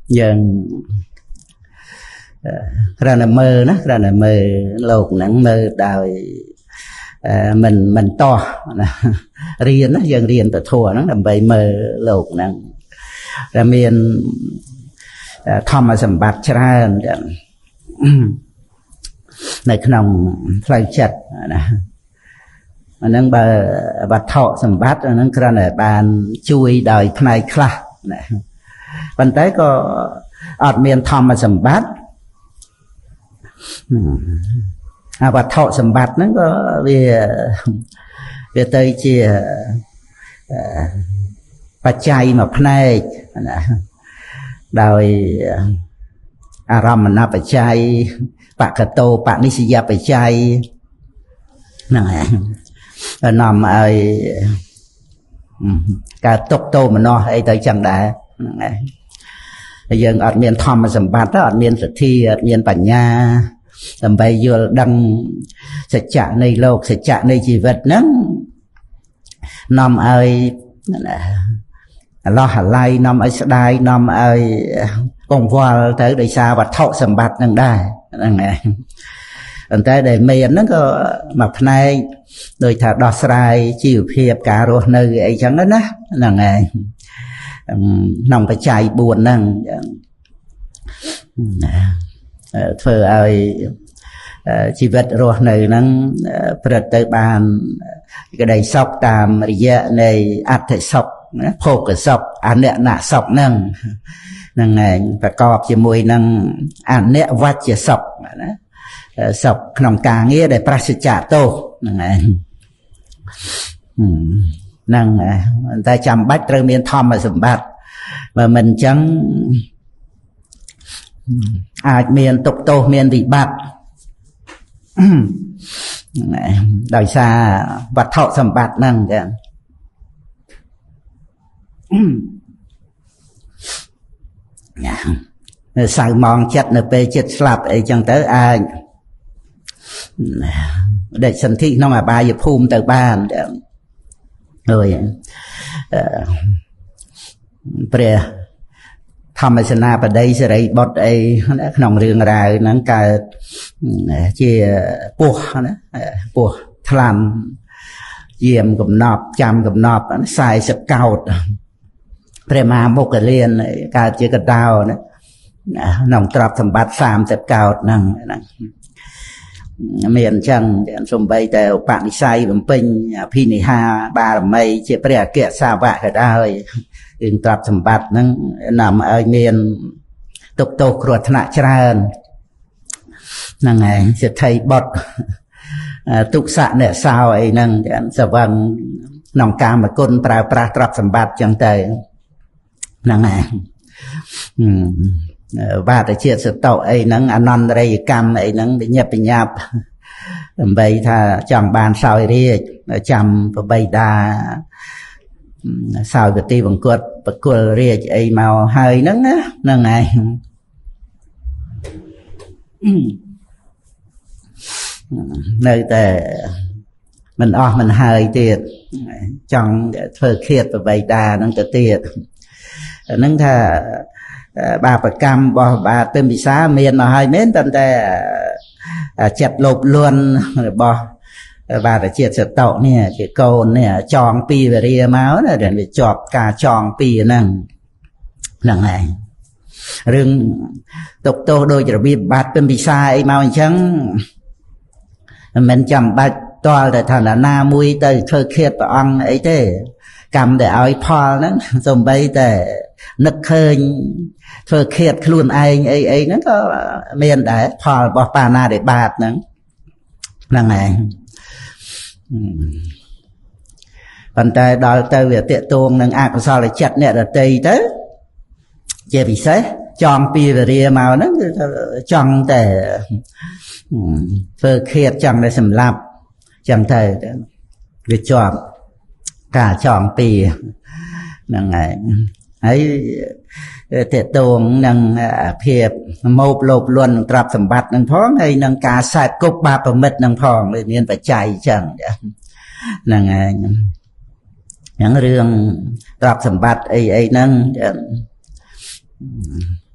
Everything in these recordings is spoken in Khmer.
dân ra là mơ đó, ra là mơ lột nắng mơ đào mình to riêng đó, dân riêng tự thua nó làm bầy mơ lột nắng ra miền thom mà sầm bát raในขนมไฟจัดนะมันนั่งบัดเถาะสมบัตินั่งกระนั้นบานช่วยดอยพนัยคลานะปัจจัยก็อาจมีธรรมสมบัติบัดเถาะสมบัตินั่นก็เวียเตยเจียปัจจัยมาพนัยนะโดยอารมณ์นับปัจจัยปะกะโตปะนิสยาปัจจัยนั่นแหละนำไอ้การตกโตมันเนาะไอ้ตัวจังได้นั่นแหละยังอาจมีธรรมสมบัติอาจมีสติอาจมีปัญญาทำไปโยดังสัจจะในโลกสัจจะในชีวิตนั้นนำไอ้นั่นแหละล้อหันไล่นำไอ้สดายนำไอ้กองวอลtới đời xa và thọ sầm bát năng đai năng này, anh ta để miền nó có mặt này đời thà đọt sài chịu phiền cả rồi nơi ấy chẳng đó nè năng này, nòng cái chạy buồn năng, phơi ai chỉ vật rồi nơi năng, bật tới bàn cái đầy sọc tam rìa này ắt thể sọc, phô cái sọc, anh nè nạ sọc năng năng nàyประกอบជាមួយនឹងអនិវច្ចសុខណាសុខក្នុងការងារដែលប្រសិទ្ធចាទោហ្នឹងហើយហ្នឹងតែចាំបាច់ត្រូវមានធម្មសម្បត្តិបើមិនអញ្ចឹងអាចមានទុក្ខទោសមានវិបត្តិដោយសារវត្ថុសម្បត្តិហ្នឹងចឹងสายมองจัดในเปจิตสลับไอ้จังเตออาเด็กสันติน้องอบายภูมิเตอบ้านเลยเปรียธรรมชนาประเดี๋ยวจะได้บทไอ้ขนมเรื่องราวนั้นการเจี๋ยปัวนะปัวทลันเยี่ยมกับนอบจำกับนอบสายสเกาต์เปรมาโมกเลียนการเจอกระดาวนะน้องตรับสมบัติ30เก้านั่งนั่งเมียนจังสมบัติแต่ปานิสัยผมเป็นพินิหาบารมีเจเปรียเกศสาวะก็ได้จึงตรับสมบัตินั้นนำเอาเมียนตกโตครัวธนาชราญนั่งไงจะไทยบดตุกษะเนี่ยสาวไอ้นั่งสว่างน้องกามกุลปราตรับสมบัติจังใจนั่งไงว่าแต่เชื่อสตอไอ้นังอนันต์ไรกรรมไอ้นังไปเงียบไปหยาบใบถ้าจังบานสาวเรียกจำใบดาสาวกตีบังกวดประกวดเรียกไอ้เมาเฮยนั่งนะนั่งไงnơiแต่มันออกมันเฮยเตียดจังเธอเครียดใบดานั่งแต่เตียดนั่งถ้าบาปกรรมบ่บาเป็นวิสาเมียนมาให้เม้นตั้งแต่เจ็บหลบล้วนบ่บาแต่เจ็บสตอเนี่ยเจ็บโกนเนี่ยจองปีไปเรียมาเนี่ยเดี๋ยวไปจอบกาจองปีนั่งนั่งไงเรื่องตกโตโดยจะบีบบาดเป็นวิสาไอ้มาจังมันจำบาดตัวแต่ท่านหน้ามุ้ยแต่เธอเครียดประอังไอ้เต้กรรมแต่เอาไอ้พอนั้นสมไปแต่นึกเคยเธอเครียดคลุนไอ้นั้นก็เมียนได้พอบอกปานาได้บาดนั้นนั่งไงปัจจัยดาวเตยเตะตวงนั่งอากุศลจัดเนี่ยเตยเต้เจ็บอีเสจองปีเรียมานั้นจังแต่เธอเครียดจังได้สำลับจังเตยไปจอบกาจองปีนั่งไงไอ้เตะตวงนั่งเพียบโมบโลบล้วนตรับสมบัตินั่งพ้องไอ้นั่งกาใส่กุบบาประมิดนั่งพ้องเลยเมียนปัจจัยจังนั่งไงอย่างเรื่องตรับสมบัติไอ้นั่ง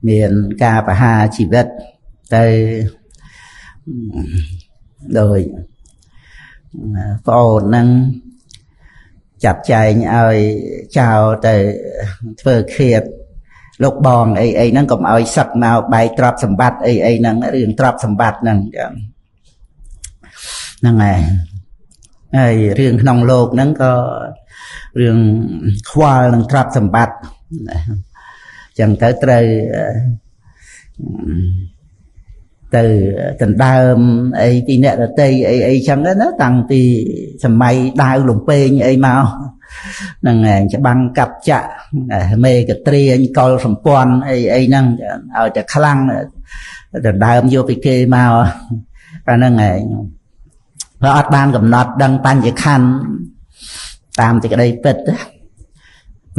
មានការប្រហារជីវិតទៅដោយប្អូននឹងចាត់ចែងឲ្យចោលទៅធ្វើឃាតលោកបងអីហ្នឹងកុំឲ្យសឹកមកបែកទ្រព្យសម្បត្តិអីហ្នឹងរឿងទ្រព្យសម្បត្តិហ្នឹងហ្នឹងហើយរឿងក្នុងលោកហ្នឹងក៏រឿងខ្វល់នឹងទ្រព្យសម្បត្តិចឹងទៅត្រូវទៅដណ្ដើមអីពីអ្នកដតីអីចឹងណាតាំងពីសម័យដាវលំពេងអីមកហ្នឹងឯងច្បាំងកាប់ចាក់មេកត្រៀងកុលសម្ព័ន្ធអីហ្នឹងឲ្យតែខ្លាំងដណ្ដើមយកពីគេមកអាហ្នឹងឯងព្រោះអត់បានកំណត់ដឹងបញ្ញខណ្ឌតាមទីក្តីពិត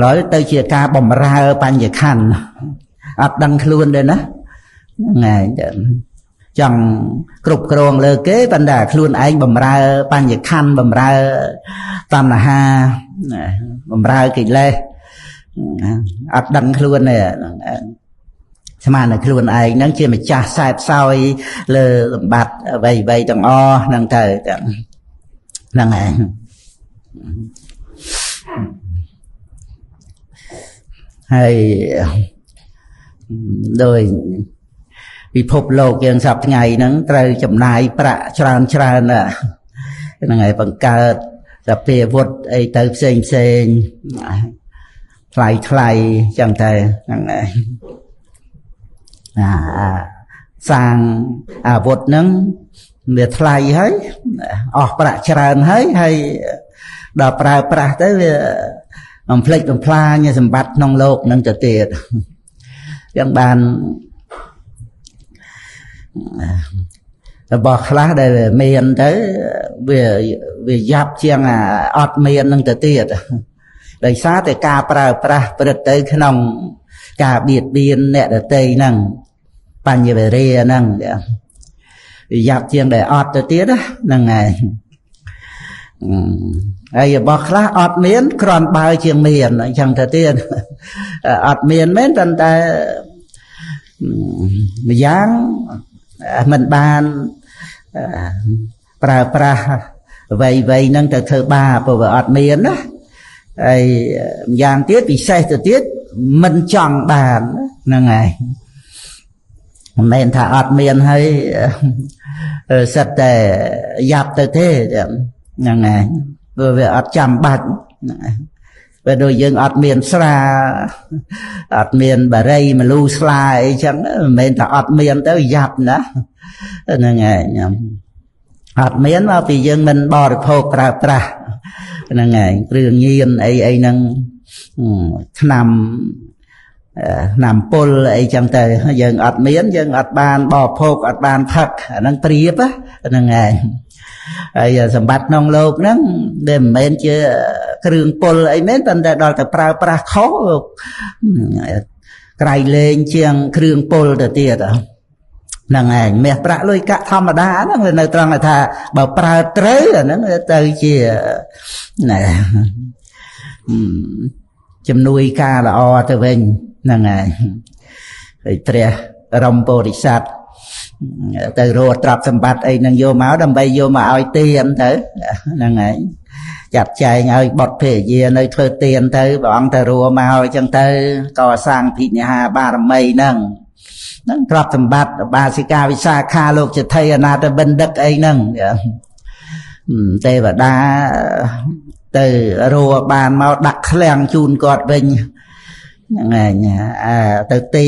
ឡើយទៅជាការបំរើបញ្ញខណ្ឌអត់ដឹងខ្លួនទេណាហ្នឹងឯងចង់គ្រប់គ្រងលើគេប៉ុន្តែខ្លួនឯងបំរើបញ្ញខណ្ឌបំរើតណ្ហាបំរើកិលេសអត់ដឹងខ្លួនទេស្មានតែខ្លួនឯងហ្នឹងជាម្ចាស់សែបសោយលើសម្បត្តិអ្វីៗទាំងអស់ហ្នឹងទៅហ្នឹងឯងហើយដោយពិភពលោកយើងសប្តាហ៍ថ្ងៃហ្នឹងត្រូវចំណាយប្រាក់ច្រើនហ្នឹងហើយបង្កើតសភាវុធអីទៅផ្សេងថ្លៃចឹងតែហ្នឹងឯងសាងអាវុធហ្នឹងវាថ្លៃហើយអស់ប្រាក់ច្រើនហើយដល់ប្រើប្រាស់ទៅវាបំភ្លេចបំផ្លាញសម្បត្តិក្នុងโลกហ្នឹងទៅទៀតចឹងបានរបស់ខ្លះដែលមានទៅវាយ៉ាប់ជាងអត់មាននឹងទៅទៀតដោយសារតែការប្រើប្រាស់ព្រឹត្តទៅក្នុងការបៀតបៀនអ្នកដទៃហ្នឹងបញ្ញវេរាហ្នឹងវាយ៉ាប់ជាងដែលអត់ទៅទៀតហ្នឹងហើយហើយរបស់ខ្លះអត់មានគ្រាន់បើជាងមានអញ្ចឹងទៅទៀតអត់មានមែនតែម្យ៉ាងមិនបានប្រើប្រាស់អ្វីហ្នឹងទៅធ្វើបាបព្រោះវាអត់មានណាហើយម្យ៉ាងទៀតពិសេសទៅទៀតមិនចង់បានហ្នឹងហើយមិនមែនថាអត់មានហើយសិតតែយ៉ាប់ទៅទេហ្នឹងហើយព្រោះវាអត់ចាំបាច់បើដូចយើងអត់មានស្រាអត់មានបារីមលូស្លាអីចឹងមិនមែនថាអត់មានទៅយ៉ាប់ណាហ្នឹងហើយអត់មានមកពីយើងមិនបរិភោគប្រើប្រាស់ហ្នឹងហើយគ្រឿងញៀនអីហ្នឹងថ្នាំពុលអីចឹងទៅយើងអត់មានយើងអត់បានបរិភោគអត់បានផឹកអាហ្នឹងព្រៀបហ្នឹងហើយហើយសម្បត្តិក្នុងโลกហ្នឹងដែលមិនមែនជាគ្រឿងពុលអីមែនប៉ុន្តែដល់តែប្រើប្រាស់ខុសក្រៃលែងជាងគ្រឿងពុលទៅទៀតហ្នឹងឯងមាសប្រាក់លុយកាក់ធម្មតាហ្នឹងវានៅត្រង់ថាបើប្រើត្រូវអាហ្នឹងទៅជាណែជំនួយការល្អទៅវិញហ្នឹងហើយហើយព្រះរមពោធិសត្វទៅរកទ្រព្យសម្បត្តិអីនឹងយកមកដើម្បីយកមកឲ្យទានទៅហ្នឹងហើយចាត់ចែងឲ្យបុត្រភរិយានៅធ្វើទានទៅព្រះអង្គទៅរកមកអញ្ចឹងទៅកសាងភិញ្ញាបារមីហ្នឹងទ្រព្យសម្បត្តិបាសិកាវិសាខាលោកចថៃអនាថបណ្ឌិតអីហ្នឹងទេវតាទៅរកបានមកដាក់ឃ្លាំងជូនគាត់វិញហ្នឹងឯងទៅទា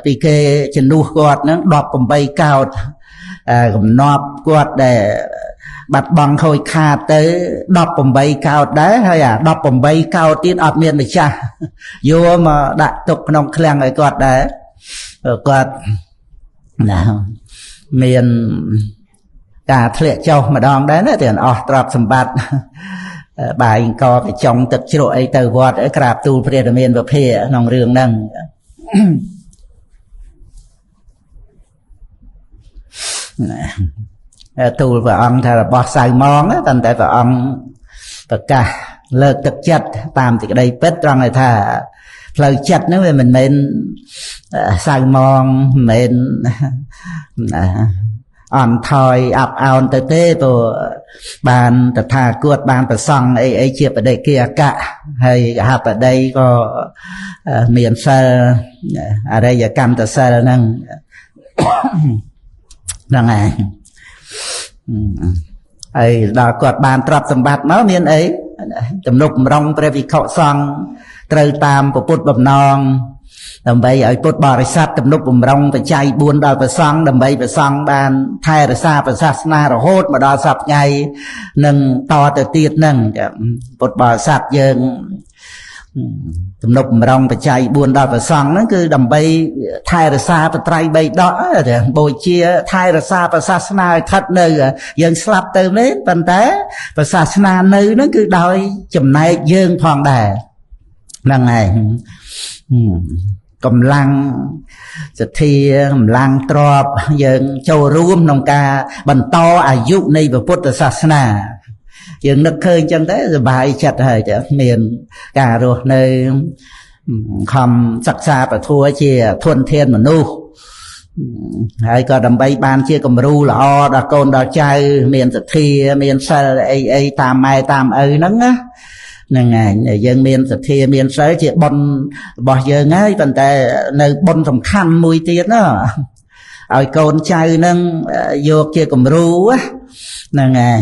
ពីគេជំនួសគាត់ហ្នឹង18កោដកំណប់គាត់ដែលបាត់បង់ខូចខាតទៅ18កោដដែរហើយ18កោដទៀតអត់មានម្ចាស់យកមកដាក់ទុកក្នុងឃ្លាំងឲ្យគាត់ដែរគាត់ណាមានការធ្លាក់ចុះម្ដងដែរណាតែអស់ទ្រព្យសម្បត្តិបាយអង្គកចុងទឹកជ្រក់អីទៅវត្តក្រាបទូលព្រះរាមាវិភាក្នុងរឿងហ្នឹងទូលព្រះអង្គថារបស់សៅម៉ងតែព្រះអង្គប្រកាសលើកទឹកចិត្តតាមទីក្តីពិតត្រង់ថាផ្លូវចិត្តហ្នឹងវាមិនមែន សៅมองមិនអន់ថយអាប់អោនទៅទេព្រោះបានតថាគតបានប្រសង់អីជាបដិគិអកៈហើយកហបតីក៏មានសិលអរិយកម្មតសិលហ្នឹងហ្នឹងហើយដល់គាត់បានទ្រព្យសម្បត្តិមកមានអីទំនុកបំរុងព្រះវិខុសង្ឃត្រូវតាមពុទ្ធបំណងដើម្បីឲ្យពុទ្ធបរិស័ទទំនុកបំរុងបច្ច័យ4ដល់ព្រះសង្ឃដើម្បីព្រះសង្ឃបានថែរក្សាព្រះសាសនារហូតមកដល់សព្វថ្ងៃនឹងតទៅទៀតហ្នឹងពុទ្ធបរិស័ទយើងទំនុកបំរុងបច្ច័យ4ដល់ព្រះសង្ឃហ្នឹងគឺដើម្បីថែរក្សាបត្រៃបីដកបូជាថែរក្សាព្រះសាសនាឲ្យស្ថិតនៅយើងស្លាប់ទៅមែនប៉ុន្តែព្រះសាសនានៅហ្នឹងគឺដោយចំណែកយើងផងដែរហ្នឹងហើយកម្លាំងសទ្ធាកម្លាំងទ្រព្យយើងចូលរួមក្នុងការបន្តអាយុនៃពុទ្ធសាសនាយើងនឹកឃើញចឹងទៅសប្បាយចិត្តហើយចាមានការរស់នៅខំសិក្សាពធជាធនធានមនុស្សហើយក៏ដើម្បីបានជាគំរូល្អដល់កូនដល់ចៅមានសទ្ធាមានសិលអីតាមម៉ែតាមឪហ្នឹងណាហ្នឹងហើយយើងមានសទ្ធាមានសិលជាបុណ្យរបស់យើងហើយប៉ុន្តែនៅបុណ្យសំខាន់មួយទៀតណាឲ្យកូនចៅហ្នឹងយកជាគំរូហ្នឹងហើយ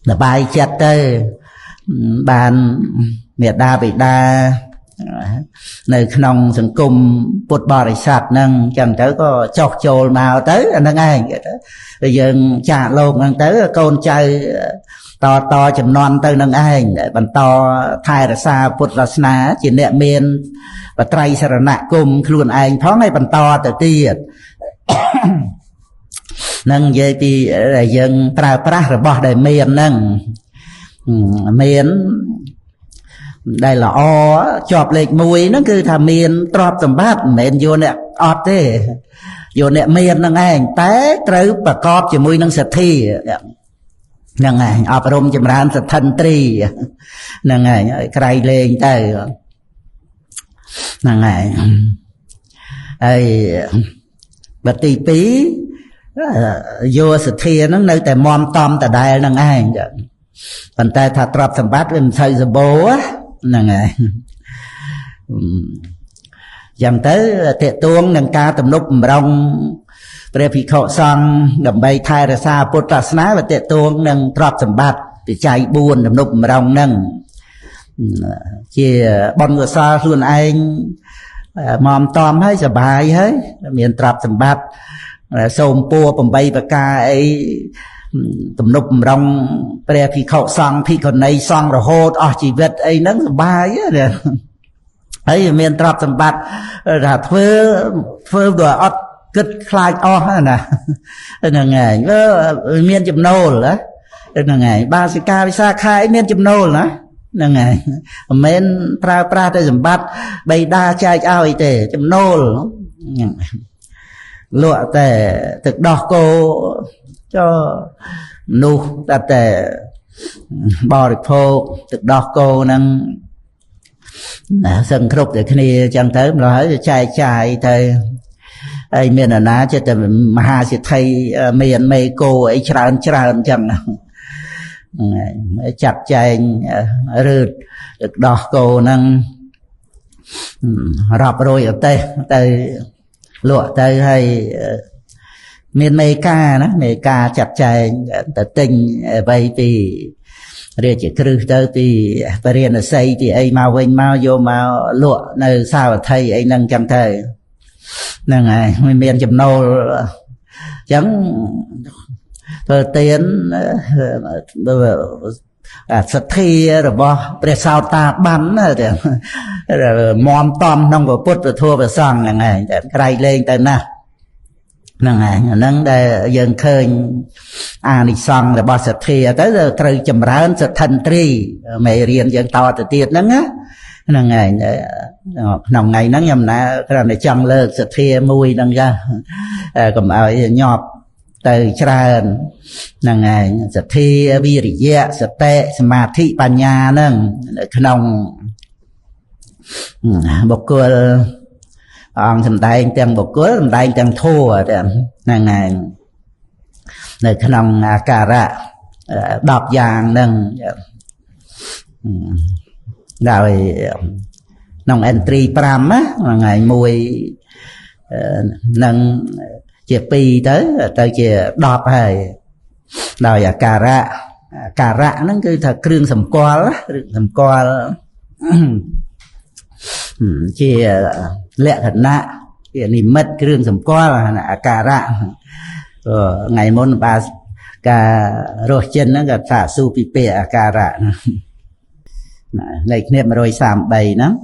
សប្បាយចិត្តទៅបានមេដាបិតានៅក្នុងសង្គមពុទ្ធបរិស័ទហ្នឹងចឹងទៅក៏ចោះចូលមកទៅអាហ្នឹងឯងទៅយើងចាកលោកហ្នឹងទៅកូនចៅតចំនួនទៅនឹងឯងបន្តថែរក្សាពុទ្ធសាសនាជាអ្នកមានបត្រៃសរណគមខ្លួនឯងផងហើយបន្តទៅទៀតនឹងនិយាយពីយើងប្រើប្រាស់របស់ដែលមានហ្នឹងមានដែលល្អជាប់លេខ1ហ្នឹងគឺថាមានទ្រព្យសម្បត្តិមិនមែនយកអ្នកអត់ទេយកអ្នកមានហ្នឹងឯងតែត្រូវប្រកបជាមួយនឹងសទ្ធាហ្នឹងហើយអប់រំចម្រើនសទ្ធិន្ទ្រីហ្នឹងហើយឲ្យក្រៃលែងទៅហ្នឹងហើយហើយបទទី2យកសទ្ធាហ្នឹងនៅតែមមតំដដែលហ្នឹងឯងប៉ុន្តែថាទ្រព្យសម្បត្តិវាមិនសូវសម្បូរហ្នឹងហើយយ៉ាងទៅតេតួងនឹងការទំនុកបំរុងព្រះភិក្ខុសង្ឃដើម្បីថែរក្សាពុទ្ធសាសនាវាតេតួងនឹងទ្រព្យសម្បត្តិបច្ច័យ4ទំនុកបំរុងហ្នឹងជាបុណ្យកុសលខ្លួនឯងមកតំហើយសបាយហើយមានទ្រព្យសម្បត្តិសូមពួរ8ប្រការអីទំនុកបំរុងព្រះភិក្ខុសង្ឃភិក្ខុនីសង្ឃរហូតអស់ជីវិតអីហ្នឹងសបាយហើយមានទ្រព្យសម្បត្តិថាធ្វើក៏អត់គិតខ្លាចអស់ណាហ្នឹងហើយមានចំណូលហ្នឹងហើយបាសិកាវិសាខាមានចំណូលណាហ្នឹងហើយមិនមែនប្រើប្រាស់តែសម្បត្តិបៃតាចែកឲ្យទេចំណូលលក់តែទឹកដោះគោចុះមនុស្សតែបរិភោគទឹកដោះគោហ្នឹងសឹងគ្រប់តែគ្នាចឹងទៅម្ល៉េះហើយចែកចាយទៅហើយមានអាណាចិត្តតែមហាសិទ្ធិមានមេគោអីច្រើនចឹងចាត់ចែងឬទឹកដោះគោហ្នឹងរាប់រយអទេសទៅលក់ទៅហើយមានមេការណាមេការចាត់ចែងទៅទិញអ្វីពីរាជគ្រឹះទៅពីបរិញ្ញាស័យពីអីមកវិញមកយកមកលក់នៅសាវត្ថីអីហ្នឹងចឹងទៅហ្នឹងហើយមិនមានចំណូលចឹងធ្វើទានសទ្ធារបស់ព្រះសោតាបានមមតំក្នុងពុទ្ធធម៌ព្រះសង្ឃហ្នឹងហើយតែក្រៃលែងទៅណាស់ហ្នឹងហើយអាហ្នឹងដែលយើងឃើញអានិសង្ឃរបស់សទ្ធាទៅត្រូវចម្រើនសទ្ធិន្ទ្រីមេរៀនយើងតទៅទៀតហ្នឹងណាហ្នឹងហើយក្នុងថ្ងៃហ្នឹងខ្ញុំណាគ្រាន់តែចង់លើកសទ្ធាមួយហ្នឹងចាកុំឲ្យញាប់ទៅច្រើនហ្នឹងហើយសទ្ធាវិរិយៈសតិសមាធិបញ្ញាហ្នឹងនៅក្នុងបុគ្គល ông thầm đại tiếng bộc cối thầm đại tiếng thua nàng ngày nơi khăn cà rạ đọc vàng nâng rồi nông entry pram á ngày mùi nâng chia pi tới chia đọp hay đòi cà rạ nó cứ thật krương sầm qua chia lẹ thật nạ chia niệm mất krương sầm qua là cà rạ ngày môn ba cà rồi chân nó gặp thả su pi pè cà rạ này niệm rồi sàm bầy nó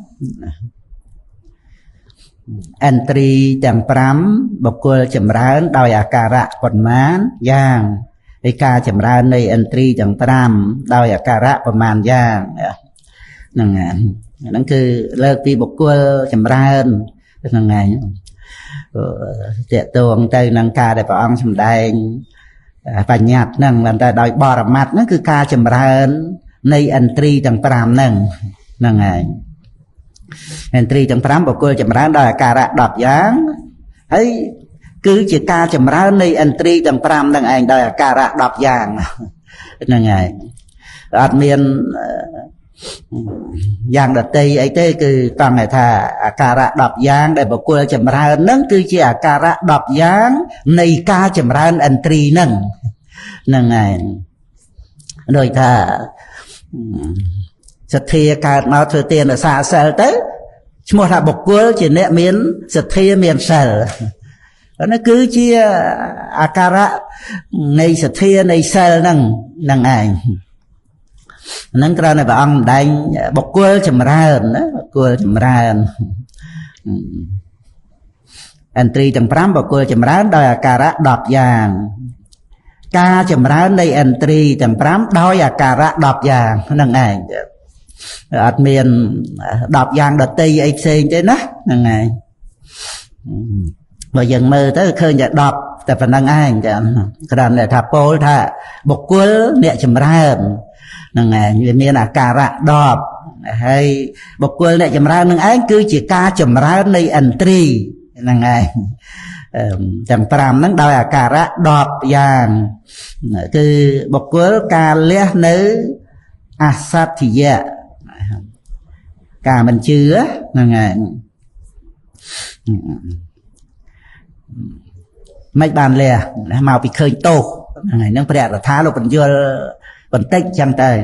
entry chẳng pram bọc cua chậm rán đòi cà rạ còn mán giang cái ca chậm rán này entry chẳng pram đòi cà rạ còn mán giang nó cứ lơ pi bọc cua chậm rán năng ngày tiệt tuồng tây năng ca để bảo ông chậm đai và nhạt năng làm ta đòi bò mặt nó cứ ca chậm rán này entry chẳng pram năng ngày entry chẳng pram bọc cua chậm rán đòi cà rạ đọp giáng ấy cứ chỉ ca chậm rán này entry chẳng pram năng anh đòi cà rạ đọp giang năng ngày admin giang đặt tây ấy thế cứ toàn này thà cà rạ đọp giang để bọc cua chậm rán nâng cứ chỉ cà rạ đọp giang này ca chậm rán entry năng ngày rồi thà sạch thia cả nó thừa tiền ở xa sở tới một là bọc cua chỉ nẹ miến sạch thia miền sở nó cứ chia akara này sạch thia này sở năng ảnh nâng ra này bà ông đánh bọc cua chầm ra bọc cua chầm ra entry chầm pram bọc cua chầm ra đòi akara đọp vàng ca chầm ra này entry chầm pram đòi akara đọp vàng năng ảnh admin đọc giang đợt tây ấy xên chứ nó ngày rồi dần mơ tới khơi nhà đọc tại phần năng ai cái đàn này thà pol thà bọc quơ nè chầm ra ngày như miền cà rạ đọc hay bọc quơ nè chầm ra năng ấy cứ chỉ ca chầm ra này entry ngày chẳng pram nắng đòi cà rạ đọc giang cứ bọc quơ ca lẽ nữ asat thì dạ cả mình chưa ngày mấy bàn lè màu bị khơi tô ngày nó phải là thá lúc mình chưa còn tích chẳng tới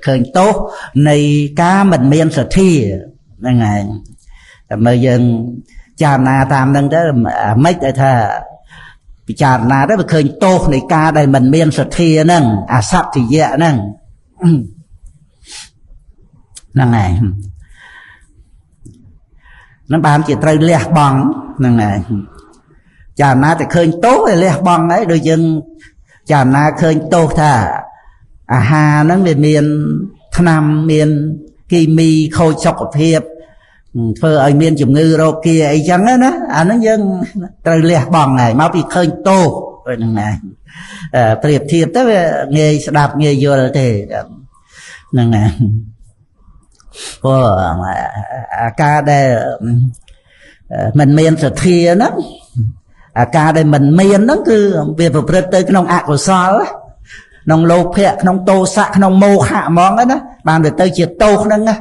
khơi tô này cá mình miên sở thi ngày bây giờ cha na tam đang đó mấy tại thà bị cha na đó bị khơi tô này cá đây mình miên sở thi nâng sắp thì dạ nâng ngày nó bàn chỉ trời lẹ bằng này chà na thì khơi tốt thì lẹ bằng ấy đôi chân chà na khơi tốt thà hà nó miền Nam miền Kimi khôi chọc hiệp phơi ở miền chủng ngư rồi kia ấy chẳng đó nó dân trời lẹ bằng này mau bị khơi tốt rồi này tiệp thiệp tới nghề đạp nghề vô là thế này của ca đây mình miền sạch thia đó ca đây mình miền đó cứ việc phục tới cái nông ạc của sao á nông lô phẹ nông tô xạ nông mô hạ món đó bàn được tới chiếc tô nâng á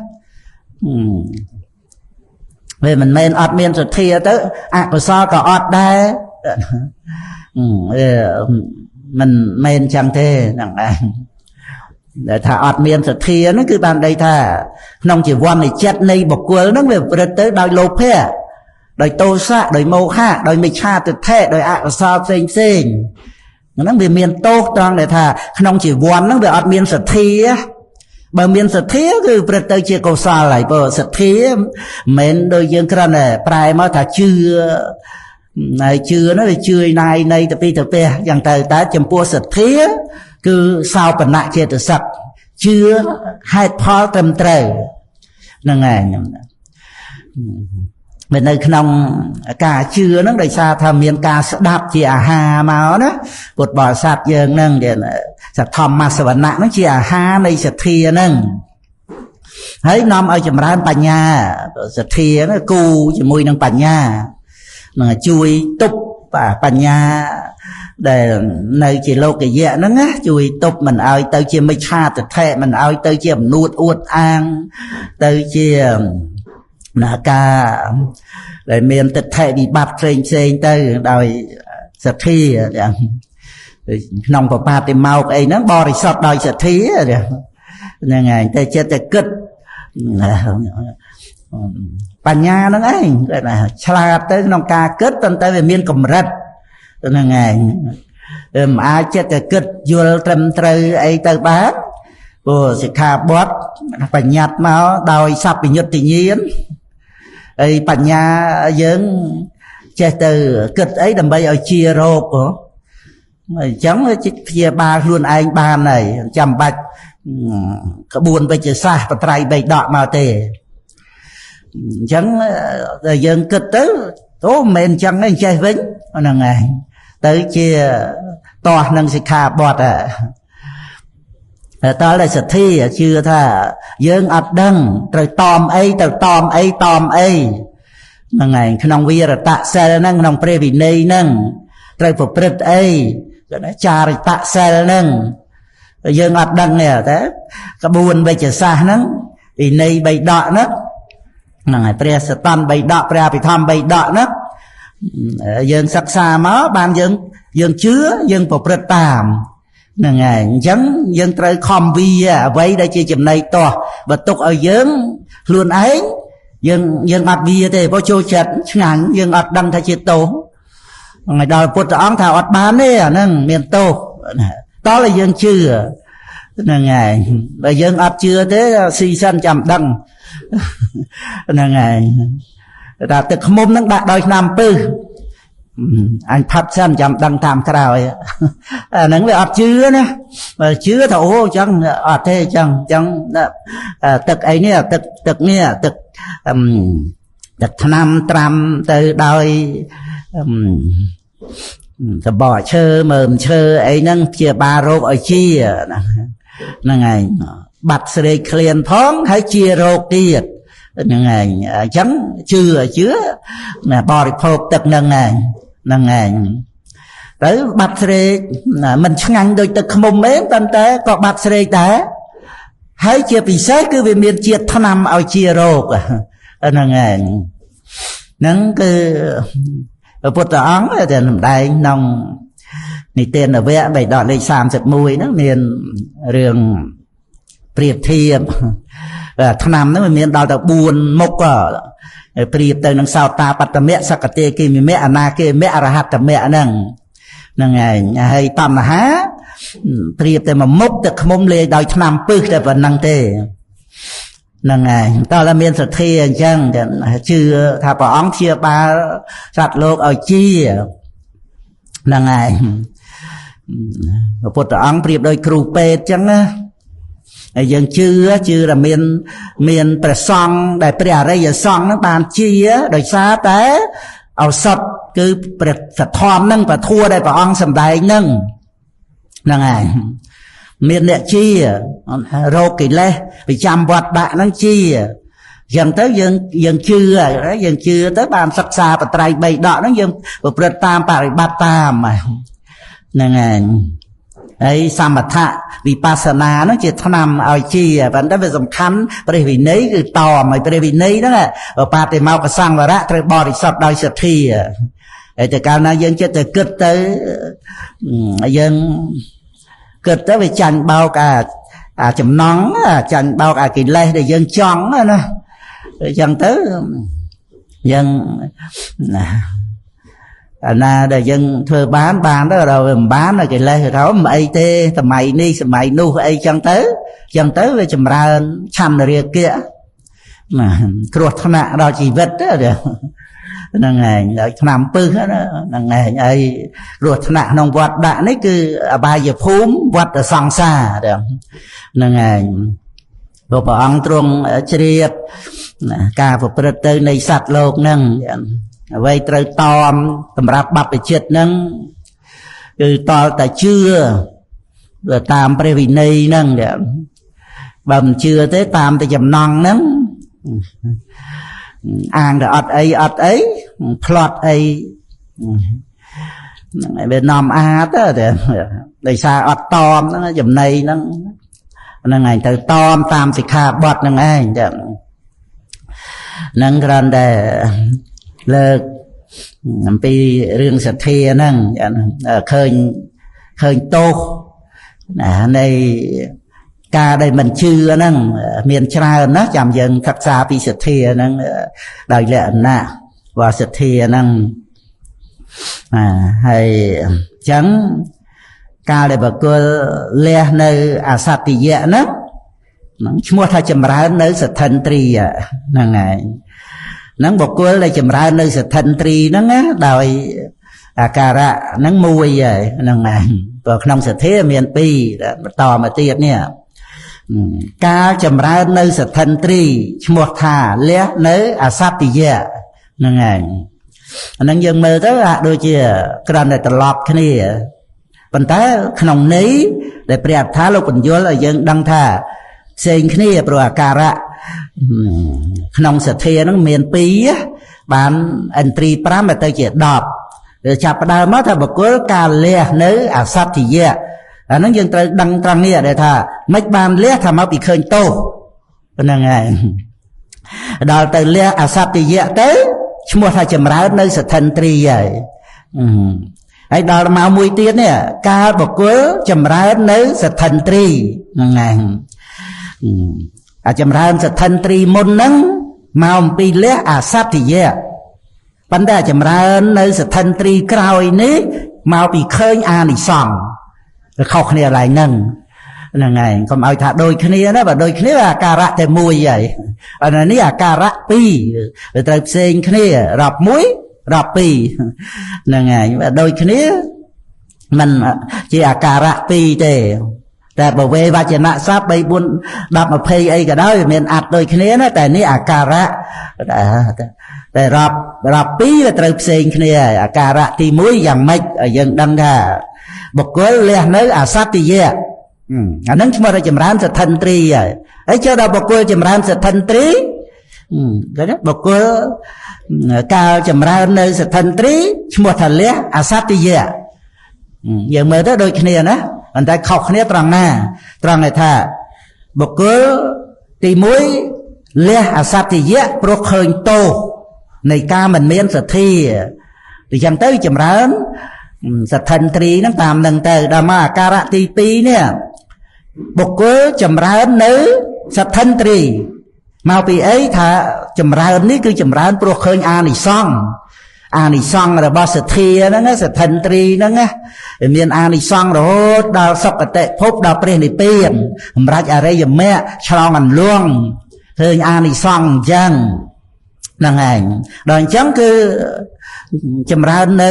về mình miền ọt miền sạch thia tới ạc của sao có ọt đây mình miền chẳng thế để thả ọt miền sạch thia nó cứ bàn đây thả nông chỉ quan này chết này bọc quơ nó về tới đòi lô phê đòi tô xạ đòi mô hạ đòi mịch hạ tự thể đòi ạ sao xinh nó về miền tô toàn để thả nông chỉ quan nó về ọt miền sạch thia bởi miền sạch thia cứ về tới chia cầu xa lại bởi sạch thia mình đôi dương cái này prai mà thả chưa này chưa nó về chưa này tập pe dàng thời ta chấm pua sạch thia cứ sao phần nại kia từ sạch chưa hai phó tâm trời nâng ngày bên đây không cả chưa nó đầy xa tham miền ca đạp chỉ hà máu đó bột bỏ sạt dương nâng để sạt thòm mà sạt nặng nó chỉ hà này sạt thia nâng ហើយនាំឲ្យចម្រើនបញ្ញាសទ្ធានោះគូជាមួយនឹងបញ្ញានឹងជួយទប់បញ្ញាដែលនៅជាលោកយៈហ្នឹងណាជួយទប់មិនឲ្យទៅជាមិច្ឆាទិដ្ឋិមិនឲ្យទៅជាអំនួតអួតអាងទៅជាការដែលមានទិដ្ឋិវិបត្តិផ្សេងទៅដោយសទ្ធាក្នុងបបាតិមកអីហ្នឹងបរិសុទ្ធដោយសទ្ធាហ្នឹងហើយតែចិត្តតែគិតបញ្ញាហ្នឹងឯងគេថាឆ្លាតទៅក្នុងការគិតប៉ុន្តែវាមានកម្រិតហ្នឹងឯងមិនអាចចិត្តតែគិតយល់ត្រឹមត្រូវអីទៅបានព្រោះសិក្ខាបទបញ្ញត្តិមកដោយសព្វញ្ញុត្តញ្ញាណហើយបញ្ញាយើងចេះទៅគិតអីដើម្បីឲ្យជារោគអញ្ចឹងព្យាបាលខ្លួនឯងបានហើយចាំបាច់ក្បួនវិជ្ជសាស្ត្របត្រៃបីដកមកទេអញ្ចឹងតែយើងគិតទៅអូមិនមែនអញ្ចឹងទេចេះវិញហ្នឹងឯងទៅជាតោះនឹងសិក្ខាបទតើតែសទ្ធាជឿថាយើងអត់ដឹងត្រូវតមអីទៅតមអីហ្នឹងឯងក្នុងវីរតសិលហ្នឹងក្នុងព្រះវិន័យហ្នឹងត្រូវប្រព្រឹត្តអីគេថាចារិតសិលហ្នឹងយើងអត់ដឹងទេតែក្បួនវិជ្ជសាស្ត្រហ្នឹងវិន័យបីដកហ្នឹងហើយព្រះសតន្នបីដកព្រះអភិធម្មបីដកហ្នឹងយើងសិក្សាមកបានយើងជឿយើងប្រព្រឹត្តតាមហ្នឹងហើយអញ្ចឹងយើងត្រូវខំវាអ្វីដែលជាចំណីតោះបើទុកឲ្យយើងខ្លួនឯងយើងអត់វាទេព្រោះចូលចិត្តឆ្ងាញ់យើងអត់ដឹងថាជាទោសហើយដល់ពុទ្ធអង្គថាអត់បានទេអាហ្នឹងមានទោសតើយើងជឿហ្នឹងហើយបើយើងអត់ជឿទេស៊ីសិនចាំដឹងហ្នឹងហើយតែទឹកឃ្មុំហ្នឹងដាក់ដោយថ្នាំពឹសអញផាត់សិនចាំដឹងតាមក្រោយអាហ្នឹងវាអត់ជឿណាបើជឿថាអូអញ្ចឹងអត់ទេអញ្ចឹងទឹកអីនេះទឹកនេះទឹកថ្នាំត្រាំទៅដោយសបកឈើមើមឈើអីហ្នឹងព្យាបាលរោគឲ្យជាហ្នឹងហើយបាត់ស្រេកឃ្លានផងហើយជារោគទៀតហ្នឹងហើយអញ្ចឹងជឿណាបរិភោគទឹកហ្នឹងឯងទៅបាត់ស្រេកមិនឆ្ងាញ់ដូចទឹកឃ្មុំទេប៉ុន្តែក៏បាត់ស្រេកដែរហើយជាពិសេសគឺវាមានជាតិថ្នាំឲ្យជារោគហ្នឹងឯងហ្នឹងគឺព្រះពុទ្ធអង្គតែសម្ដែងក្នុងនិទានវគ្គបៃដកលេខ31ហ្នឹងមានរឿងប្រៀបធៀបថ្នាំហ្នឹងវាមានដល់ទៅ4មុខប្រៀបទៅនឹងសោតាបត្តមៈសកតេគិមិមៈអនាគិមៈអរហត្តមៈហ្នឹងឯងហើយតណ្ហាប្រៀបតែមួយមុខទឹកឃ្មុំលាយដោយថ្នាំពឹសតែប៉ុណ្្នឹងទេហ្នឹងហើយតើតែមានសទ្ធាអញ្ចឹងជឿថាព្រះអង្គព្យាបាលសត្វលោកឲ្យជាហ្នឹងហើយព្រះពុទ្ធអង្គប្រៀបដូចគ្រូពេទ្យអញ្ចឹងណាហើយយើងជឿថាមានព្រះសង្ឃដែលព្រះអរិយសង្ឃហ្នឹងបានជាដោយសារតែឱសថគឺព្រះសទ្ធម្មហ្នឹងពធัวដែលព្រះអង្គសម្ដែងហ្នឹងហើយមានអ្នកជារោគកិលេសប្រចាំវត្តដាក់ហ្នឹងជាអញ្ចឹងទៅយើងជឿទៅបានសិក្សាបត្រៃបីដកហ្នឹងយើងប្រព្រឹត្តតាមបរិបត្តិតាមហ្នឹងហើយសមថៈវិបស្សនាហ្នឹងជាថ្នាំឲ្យជាប៉ុន្តែវាសំខាន់ព្រះវិន័យគឺតមឲ្យព្រះវិន័យហ្នឹងបាតិមកសង្វរៈត្រូវបរិសុទ្ធដោយសទ្ធាហើយតែកាលណាយើងចិត្តតែគិតទៅយើងគិតទៅវាចាញ់បោកអាចំណងចាញ់បោកអាកិលេសដែលយើងចង់ណាអញ្ចឹងទៅយើងអាណាដែលយើងធ្វើបានទៅដល់វាមិនបានកិលេសទៅមិនអីទេសម័យនេះសម័យនោះអីចឹងទៅវាចម្រើនឆន្ទរាគៈណាគ្រោះថ្នាក់ដល់ជីវិតហ្នឹងឯងដោយថ្នាំពឹសហ្នឹងឯងហើយគ្រោះថ្នាក់ក្នុងវត្តដាក់នេះគឺអបាយភូមិវត្តសង្សារហ្នឹងឯងព្រះអង្គទ្រង់ជ្រាបការប្រព្រឹត្តទៅនៃសត្វលោកហ្នឹងអ្វីត្រូវតមសម្រាប់បព្វជិតហ្នឹងគឺតលតែជឿតាមព្រះវិន័យហ្នឹង បើមិនជឿទេតាមតែចំណងហ្នឹងអាងតែអត់អីផ្លត់អីវានាំអាទៅដោយសារអត់តមហ្នឹងចំណៃហ្នឹងឯងទៅតមតាមសិក្ខាបទហ្នឹងឯងចឹងហ្នឹងគ្រាន់តែលើកអំពីរឿងសទ្ធាហ្នឹងឃើញទោសនៃការដែលមិនជឿហ្នឹងមានច្រើនណាស់ចាំយើងសិក្សាពីសទ្ធាហ្នឹងដោយលក្ខណៈว่าសទ្ធាហ្នឹងហើយអញ្ចឹងកាលដែលបុគ្គលលះនៅអសត្តិយៈហ្នឹងឈ្មោះថាចម្រើននៅសទ្ធិន្ទ្រីហ្នឹងឯងហ្នឹងបុគ្គលដែលចម្រើននៅសទ្ធិន្ទ្រីហ្នឹងណាដោយអាការៈហ្នឹងមួយហើយហ្នឹងឯងព្រោះក្នុងសទ្ធាមានពីរបន្តមកទៀតនេះការចម្រើននៅសទ្ធិន្ទ្រីឈ្មោះថាលះនៅអសត្តិយៈហ្នឹងឯងអាហ្នឹងយើងមើលទៅហាក់ដូចជាគ្រាន់តែត្រឡប់គ្នាប៉ុន្តែក្នុងនេះដែលព្រះអត្ថាលោកបញ្យល់ឲ្យយើងដឹងថាផ្សេងគ្នាព្រោះអាការៈក្នុងសទ្ធាហ្នឹងមាន2បានឥន្ទ្រី5ទៅជា10វាចាប់ផ្ដើមមកថាបុគ្គលការលះនៅអសត្តិយៈអាហ្នឹងយើងត្រូវដឹងត្រង់នេះដែលថាមិនបានលះថាមកពីឃើញទោសហ្នឹងហើយដល់ទៅលះអសត្តិយៈទៅឈ្មោះថាចម្រើននៅសទ្ធិន្ទ្រីហើយដល់មកមួយទៀតនេះការបុគ្គលចម្រើននៅសទ្ធិន្ទ្រីហ្នឹងហើយចម្រើនសទ្ធិន្ទ្រីមុនហ្នឹងមកអំពីលះអសត្តិយៈប៉ុន្តែចម្រើននៅសទ្ធិន្ទ្រីក្រោយនេះមកពីឃើញអានិសង្សខុសគ្នាឡើងហ្នឹងហើយកុំឲ្យថាដូចគ្នាណាបើដូចគ្នាអាការៈតែមួយហើយអានេះអាការៈ2វាត្រូវផ្សេងគ្នារាប់1រាប់2ហ្នឹងហើយបើដូចគ្នាมันជាអាការៈ2ទេតែបើវេវចនៈសព្ទ3 4 10 20អីក៏ដោយមានអត្តដូចគ្នាណាតែនេះអាការៈតែរាប់2វាត្រូវផ្សេងគ្នាអាការៈទី1យ៉ាងម៉េចឲ្យយើងដឹងថាបុគ្គលលះនៅអសត្តិយៈអានឹងឈ្មោះថាចម្រើនសទ្ធិន្ទ្រីហើយចូលដល់បុគ្គលចម្រើនសទ្ធិន្ទ្រីគេថាបុគ្គលកាលចម្រើននៅសទ្ធិន្ទ្រីឈ្មោះថាលះអសត្តិយៈយើងមើលទៅដូចគ្នាណាប៉ុន្តែខុសគ្នាត្រង់ណាត្រង់ថាបុគ្គលទី1លះអសត្តិយៈព្រោះឃើញទោសនៃការមិនមានសទ្ធាអញ្ចឹងទៅចម្រើនសទ្ធិន្ទ្រីហ្នឹងតាមនឹងទៅដល់មកអាការៈទី2នេះបុគ្គលចម្រើននៅសទ្ធិន្ទ្រីមកពីអីថាចម្រើននេះគឺចម្រើនព្រោះឃើញអានិសង្សរបស់សទ្ធាហ្នឹងសទ្ធិន្ទ្រីហ្នឹងមានអានិសង្សរហូតដល់សុគតិភពដល់ព្រះនិព្វានសម្រាប់អរិយមគ្គឆ្លងអន្លង់ឃើញអានិសង្សអញ្ចឹងហ្នឹងឯងដល់អញ្ចឹងគឺចម្រើននៅ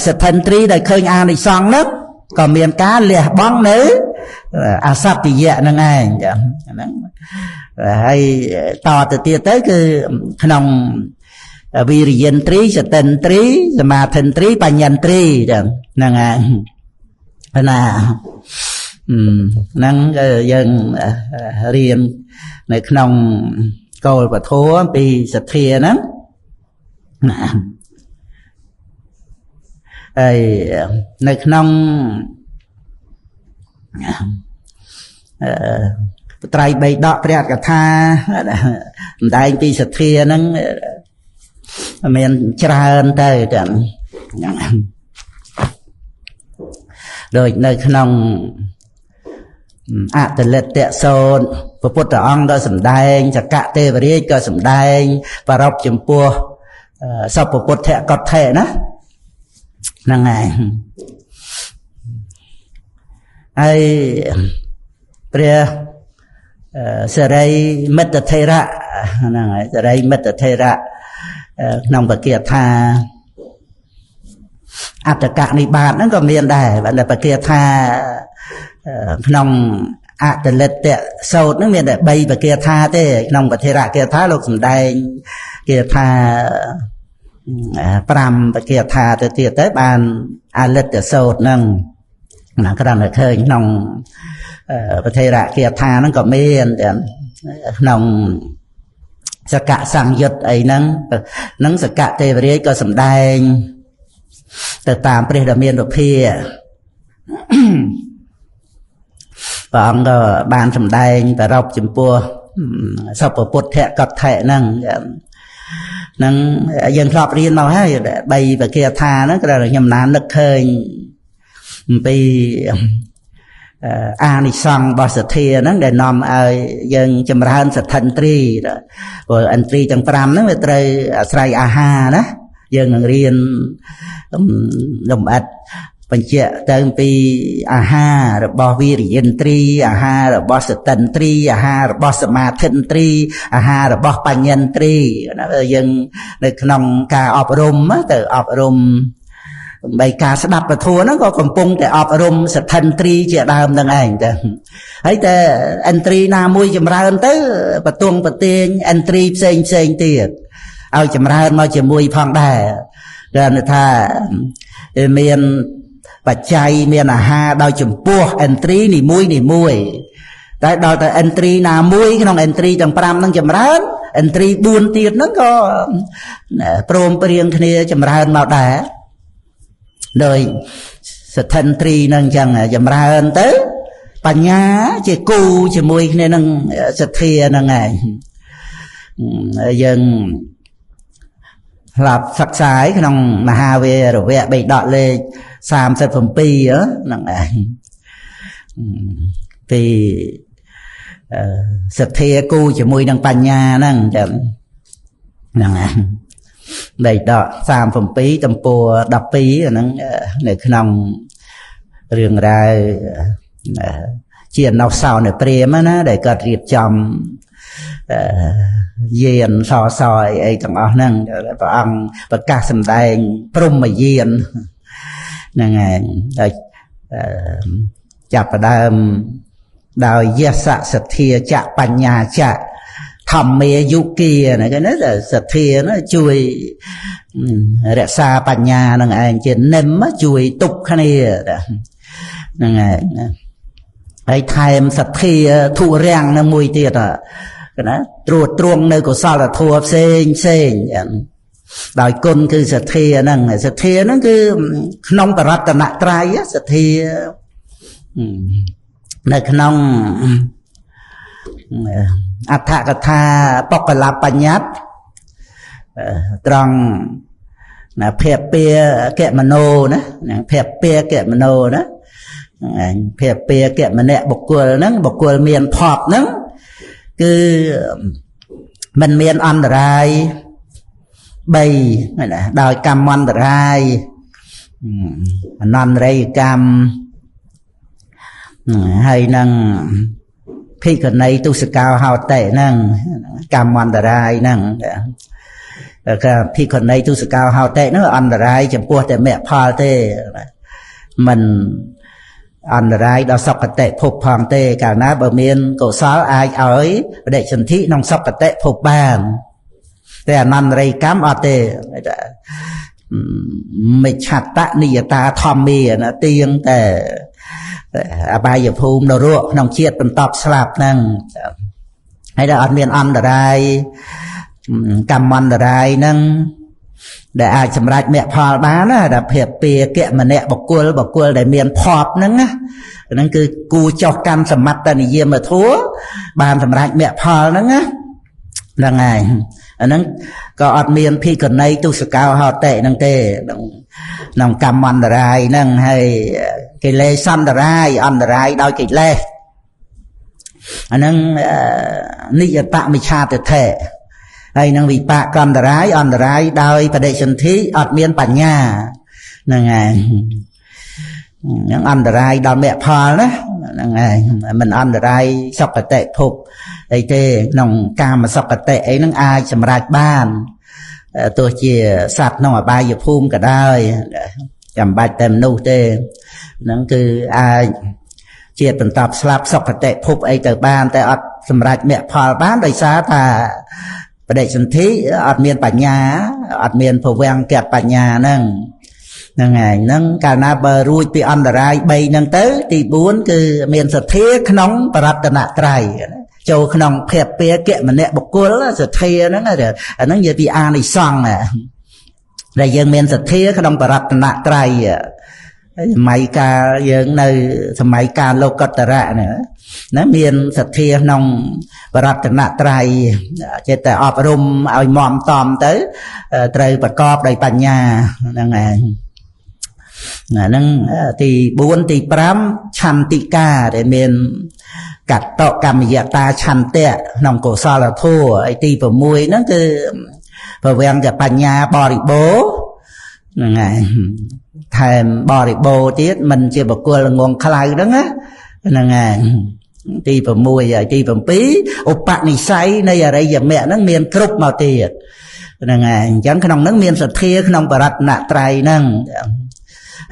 សទ្ធិន្ទ្រីដែលឃើញអានិសង្សហ្នឹងក៏មានការលះបង់នៅអសត្តិយៈហ្នឹងឯងចឹងហ្នឹងហើយតទៅទៀតទៅគឺក្នុងវិរិយន្ទ្រីសតិន្ទ្រីសមាធិន្ទ្រីបញ្ញន្ទ្រីចឹងហ្នឹងឯងណាហ្នឹងយើងរៀននៅក្នុងគោលពធពីសទ្ធាហ្នឹងណាហើយនៅក្នុងត្រៃបិដកព្រះកថាសម្ដែងពីសទ្ធាហ្នឹងមានច្រើនទៅចឹងដូចនៅក្នុងអតលិតសូត្រព្រះពុទ្ធអង្គក៏សម្ដែងចក្រទេវរាជក៏សម្ដែងប្រពចំពោះសពពុទ្ធកថេណាហ្នឹងហើយព្រះសិរីមិត្តថេរៈហ្នឹងហើយសិរីមិត្តថេរៈក្នុងបគាថាអត្តកនិបាតហ្នឹងក៏មានដែរបើបគាថាក្នុងអតលិតសូត្រហ្នឹងមានតែ3បគាថាទេក្នុងបធិរគាថាលោកសំដែងគាថា5បគាថាទៅទៀតទៅបានអលិតសូត្រហ្នឹង ណាក្រណឃើញក្នុងប្រធេរៈគាថាហ្នឹងក៏មានក្នុងសកសង្យុត្តអីហ្នឹងសកទេវរាជក៏សម្ដែងទៅតាមព្រះដ៏មានពភាព្រះអង្គក៏បានសម្ដែងប្ររពចំពោះសពពុទ្ធកថៈហ្នឹងយើងធ្លាប់រៀនមកហើយបីបកាថាហ្នឹងគឺខ្ញុំណាននឹកឃើញអំពីអានិសង្ឃរបស់សទ្ធាហ្នឹងដែលនាំឲ្យយើងចម្រើនសទ្ធិន្ទ្រីព្រោះឥន្ទ្រីទាំង5ហ្នឹងវាត្រូវអាស្រ័យអាហារណាយើងនឹងរៀនលំអិតបញ្ជាក់ទៅពីអាហាររបស់វិរិយិន្ទ្រីអាហាររបស់សតិន្ទ្រីអាហាររបស់សមាធិន្ទ្រីអាហាររបស់បញ្ញាន្ទ្រីណាយើងនៅក្នុងការអប់រំទៅអប់រំបីការស្ដាប់ពធហ្នឹងក៏កំពុងតែអប់រំសទ្ធិន្ទ្រីជាដើមនឹងឯងទៅហើយតែឥន្ទ្រីណាមួយចម្រើនទៅបទងប្រទៀងឥន្ទ្រីផ្សេងទៀតឲ្យចម្រើនមកជាមួយផងដែរគឺថាមានបច្ច័យមានអាហារដោយចំពោះឥន្ទ្រីនីមួយតែដល់តែឥន្ទ្រីណាមួយក្នុងឥន្ទ្រីទាំង5ហ្នឹងចម្រើនឥន្ទ្រី4ទៀតហ្នឹងក៏ព្រមព្រៀងគ្នាចម្រើនមកដែរដោយសទ្ធិន្ទ្រីហ្នឹងអញ្ចឹងចម្រើនទៅបញ្ញាជាគូជាមួយគ្នានឹងសទ្ធាហ្នឹងឯងយើងឆ្លាប់សិក្សាក្នុងមហាវេរវៈបេដកលេខ37ហ្នឹងឯងពីសទ្ធាគូជាមួយនឹងបញ្ញាហ្នឹងចឹងហ្នឹងឯងបេដក37ទំព័រ12ហ្នឹងនៅក្នុងរឿងរ៉ាវជាអនុសោនៃព្រាហ្មណ៍ណាដែលគាត់រៀបចំយានសអីទាំងអស់ហ្នឹងព្រះអង្គប្រកាសសម្ដែងព្រហ្មយានហ្នឹងឯងហើយចាប់ផ្ដើមដោយយសសទ្ធាចៈបញ្ញាចៈធម្មាយុគាហ្នឹងគេណាសទ្ធាណាជួយរក្សាបញ្ញាហ្នឹងឯងជានិមជួយទប់គ្នាហ្នឹងឯងហើយថែមសទ្ធាធុរាំងនឹងមួយទៀតណាត្រួតត្រងនៅកុសលធម៌ផ្សេងដោយគុណគឺសទ្ធាហ្នឹងគឺក្នុងបរតនត្រ័យសទ្ធានៅក្នុងអដ្ឋកថាបកលបញ្ញត្តិត្រង់ភេពាកមនោណាភេពាកមនោណាភេពាកមនៈបុគ្គលហ្នឹងបុគ្គលមានភពហ្នឹងគឺមិនមានអន្តរាយ3ណាដោយកម្មអន្តរាយអនន្តរិយកម្មហើយនឹងភិក្ខុនីទុសកោហោតិហ្នឹងកម្មអន្តរាយហ្នឹងក៏ភិក្ខុនីទុសកោហោតិហ្នឹងអន្តរាយចំពោះតែមគ្គផលទេមិនអន្តរាយដល់សុគតិភពផងទេកាលណាបើមានកុសលអាចឲ្យបដិសន្ធិក្នុងសុគតិភពបានតែអនន្តរិយកម្មអត់ទេមិច្ឆតនិយតាធម្មាណាទៀងតែអបាយភូមិនរកក្នុងជាតិបន្តស្លាប់ហ្នឹងហើយដល់អត់មានអន្តរាយកម្មអន្តរាយហ្នឹងដែលអាចសម្រេចមគ្គផលបានណាដល់ភេពាកមនៈបុគ្គលដែលមានភពហ្នឹងណាហ្នឹងគឺគូចោះកម្មសមត្តនិយមធัวបានសម្រេចមគ្គផលហ្នឹងណាហ្នឹងហើយអាហ្នឹងក៏អត់មានភិក្ខុនីទុសកោហោតិហ្នឹងទេក្នុងកម្មអន្តរាយហ្នឹងហើយកិលេសអន្តរាយដោយកិលេសអាហ្នឹងនិយតមិច្ឆាទិដ្ឋិហើយនឹងវិបាកអន្តរាយដោយបដិសន្ធិអត់មានបញ្ញាហ្នឹងហើយនឹងអន្តរាយដល់មគ្គផលណាហ្នឹងហើយមិនអន្តរាយសុគតិភពអីទេក្នុងកាមសុគតិអីហ្នឹងអាចសម្រេចបានទោះជាសត្វក្នុងអបាយភូមិក៏ដោយចាំបាច់តែមនុស្សទេហ្នឹងគឺអាចជាតិបន្តស្លាប់សុគតិភពអីទៅបានតែអត់សម្រេចមគ្គផលបានដោយសារថាបដិសន្ធិអត់មានបញ្ញាអត់មានភវង្គៈបញ្ញាហ្នឹង ហ្នឹងហើយហ្នឹងកាលណាបើរួចពីអន្តរាយ3ហ្នឹងទៅទី4គឺមានសទ្ធាក្នុងបរតនត្រ័យចូលក្នុងភពពាកមនៈបុគ្គលសទ្ធាហ្នឹងអាហ្នឹងនិយាយពីអានិសង្ឃដែលយើងមានសទ្ធាក្នុងបរតនត្រ័យសម័យកាលយើងនៅសម័យកាលលោកុត្តរៈណាមានសទ្ធាក្នុងបរតនត្រ័យចេះតែអប់រំឲ្យមមតំទៅត្រូវប្រកបដោយបញ្ញាហ្នឹងឯងហ្នឹងទី4ទី5ឆន្តិកាដែលមានកតកម្មយតាឆន្ទៈក្នុងកុសលធម៌ហើយទី6ហ្នឹងគឺប្រវាំងតែបញ្ញាបរិបូរហ្នឹងហើយថែមបរិបូរទៀតមិនជាបុគ្គលងងខ្លៅហ្នឹងហ្នឹងហើយទី6ហើយទី7ឧបនិស្ស័យនៃអរិយមគ្គហ្នឹងមានគ្រប់មកទៀតហ្នឹងហើយអញ្ចឹងក្នុងហ្នឹងមានសទ្ធាក្នុងបរតនត្រ័យហ្នឹង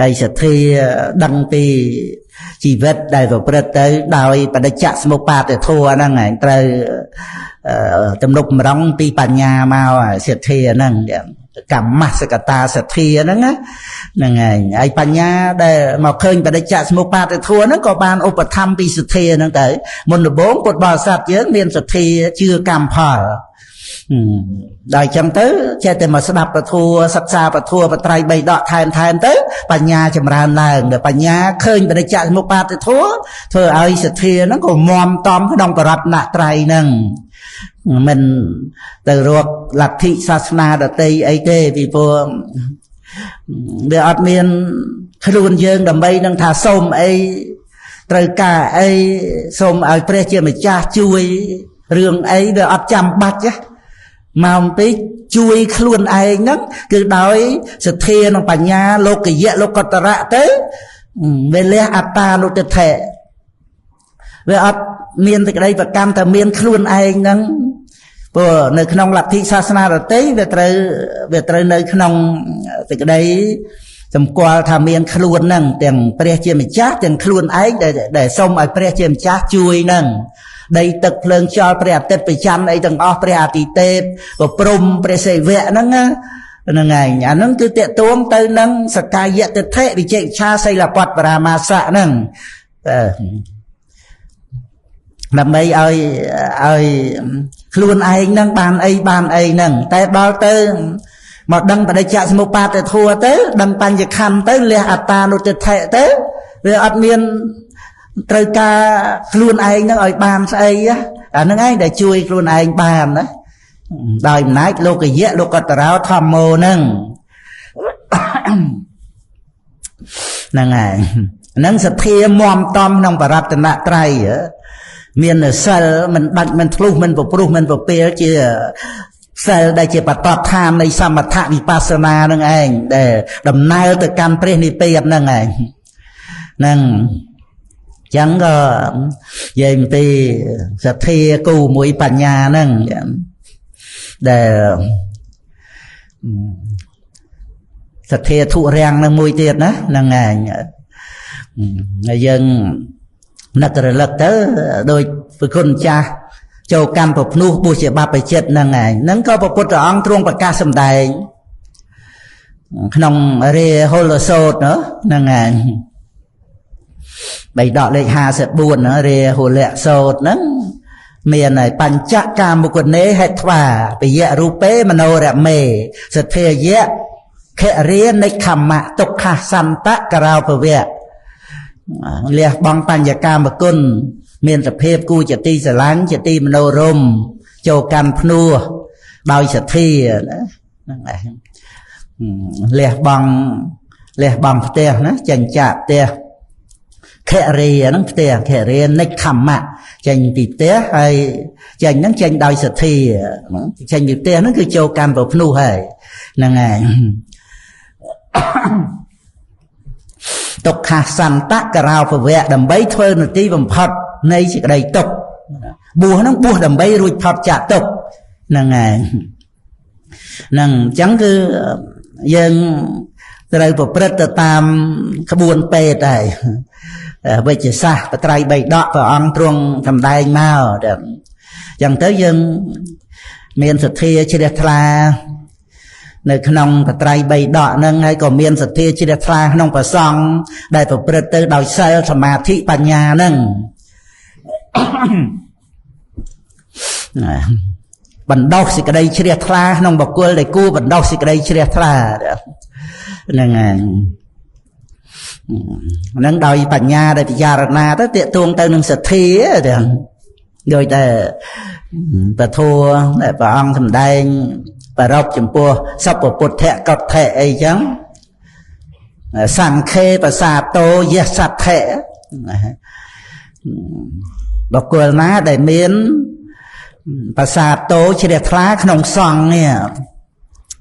ហើយសទ្ធាដឹងពីជីវិតដែលប្រព្រឹត្តទៅដោយបដិច្ចសមុប្បាទធម៌ហ្នឹងហើយត្រូវទំនុកម្រងពីបញ្ញាមកសទ្ធាហ្នឹងកម្មសកតាសទ្ធាហ្នឹងហ្នឹងហើយបញ្ញាដែលមកឃើញបដិច្ចសមុប្បាទធម៌ហ្នឹងក៏បានឧបត្ថម្ភពីសទ្ធាហ្នឹងទៅមុនដំបូងពុទ្ធបរិស័ទយើងមានសទ្ធាជឿកម្មផលដល់ចឹងទៅចេះតែមកស្ដាប់ពធសិក្សាពធបត្រៃបីដកថែមទៅបញ្ញាចម្រើនឡើងដល់បញ្ញាឃើញបដិច្ចសមុប្បាទធម៌ធ្វើឲ្យសទ្ធាហ្នឹងក៏មមតំក្នុងបរតនត្រ័យហ្នឹងមិនទៅរកលទ្ធិសាសនាដតីអីទេពីព្រោះវាអត់មានខ្លួនយើងដើម្បីនឹងថាសូមអីត្រូវការអីសូមឲ្យព្រះជាម្ចាស់ជួយរឿងអីវាអត់ចាំបាច់មកបន្តិចជួយខ្លួនឯងហ្នឹងគឺដោយសទ្ធានិងបញ្ញាលោកយៈលោកុត្តរៈទៅវាលះអត្តានុតិដ្ឋិវាអត់មានសេចក្តីប្រកាន់តែមានខ្លួនឯងហ្នឹងព្រោះនៅក្នុងលទ្ធិសាសនាដទៃវាត្រូវនៅក្នុងសេចក្តីសម្គាល់ថាមានខ្លួនហ្នឹងទាំងព្រះជាម្ចាស់ទាំងខ្លួនឯងដែលសូមឲ្យព្រះជាម្ចាស់ជួយហ្នឹងដីទឹកភ្លើងខ្យល់ព្រះអាទិត្យព្រះច័ន្ទអីទាំងអស់ព្រះអាទិទេពប្រព្រំព្រះសិវៈហ្នឹងហ្នឹងឯងអាហ្នឹងគឺតេតួងទៅនឹងសកាយតិដ្ឋិវិជិច្ឆាសីលពតបរាមាសៈហ្នឹងដើម្បីឲ្យខ្លួនឯងហ្នឹងបានអីហ្នឹងតែដល់ទៅមកដឹងបដិច្ចសមុប្បាទធម៌ទៅដឹងបញ្ញខណ្ឌទៅលះអត្តានុតិដ្ឋិទៅវាអត់មានត្រូវការខ្លួនឯងហ្នឹងឲ្យបានស្អីអាហ្នឹងឯងដែលជួយខ្លួនឯងបានណាដោយអំណាចលោកយៈលោកុត្តរោធម្មោហ្នឹងហ្នឹងហើយហ្នឹងសទ្ធាមមតំក្នុងបរតនត្រ័យមានសិលមិនដាច់មិនធ្លុះមិនប្រព្រោះមិនប្រពេលជាសិលដែលជាបតតឋាននៃសមថវិបស្សនាហ្នឹងឯងដែលដំណើរទៅកាន់ព្រះនិព្វានហ្នឹងឯងហ្នឹងចឹងក៏និយាយពីសទ្ធាគូមួយបញ្ញាហ្នឹងដែលសទ្ធាធុរាំងនឹងមួយទៀតណាហ្នឹងឯងហើយយើងនឹករលឹកទៅដោយព្រះគុណចាស់ចូលកម្មប្រភ្នោះបុស្សជាបព្វជិតហ្នឹងឯងហ្នឹងក៏ព្រះពុទ្ធអង្គទ្រង់ប្រកាសសម្ដែងក្នុងរាហុលសូត្រហ្នឹងឯងបៃដកលេខ54រាហុលសូត្រហ្នឹងមានហើយបញ្ចកាមុគនេហេត្វាពយៈរូបេមโนរមេសទ្ធាយៈខរិនិខមៈទុក្ខសន្តករោភវៈលះបង់បញ្ញកាមគុណមានសភាពគួរជាទីស្រឡាញ់ជាទីមនោរម្យចូលកាន់ភ្នោះដោយសទ្ធាហ្នឹងឯងលះបង់ផ្ទះណាចេញចាកផ្ទះខរិយហ្នឹងផ្ទះខរិយនិខមៈចេញពីផ្ទះហើយចេញហ្នឹងចេញដោយសទ្ធាចេញពីផ្ទះហ្នឹងគឺចូលកាន់ប្រភ្នោះហើយហ្នឹងឯងទុក្ខសន្តករោភវៈដើម្បីធ្វើនទីបំផុតនៃសេចក្តីទុក្ខបួសហ្នឹងបួសដើម្បីរួចផុតចាកទុក្ខហ្នឹងឯងហ្នឹងអញ្ចឹងគឺយើងត្រូវប្រព្រឹត្តទៅតាមក្បួនពេទ្យហើយវិជ្ជសាស្ត្របត្រៃបីដកព្រះអង្គទ្រង់សម្ដែងមកអញ្ចឹងទៅយើងមានសទ្ធាជ្រះថ្លា នៅក្នុងបត្រៃបីដកហ្នឹងហើយក៏មានសទ្ធាជ្រះថ្លាក្នុងព្រះសង្ឃដែលប្រព្រឹត្តទៅដោយសិលសមាធិបញ្ញាហ្នឹងបណ្ដោះសេចក្តីជ្រះថ្លាក្នុងបុគ្គលដែលគួរបណ្ដោះសេចក្តីជ្រះថ្លាហ្នឹងហើយហ្នឹងដោយបញ្ញាដែលពិចារណាទៅតាក់ទងទៅនឹងសទ្ធាទាំងដោយតែពធัวដែលព្រះអង្គសម្ដែងប្ររពចំពោះសពពុទ្ធៈកដ្ឋៈអីចឹងសង្ខេបសាតោយសដ្ឋៈបុគ្គលណាដែលមានបសាតោជ្រះថ្លាក្នុងសង្ឃនេះ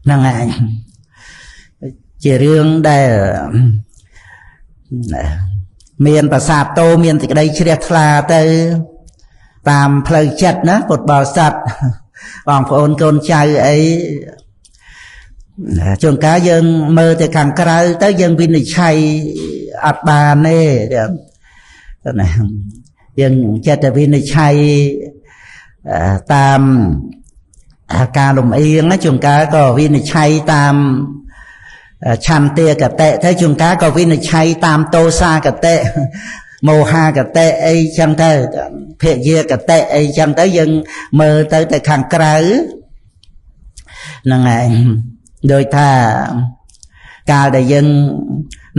ហ្នឹងឯងជារឿងដែលមានបសាតោមានសេចក្តីជ្រះថ្លាទៅតាមផ្លូវចិត្តណាពុទ្ធបរិស័ទបងប្អូនកូនចៅអីជួនកាលយើងមើលទៅខាងក្រៅទៅយើងវិនិច្ឆ័យអត់បានទេណាយើងចិត្តតែវិនិច្ឆ័យតាមការលំអៀងជួនកាលក៏វិនិច្ឆ័យតាមឆន្ទាកតៈទៅជួនកាលក៏វិនិច្ឆ័យតាមតោសាកតៈមោហាកតៈអីចឹងទៅភយាកតៈអីចឹងទៅយើងមើលទៅតែខាងក្រៅហ្នឹងឯងដោយថាកាលដែលយើង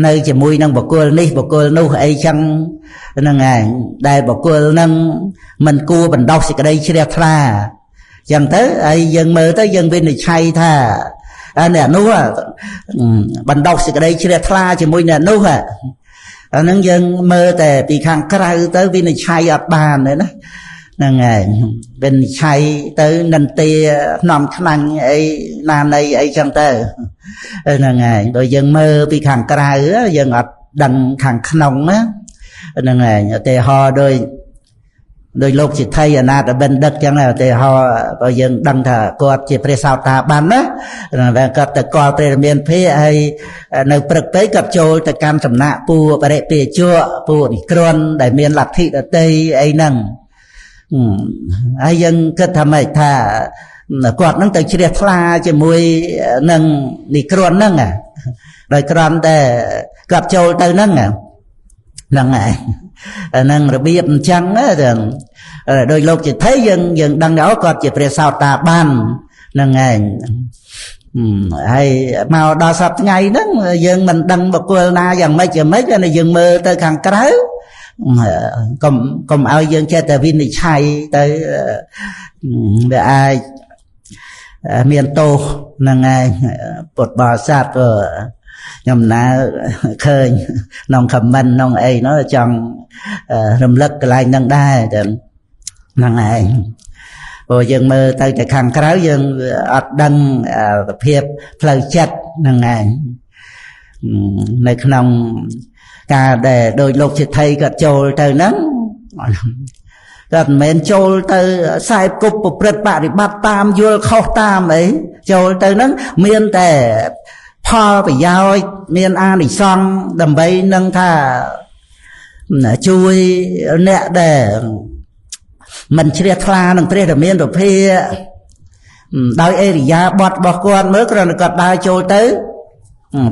នៅជាមួយនឹងបុគ្គលនេះបុគ្គលនោះអីចឹងហ្នឹងឯងដែលបុគ្គលហ្នឹងមិនគួរបណ្ដោះសេចក្តីជ្រះថ្លាចឹងទៅហើយយើងមើលទៅយើងវិនិច្ឆ័យថាអ្នកនោះបណ្ដោះសេចក្តីជ្រះថ្លាជាមួយអ្នកនោះអាហ្នឹងយើងមើលតែពីខាងក្រៅទៅវិនិច្ឆ័យអត់បានទេណាហ្នឹងហើយវិនិច្ឆ័យទៅនិន្ទាថ្នាំខ្នាញ់អីណានៃអីចឹងទៅហ្នឹងហើយដោយយើងមើលពីខាងក្រៅយើងអត់ដឹងខាងក្នុងណាហ្នឹងហើយឧទាហរណ៍ដោយលោកជាថៃអនាថបិណ្ឌិតចឹងឧទាហរណ៍បើយើងដឹងថាគាត់ជាព្រះសោតាបានណាគាត់ទៅកល់ព្រះរាមាភិហើយនៅព្រឹកទៅគាត់ចូលទៅកម្មសំណាក់ពូបរិពេជៈពូនិក្រន់ដែលមានលទ្ធិដតីអីហ្នឹងហើយយើងគិតថាម៉េចថាគាត់នឹងទៅជ្រះថ្លាជាមួយនឹងនិក្រន់ហ្នឹងដោយគ្រាន់តែគាត់ចូលទៅហ្នឹងហ្នឹងហើយហ្នឹងរបៀបអញ្ចឹងដោយលោកជាថៃយើងដឹងថាគាត់ជាព្រះសោតាបានហ្នឹងឯងហើយមកដល់សប្តាហ៍ថ្ងៃហ្នឹងយើងមិនដឹងបុគ្គលណាយ៉ាងម៉េចតែយើងមើលទៅខាងក្រៅកុំឲ្យយើងចេះតែវិនិច្ឆ័យទៅវាអាចមានទោសហ្នឹងឯងពុទ្ធបរិស័ទក៏ខ្ញុំណាឃើញក្នុងខមមិនក្នុងអីនោះចង់រំលឹកកន្លែងហ្នឹងដែរតែហ្នឹងឯងព្រោះយើងមើលទៅតែខាងក្រៅយើងអត់ដឹងភាពផ្លូវចិត្តហ្នឹងឯងនៅក្នុងការដែលដោយលោកជាថៃគាត់ចូលទៅហ្នឹងគាត់មិនមែនចូលទៅខ្សែគប់ប្រព្រឹត្តបរិបត្តិតាមយល់ខុសតាមអីចូលទៅហ្នឹងមានតែផលប្រយោជន៍មានអានិសង្សដើម្បីនឹងថាជួយអ្នកដែលមិនជ្រះថ្លានឹងព្រះរាមាពិភាដោយអេរិយាបថរបស់គាត់មើលគ្រាន់តែគាត់ដើរចូលទៅ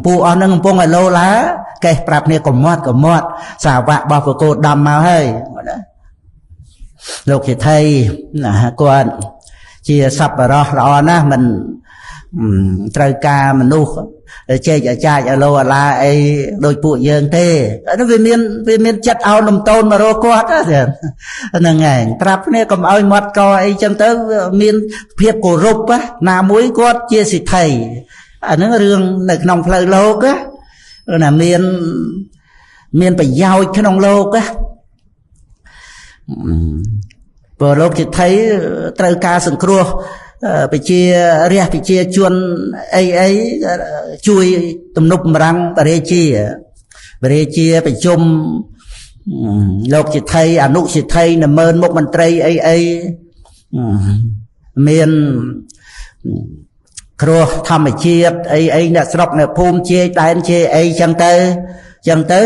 ពួកអស់នឹងកំពុងឲ្យលោឡាកេះប្រាប់គ្នាកុំមាត់សាវករបស់ព្រះគោដំមកហើយលោកជាថៃគាត់ជាសប្បុរសល្អណាស់មិនត្រូវការមនុស្សជែកអាចារ្យអាឡូអាឡាអីដោយពួកយើងទេនោះវាមានចិត្តឲ្យនំតូនមករកគាត់ហ្នឹងឯងប្រាប់គ្នាកុំឲ្យមាត់កអីចឹងទៅមានភាពគោរពណាមួយគាត់ជាសិទ្ធិអាហ្នឹងរឿងនៅក្នុងផ្លូវលោកណាមានប្រយោជន៍ក្នុងលោកព្រោះលោកជាថៃត្រូវការសង្គ្រោះប្រជាជនអីជួយទំនប់បំរាំងបរិជាប្រជុំលោកជាថៃអនុជាថៃនមើលមុខមន្ត្រីអីមានគ្រោះធម្មជាតិអីអ្នកស្រុកអ្នកភូមិជាដែនជាអីចឹងទៅ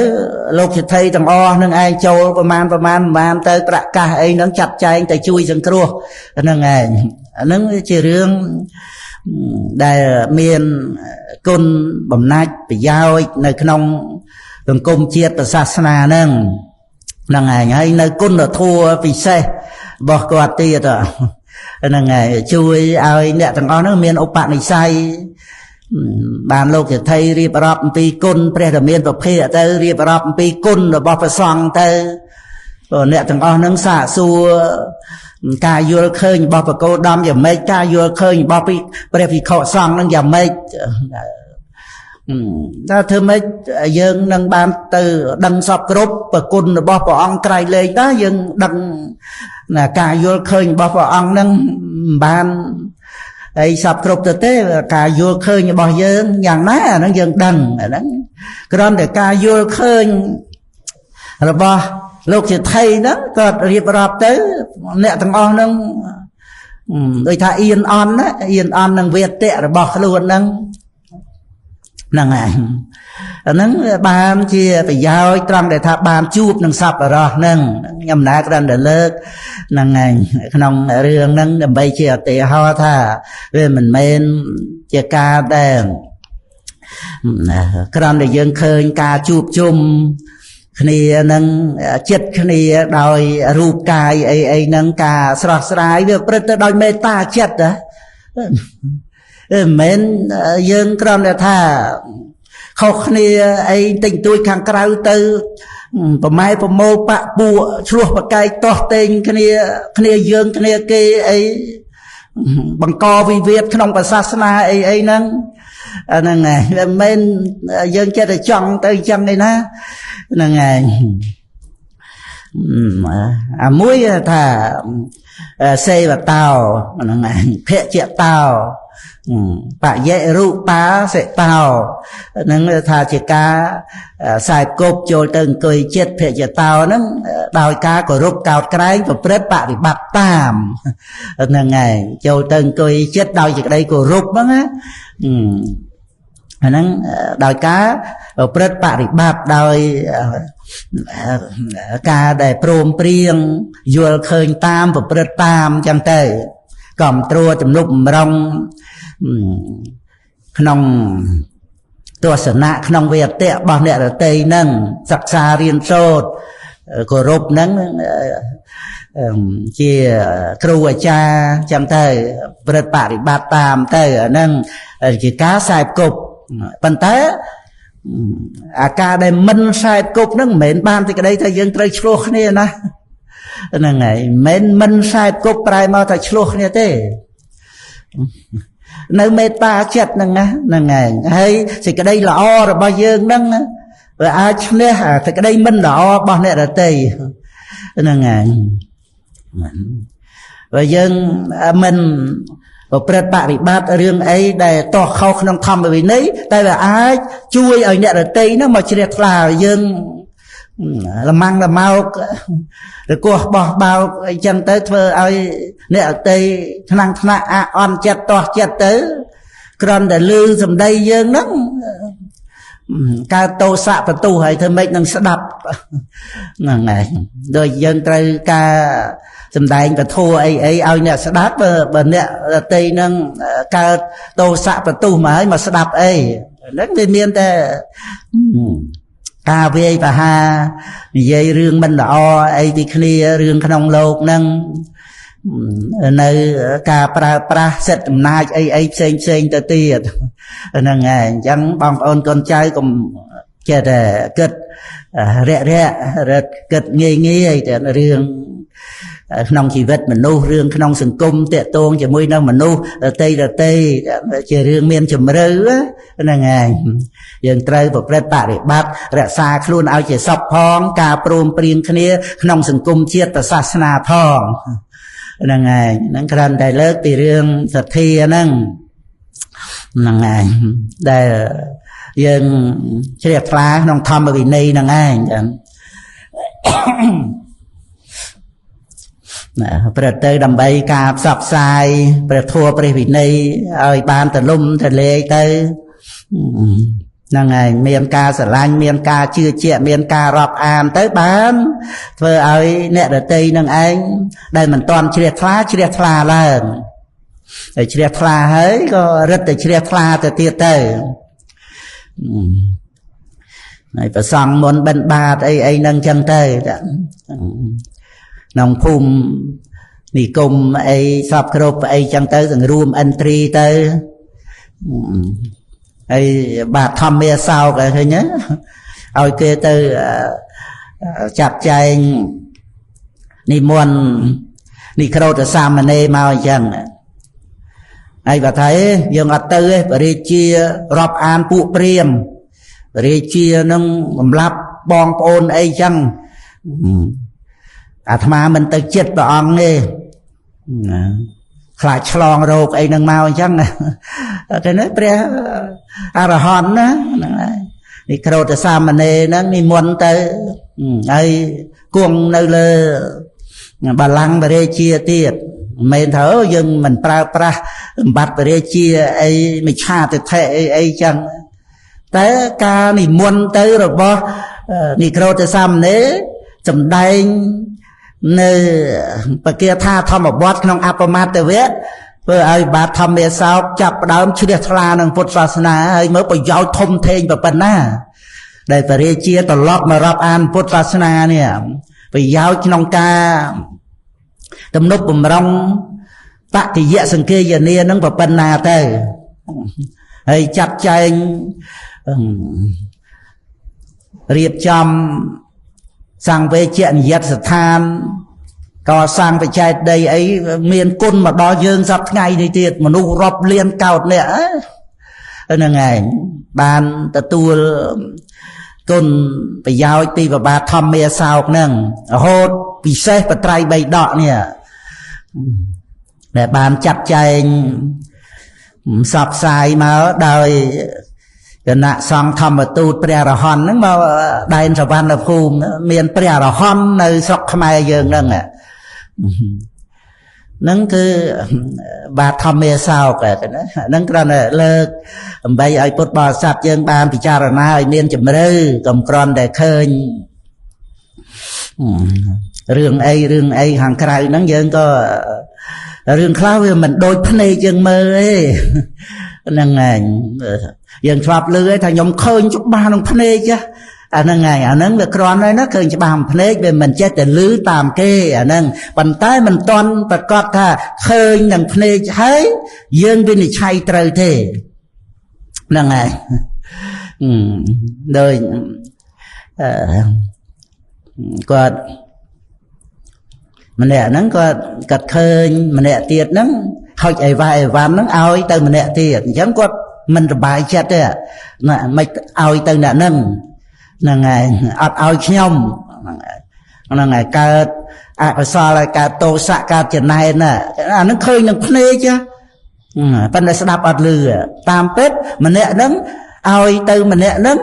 លោកសិទ្ធិទាំងអស់នឹងឯងចូលប្រមាណទៅប្រកាសអីហ្នឹងចាត់ចែងទៅជួយសង្គ្រោះហ្នឹងឯងអាហ្នឹងជារឿង ដែលមានគុណបំណាច់ប្រយោជន៍នៅក្នុងសង្គមជាតិសាសនាហ្នឹងហើយនៅគុណធម៌ពិសេសរបស់គាត់ទៀតហ្នឹងហើយជួយឲ្យអ្នកទាំងអស់ហ្នឹងមានឧបនិស្ស័យបានលោកជាថៃរៀបរាប់អំពីគុណព្រះរាមាប្រភេទទៅរៀបរាប់អំពីគុណរបស់ព្រះសង្ឃទៅអ្នកទាំងអស់ហ្នឹងសាកសួរការយល់ឃើញរបស់បកគោដំយ៉ាងម៉េចការយល់ឃើញរបស់ព្រះភិក្ខុសង្ឃហ្នឹងយ៉ាងម៉េចតែធ្វើម៉េចយើងនឹងបានទៅដឹងសពគ្រប់ប្រគុណរបស់ព្រះអង្គក្រៃលែងតើយើងដឹងការយល់ឃើញរបស់ព្រះអង្គហ្នឹងបានហើយសពគ្រប់ទៅទេការយល់ឃើញរបស់យើងយ៉ាងណាអាហ្នឹងយើងដឹងអាហ្នឹងគ្រាន់តែការយល់ឃើញរបស់លោកជាថៃហ្នឹងគាត់រៀបរាប់ទៅអ្នកទាំងអស់ហ្នឹងដូចថាអៀនអន់ណាអៀនអន់នឹងវេទៈរបស់ខ្លួនហ្នឹងហ្នឹងហើយអាហ្នឹងបានជាប្រយោជន៍ត្រង់ដែលថាបានជួបនឹងសប្បុរសហ្នឹងខ្ញុំណាគ្រាន់តែលើកហ្នឹងហើយក្នុងរឿងហ្នឹងដើម្បីជាឧទាហរណ៍ថាវាមិនមែនជាការដែលគ្រាន់តែយើងឃើញការជួបជុំគ្នានឹងចិត្តគ្នាដោយរូបកាយអីហ្នឹងការស្រស់ស្រាយវាប្រព្រឹត្តទៅដោយមេត្តាចិត្តណាមិនមែនយើងគ្រាន់តែថាខុសគ្នាអីតិចតួចខាងក្រៅទៅប្រម៉ែប្រមូលបៈពួកឆ្លោះប្រកែកតោះតេងគ្នាយើងគ្នាគេអីបង្កវិវាទក្នុងសាសនាអីហ្នឹងអាហ្នឹងហើយមិនមែនយើងចេះតែចង់ទៅអញ្ចឹងឯណាហ្នឹងហើយអាមួយថាសេវតោហ្នឹងហើយភៈជតោបយៈរូបាសិតោហ្នឹងថាជាការខ្សែគប់ចូលទៅអង្គុយចិត្តភៈជតោហ្នឹងដោយការគោរពកោតក្រែងប្រព្រឹត្តបរិបត្តិតាមហ្នឹងហើយចូលទៅអង្គុយចិត្តដោយសេចក្តីគោរពហ្នឹងណាអាហ្នឹងដោយការប្រព្រឹត្តបរិបត្តិដោយការដែលព្រមព្រៀងយល់ឃើញតាមប្រព្រឹត្តតាមចឹងទៅកំត្រួតជំនុំបំរុងក្នុងទស្សនៈក្នុងវេទៈរបស់អ្នករតីហ្នឹងសិក្សារៀនសូត្រគោរពហ្នឹងជាគ្រូអាចារ្យចឹងទៅប្រព្រឹត្តបរិបត្តិតាមទៅអាហ្នឹងជាការខ្សែគប់ប៉ុន្តែអាការដែលមិនខ្សែគប់ហ្នឹងមិនមែនបានតែក្តីថាយើងត្រូវឆ្លោះគ្នាណាហ្នឹងហើយមិនខ្សែគប់ប្រែមកថាឆ្លោះគ្នាទេនៅមេត្តាចិត្តហ្នឹងណាហ្នឹងហើយសេចក្តីល្អរបស់យើងហ្នឹងវាអាចឈ្នះសេចក្តីមិនល្អរបស់អ្នកដទៃហ្នឹងហើយបើយើងមិនប្រព្រឹត្តបរិបត្តិរឿងអីដែលតោះខុសក្នុងធម្មវិន័យតែវាអាចជួយឲ្យអ្នកដទៃហ្នឹងមកជ្រះថ្លាយើងលម៉ាំងលម៉ោកឬកោះបោះបោកអីចឹងទៅធ្វើឲ្យអ្នកដទៃថ្នាំងថ្នាក់អន់ចិត្តតោះចិត្តទៅគ្រាន់តែលឺសម្ដីយើងហ្នឹងកើតទោសៈបន្ទុះហើយធ្វើម៉េចនឹងស្ដាប់ហ្នឹងហើយដូចយើងត្រូវការសម្ដែងពធអីឲ្យអ្នកស្ដាប់បើអ្នកដទៃនឹងកើតទោសៈបន្ទុះមកហើយមកស្ដាប់អីហ្នឹងវាមានតែការវាយប្រហារនិយាយរឿងមិនល្អអីពីគ្នារឿងក្នុងលោកហ្នឹងនៅការប្រើប្រាស់សិទ្ធិអំណាចអីផ្សេងទៅទៀតហ្នឹងហើយអញ្ចឹងបងប្អូនកូនចៅកុំចេះតែគិតរត់គិតងាយតែរឿងក្នុងជីវិតមនុស្សរឿងក្នុងសង្គមតាក់ទងជាមួយនឹងមនុស្សដទៃជារឿងមានជំរឿហ្នឹងហើយយើងត្រូវប្រព្រឹត្តបរិបត្តិរក្សាខ្លួនឲ្យជាសពផងការព្រមព្រៀងគ្នាក្នុងសង្គមជាតិសាសនាផងហ្នឹងហើយហ្នឹងគ្រាន់តែលើកពីរឿងសទ្ធាហ្នឹងហើយដែលយើងជ្រះថ្លាក្នុងធម្មវិន័យហ្នឹងឯងចឹងប្រព្រឹត្តទៅដើម្បីការផ្សព្វផ្សាយព្រះធម៌ព្រះវិន័យឲ្យបានទលំទលាយទៅហ្នឹងហើយមានការស្រឡាញ់មានការជឿជាក់មានការរាប់អានទៅបានធ្វើឲ្យអ្នកដទៃនឹងឯងដែលមិនទាន់ជ្រះថ្លាឡើង តែជ្រះថ្លាហើយក៏រឹតតែជ្រះថ្លាទៅទៀតទៅហើយប្រសង់មុនបិណ្ឌបាតអីហ្នឹងចឹងទៅក្នុងភូមិនិគមអីសពគ្រប់អីចឹងទៅសង្រួមឥន្ទ្រីទៅហើយបាទធម្មាសោកឃើញទេឲ្យគេទៅចាត់ចែងនិមន្តនិក្រោធសាមណេរមកអញ្ចឹងហើយបើថាយើងអត់ទៅទេបរិជារាប់អានពួកព្រាហ្មណ៍បរិជានឹងសម្លាប់បងប្អូនអីចឹងអាត្មាមិនទៅចិត្តព្រះអង្គទេខ្លាចឆ្លងរោគអីនឹងមកអញ្ចឹងតែនេះព្រះអរហន្តណាហ្នឹងហើយនិក្រោធសាមណេរហ្នឹងនិមន្តទៅហើយគង់នៅលើបល្ល័ង្កបរិជាទៀតមិនមែនថាយើងមិនប្រើប្រាស់សម្បត្តិបរិជាអីមិឆាទិដ្ឋិអីចឹងតែការនិមន្តទៅរបស់និក្រោធសាមណេរសម្ដែងនៅបកាថាធម្មវត្តក្នុងអបមត្តវៈធ្វើឲ្យបាទធម្មាសោកចាប់ផ្ដើមជ្រះថ្លានឹងពុទ្ធសាសនាហើយមើលប្រយោជន៍ធំធេងប៉ុណ្ណាដែលបរិជាត្រឡប់មករាប់អានពុទ្ធសាសនានេះប្រយោជន៍ក្នុងការទំនុកបំរុងបតិយសង្ឃេយនានឹងប៉ុណ្ណាទៅហើយចាត់ចែងរៀបចំសង្វេជនិយតស្ថានកសាងបច្ចេកដីអីមានគុណមកដល់យើងសប្តាហ៍ថ្ងៃនេះទៀតមនុស្សរាប់លានកោតនេះហ្នឹងឯងបានទទួលគុណប្រយោជន៍ពីប្របាទធម្មាសោកហ្នឹងរហូតពិសេសបត្រៃ3ដកនេះដែលបានចាត់ចែងផ្សព្វផ្សាយមកដោយគណៈសង្ឃធម្មទូតព្រះអរហន្តហ្នឹងមកដែនសវណ្ណភូមិមានព្រះអរហន្តនៅស្រុកខ្មែរយើងហ្នឹងហ្នឹងគឺបាទធម្មាសោកហ្នឹងគ្រាន់តែលើកដើម្បីឲ្យពុទ្ធបរិស័ទយើងបានពិចារណាឲ្យមានជំរឿកុំគ្រាន់តែឃើញរឿងអីខាងក្រៅហ្នឹងយើងក៏រឿងខ្លះវាមិនដូចភ្នែកយើងមើលទេហ្នឹងឯងយើងឆ្លាប់លឺឯងថាខ្ញុំឃើញច្បាស់ក្នុងភ្នែកអាហ្នឹងឯងអាហ្នឹងវាគ្រាន់ហើយណាឃើញច្បាស់ក្នុងភ្នែកវាមិនចេះតែលឺតាមគេអាហ្នឹងប៉ុន្តែមិនទាន់ប្រកាសថាឃើញនឹងភ្នែកហើយយើងវិនិច្ឆ័យត្រូវទេហ្នឹងឯងដោយគាត់ម្នាក់ហ្នឹងគាត់ឃើញម្នាក់ទៀតហ្នឹងហុចអីវ៉ាន់ហ្នឹងឲ្យទៅម្នាក់ទៀតអញ្ចឹងគាត់មិនសប្បាយចិត្តទេណាមិនឲ្យទៅអ្នកហ្នឹងហ្នឹងហើយអត់ឲ្យខ្ញុំហ្នឹងហើយកើតអកុសលហើយកើតទោសៈកើតចំណែនណាអាហ្នឹងឃើញនឹងភ្នែកប៉ុន្តែស្ដាប់អត់ឮតាមពិតម្នាក់ហ្នឹងឲ្យទៅម្នាក់ហ្នឹង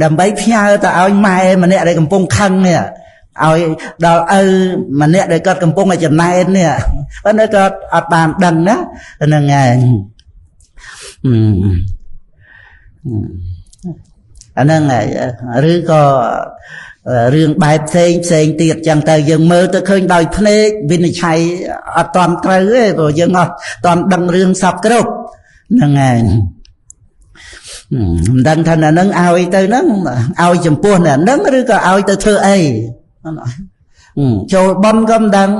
ដើម្បីផ្ញើទៅឲ្យម៉ែម្នាក់ដែលកំពុងខឹងនេះឲ្យដល់ឪម្នាក់ដែលគាត់កំពុងតែចំណែននេះប៉ុន្តែគាត់អត់បានដឹងណាហ្នឹងហើយអាហ្នឹងឬក៏រឿងបែបផ្សេងទៀតចឹងទៅយើងមើលទៅឃើញដោយភ្នែកវិនិច្ឆ័យអត់តាន់ត្រូវទេព្រោះយើងអត់តាន់ដឹងរឿងសពគ្រប់ហ្នឹងហើយមិនដឹងថាអ្នកហ្នឹងឲ្យទៅហ្នឹងឲ្យចំពោះអ្នកហ្នឹងឬក៏ឲ្យទៅធ្វើអីចូលបន់ក៏មិនដឹង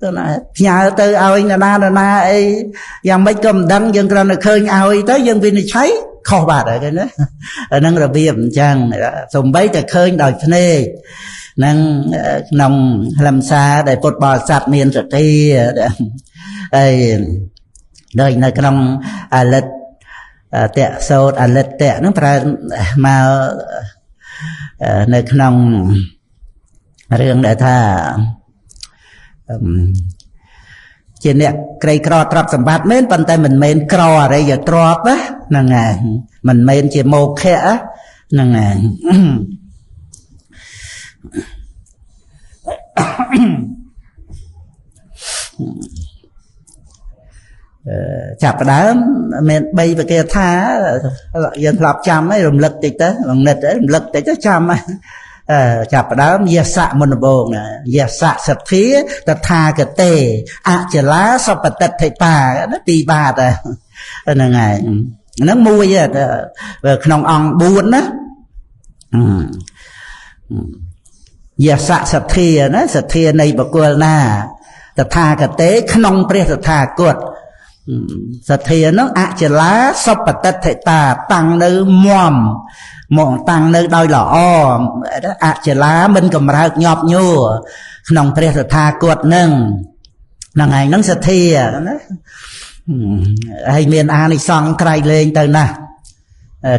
ទៅណាផ្ញើទៅឲ្យណាអីយ៉ាងម៉េចក៏មិនដឹងយើងគ្រាន់តែឃើញឲ្យទៅយើងវិនិច្ឆ័យខុសបាត់ហើយណាអាហ្នឹងរបៀបអញ្ចឹងសំបីតែឃើញដោយភ្នែកហ្នឹងក្នុងខ្លឹមសារដែលពុទ្ធបរិស័ទមានសតិហើយដូចនៅក្នុងអលិតតៈសោតអលិតតៈហ្នឹងប្រើមកនៅក្នុងរឿងដែលថាជាអ្នកក្រីក្រទ្រព្យសម្បត្តិមែនប៉ុន្តែមិនមែនក្រអរិយទ្រព្យហ្នឹងហើយមិនមែនជាមោខៈហ្នឹងហើយចាប់ផ្ដើមមាន3ប្រកាសថាយើងធ្លាប់ចាំហើយរំលឹកតិចទៅងងឹតរំលឹកតិចទៅចាំ ចាប់ផ្ដើមយសៈមុនដំបូងយសៈសទ្ធាតថាគតេអចលាសពតិដ្ឋិតាពីរបាតហ្នឹងហើយហ្នឹងមួយក្នុងអង្គ4ណាយសៈសទ្ធាណាសទ្ធានៃបុគ្គលណាតថាគតេក្នុងព្រះតថាគតសទ្ធានោះអចលាសពតិដ្ឋិតាតាំងនៅមាំមកតាំងនៅដោយល្អអចលាមិនកំរើកញាប់ញួរក្នុងព្រះតថាគតនឹងហ្នឹងឯងហ្នឹងសទ្ធាណាហើយមានអានិសង្សក្រៃលែងទៅណាស់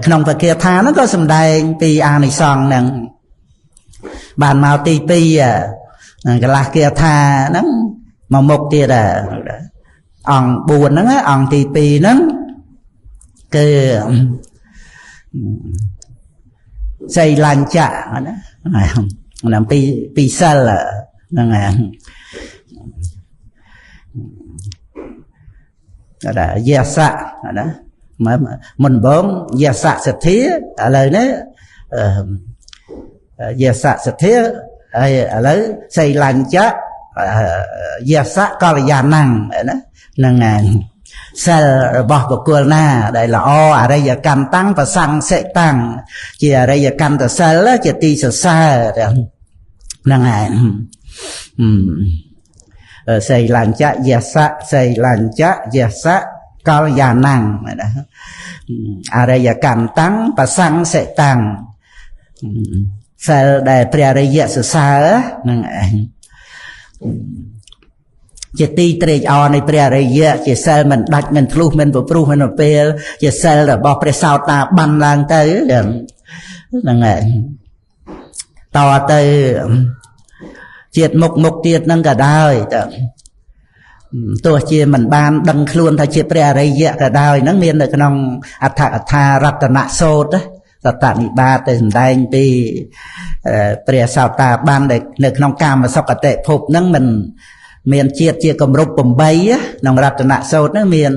ក្នុងបកាថាហ្នឹងក៏សំដែងពីអានិសង្សហ្នឹងបានមកទី2កន្លះគាថាហ្នឹងមកមុខទៀតអង្គ4ហ្នឹងអង្គទី2ហ្នឹងគឺសីលញ្ចៈណាហ្នឹងពីសិលហ្នឹងហើយតែយសៈណាមុនបងយសៈសទ្ធាឥឡូវនេះយសៈសទ្ធាហើយឥឡូវសីលញ្ចៈយសៈកល្យាណੰណាហ្នឹងហើយសិលរបស់បុគ្គលណាដែលល្អអរិយកម្មតាំងប្រសង្សិតាំងជាអរិយកម្មតសិលជាទីសរសើរហ្នឹងហើយសីលញ្ចៈយសៈសីលញ្ចៈយសៈកល្យាណੰណាអរិយកម្មតាំងប្រសង្សិតាំងសិលដែលព្រះរិយសរសើរហ្នឹងឯងជាទីត្រេកអរនៃព្រះរិយជាសិលមិនដាច់មិនធ្លុះមិនប្រព្រោះមិនពេលជាសិលរបស់ព្រះសោតាបានឡើងទៅហ្នឹងហើយតទៅជាតិមុខទៀតហ្នឹងក៏ដោយទោះជាមិនបានដឹងខ្លួនថាជាព្រះរិយក៏ដោយហ្នឹងមាននៅក្នុងអដ្ឋកថារតនសូត្រសតនិបាតទៅសម្ដែងពីព្រះសោតាបាននៅក្នុងកាមសុគតិភពហ្នឹងមិនមានជាតិជាគម្រប់8ក្នុងរតនសូត្រហ្នឹងមាន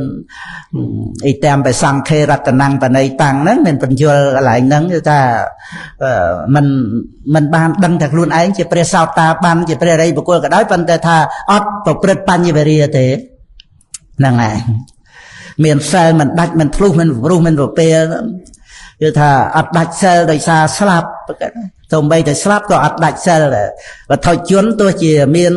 អ៊ីតាមបសង្ខេរតនੰបណៃតាំងហ្នឹងមានបញ្យលកន្លែងហ្នឹងគឺថាមិនបានដឹងថាខ្លួនឯងជាព្រះសោតាបានជាព្រះរិយបុគ្គលក៏ដោយប៉ុន្តែថាអត់ប្រព្រឹត្តបញ្ញវេរាទេហ្នឹងហើយមានសិលមិនដាច់មិនធ្លុះមិនព្រោះមិនប្រពេលគឺថាអត់ដាច់សិលដោយសារស្លាប់ទោះបីតែស្លាប់ក៏អត់ដាច់សិលវត្ថុជនទោះជាមាន